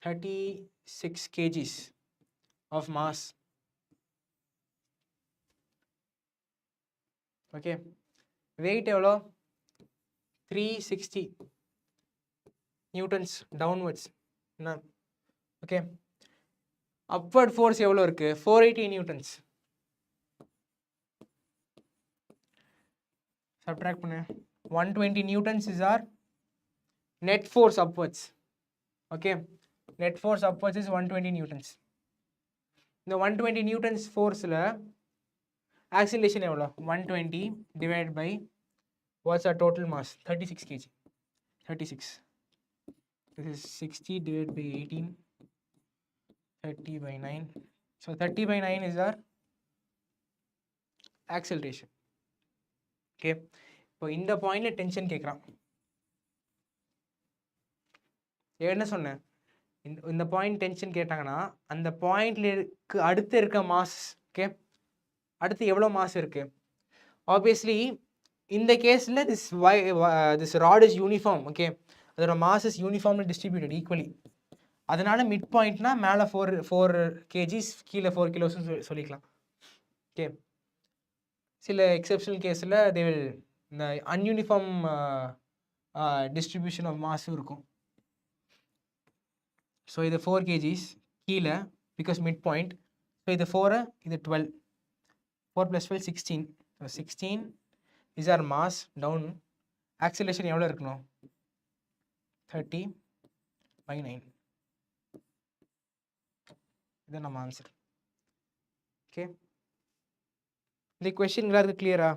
36 kgs of mass. okay, weight எவ்வளோ? 360 newtons downwards. okay, upward force எவ்வளோ இருக்கு? 480 newtons. subtract பண்ணு. 120 newtons is our net force upwards. okay, net force upwards is 120 newtons. இந்த 120 newtons forceல acceleration எவ்வளோ? 120 divided by what's our total mass? 36 kg. 36. this is 60 divided by 18, 30 by 9. so 30 by 9 is our acceleration. okay, இப்போ இந்த பாயிண்ட்ல tension கேட்குறான். என்ன சொன்னேன், இந்த point tension கேட்டாங்கன்னா அந்த பாயிண்ட்ல அடுத்து இருக்க மாஸ். ஓகே, அடுத்து எவ்வளோ மாஸ் இருக்கு? ஆப்வியஸ்லி இந்த கேஸில் this rod is uniform. Okay, அதோட mass is uniformly distributed equally. அதனால மிட் பாயிண்ட்னா மேலே 4 kgs, கீழே 4 கிலோஸ்ன்னு சொல்லிக்கலாம். ஓகே, சில எக்ஸெப்ஷனல் கேஸில் தே வில் இந்த அன்யூனிஃபார்ம் டிஸ்ட்ரிபியூஷன் ஆஃப் மாஸும் இருக்கும். ஸோ இது 4 kgs கீழே பிகாஸ் மிட் பாயிண்ட். ஸோ இது 4 இது 12. 4 + 12 16. So 16 is our mass down. Acceleration எவ்வளோ இருக்கணும்? 30/9. இதுதான் நம்ம ஆன்சர். ஓகே, இந்த கொஸ்டின் எல்லாருக்கும் கிளியரா?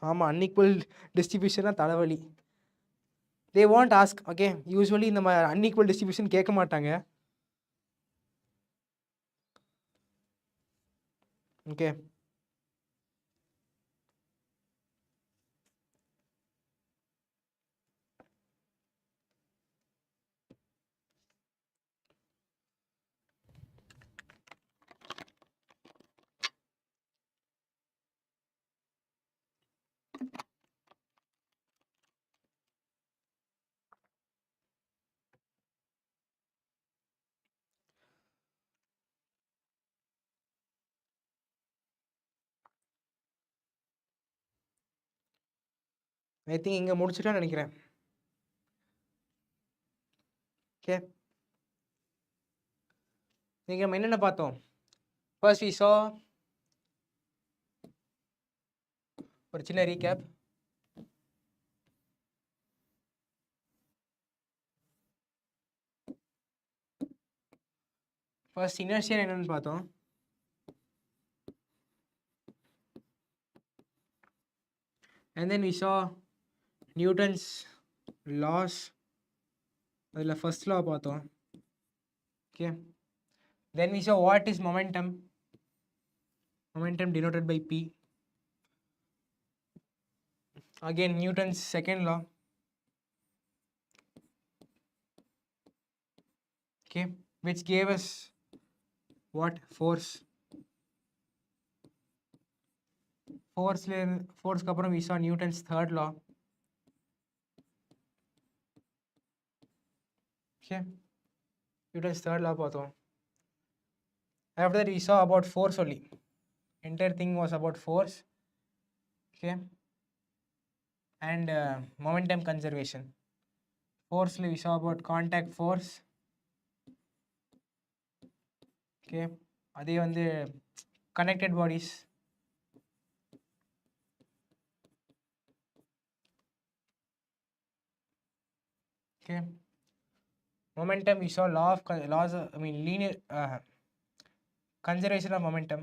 ஆமாம், அன்இக்குவல் டிஸ்ட்ரிபியூஷனாக தலைவலி. They want ask. Okay, usually இந்த மாதிரி அன்இக்குவல் டிஸ்ட்ரிபியூஷன் கேட்க மாட்டாங்க. ஓகே, ஐ திங்க் இங்கே முடிச்சுட்டான்னு நினைக்கிறேன். ஓகே, நீங்கள் நம்ம என்னென்ன பார்த்தோம்? ஃபர்ஸ்ட் வி சா ஒரு சின்ன ரீகேப். ஃபர்ஸ்ட் இனர்ஷியா என்னன்னு பார்த்தோம். And then we saw Newton's laws. அதில் ஃபர்ஸ்ட் law பார்த்தோம். Okay, then we saw what is momentum. Momentum denoted by P. Again Newton's second law. Okay, which gave us what? Force. Force அப்புறம் we saw Newton's third law. Okay, Newton's third law பார்த்தோம். After that we saw about force only. Entire thing was about force. Okay, and momentum conservation. Force we saw about contact force. Okay, அதே வந்து connected bodies. Okay, momentum we saw linear conservation of momentum.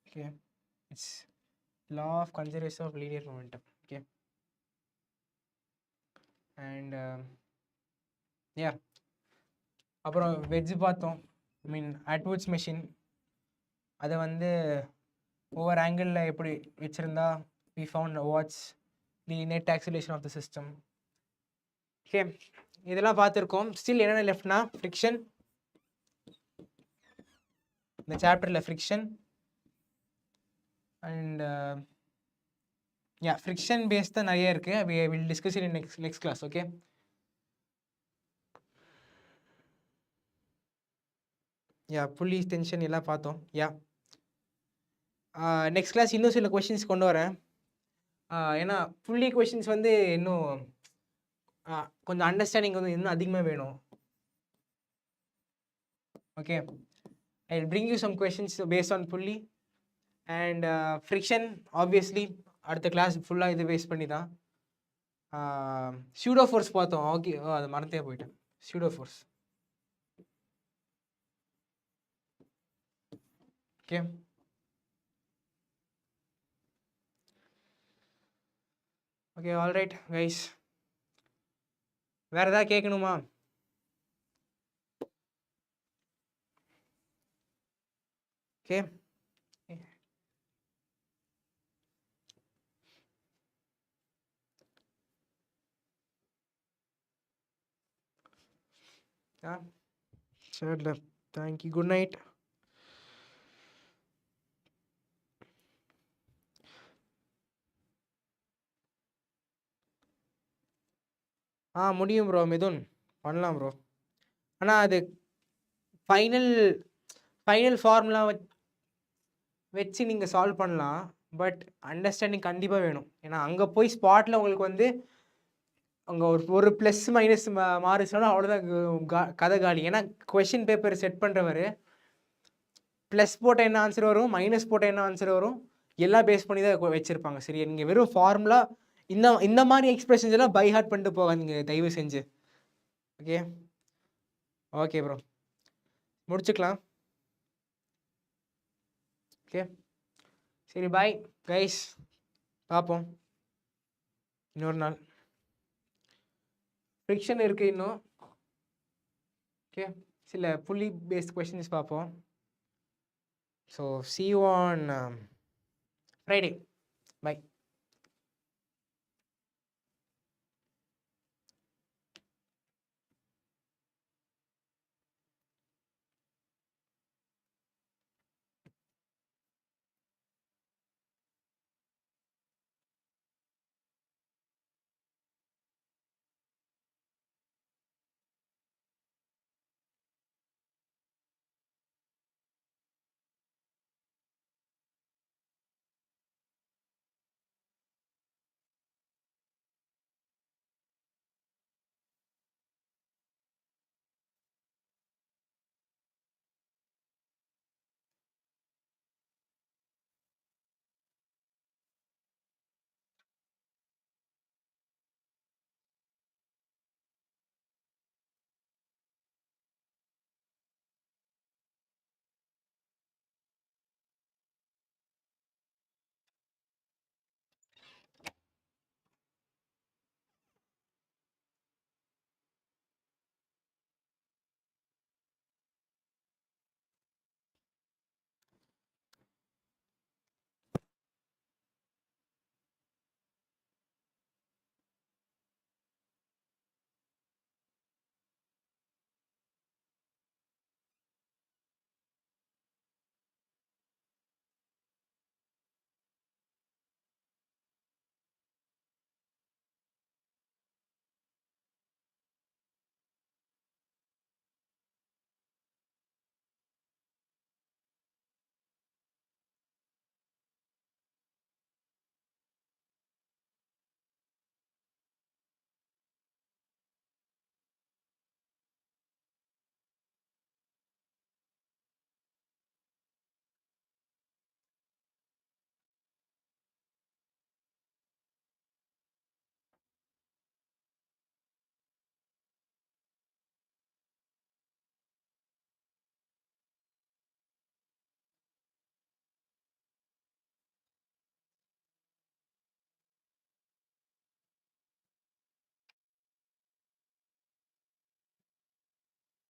Okay, it's law of conservation of linear momentum. Okay, and yeah, அப்புறம் wedge பார்த்தோம். அட்வுட்ஸ் machine. அதை வந்து ஒவ்வொரு ஆங்கிளில் எப்படி வச்சுருந்தா we found what's the net acceleration of the system. Okay, இதெல்லாம் பார்த்துருக்கோம். ஸ்டில் என்னென்ன லெஃப்ட்னா ஃப்ரிக்ஷன். இந்த சாப்டரில் ஃப்ரிக்ஷன் அண்ட் ஃப்ரிக்ஷன் பேஸ் தான் நிறைய இருக்குது. we will discuss it in next class. Okay, புள்ளி டென்ஷன் எல்லாம் பார்த்தோம். நெக்ஸ்ட் கிளாஸ் இன்னும் சில கொஷின்ஸ் கொண்டு வரேன். ஏன்னா புள்ளி கொஷின்ஸ் வந்து இன்னும் கொஞ்சம் அண்டர்ஸ்டாண்டிங் வந்து இன்னும் அதிகமாக வேணும். Okay, I will bring you some questions based on pulley and friction. Obviously அடுத்த கிளாஸ் ஃபுல்லாக இது பேஸ் பண்ணி தான். சூடோ ஃபோர்ஸ் பார்த்தோம். ஓகே, அது மறந்தே போயிட்டேன். Pseudo force. Okay, okay, alright guys. வேறு ஏதாவது கேட்கணுமா? ஓகே, சரி, தேங்க்யூ, குட் நைட். முடியும் ப்ரோ, மிதுன் பண்ணலாம் ப்ரோ. ஆனால் அது ஃபைனல் ஃபைனல் ஃபார்முலா வச்சு நீங்கள் சால்வ் பண்ணலாம். பட் அண்டர்ஸ்டாண்டிங் கண்டிப்பாக வேணும். ஏன்னா அங்கே போய் ஸ்பாட்டில் உங்களுக்கு வந்து அங்கே ஒரு ப்ளஸ் மைனஸ் மாறுச்சுனாலும் அவ்வளோதான், கதை காலி. ஏன்னா கொஷின் பேப்பர் செட் பண்ணுறவர் ப்ளஸ் போட்டால் என்ன ஆன்சர் வரும், மைனஸ் போட்டால் என்ன ஆன்சர் வரும், எல்லாம் பேஸ் பண்ணி தான் வச்சுருப்பாங்க. சரியா? நீங்கள் வெறும் ஃபார்முலா இந்த மாதிரி எக்ஸ்பிரஷன்ஸ் எல்லாம் பை ஹார்ட் பண்ணிட்டு போகாதீங்க தயவு செஞ்சு. ஓகே ஓகே ப்ரோ, முடிச்சுக்கலாம். ஓகே சரி, பாய் கைஸ், பார்ப்போம் இன்னொரு நாள். ஃப்ரிக்ஷன் இருக்குது இன்னும். ஓகே, சில புள்ளி பேஸ்ட் கொஷின்ஸ் பார்ப்போம். So see you on Friday. Bye.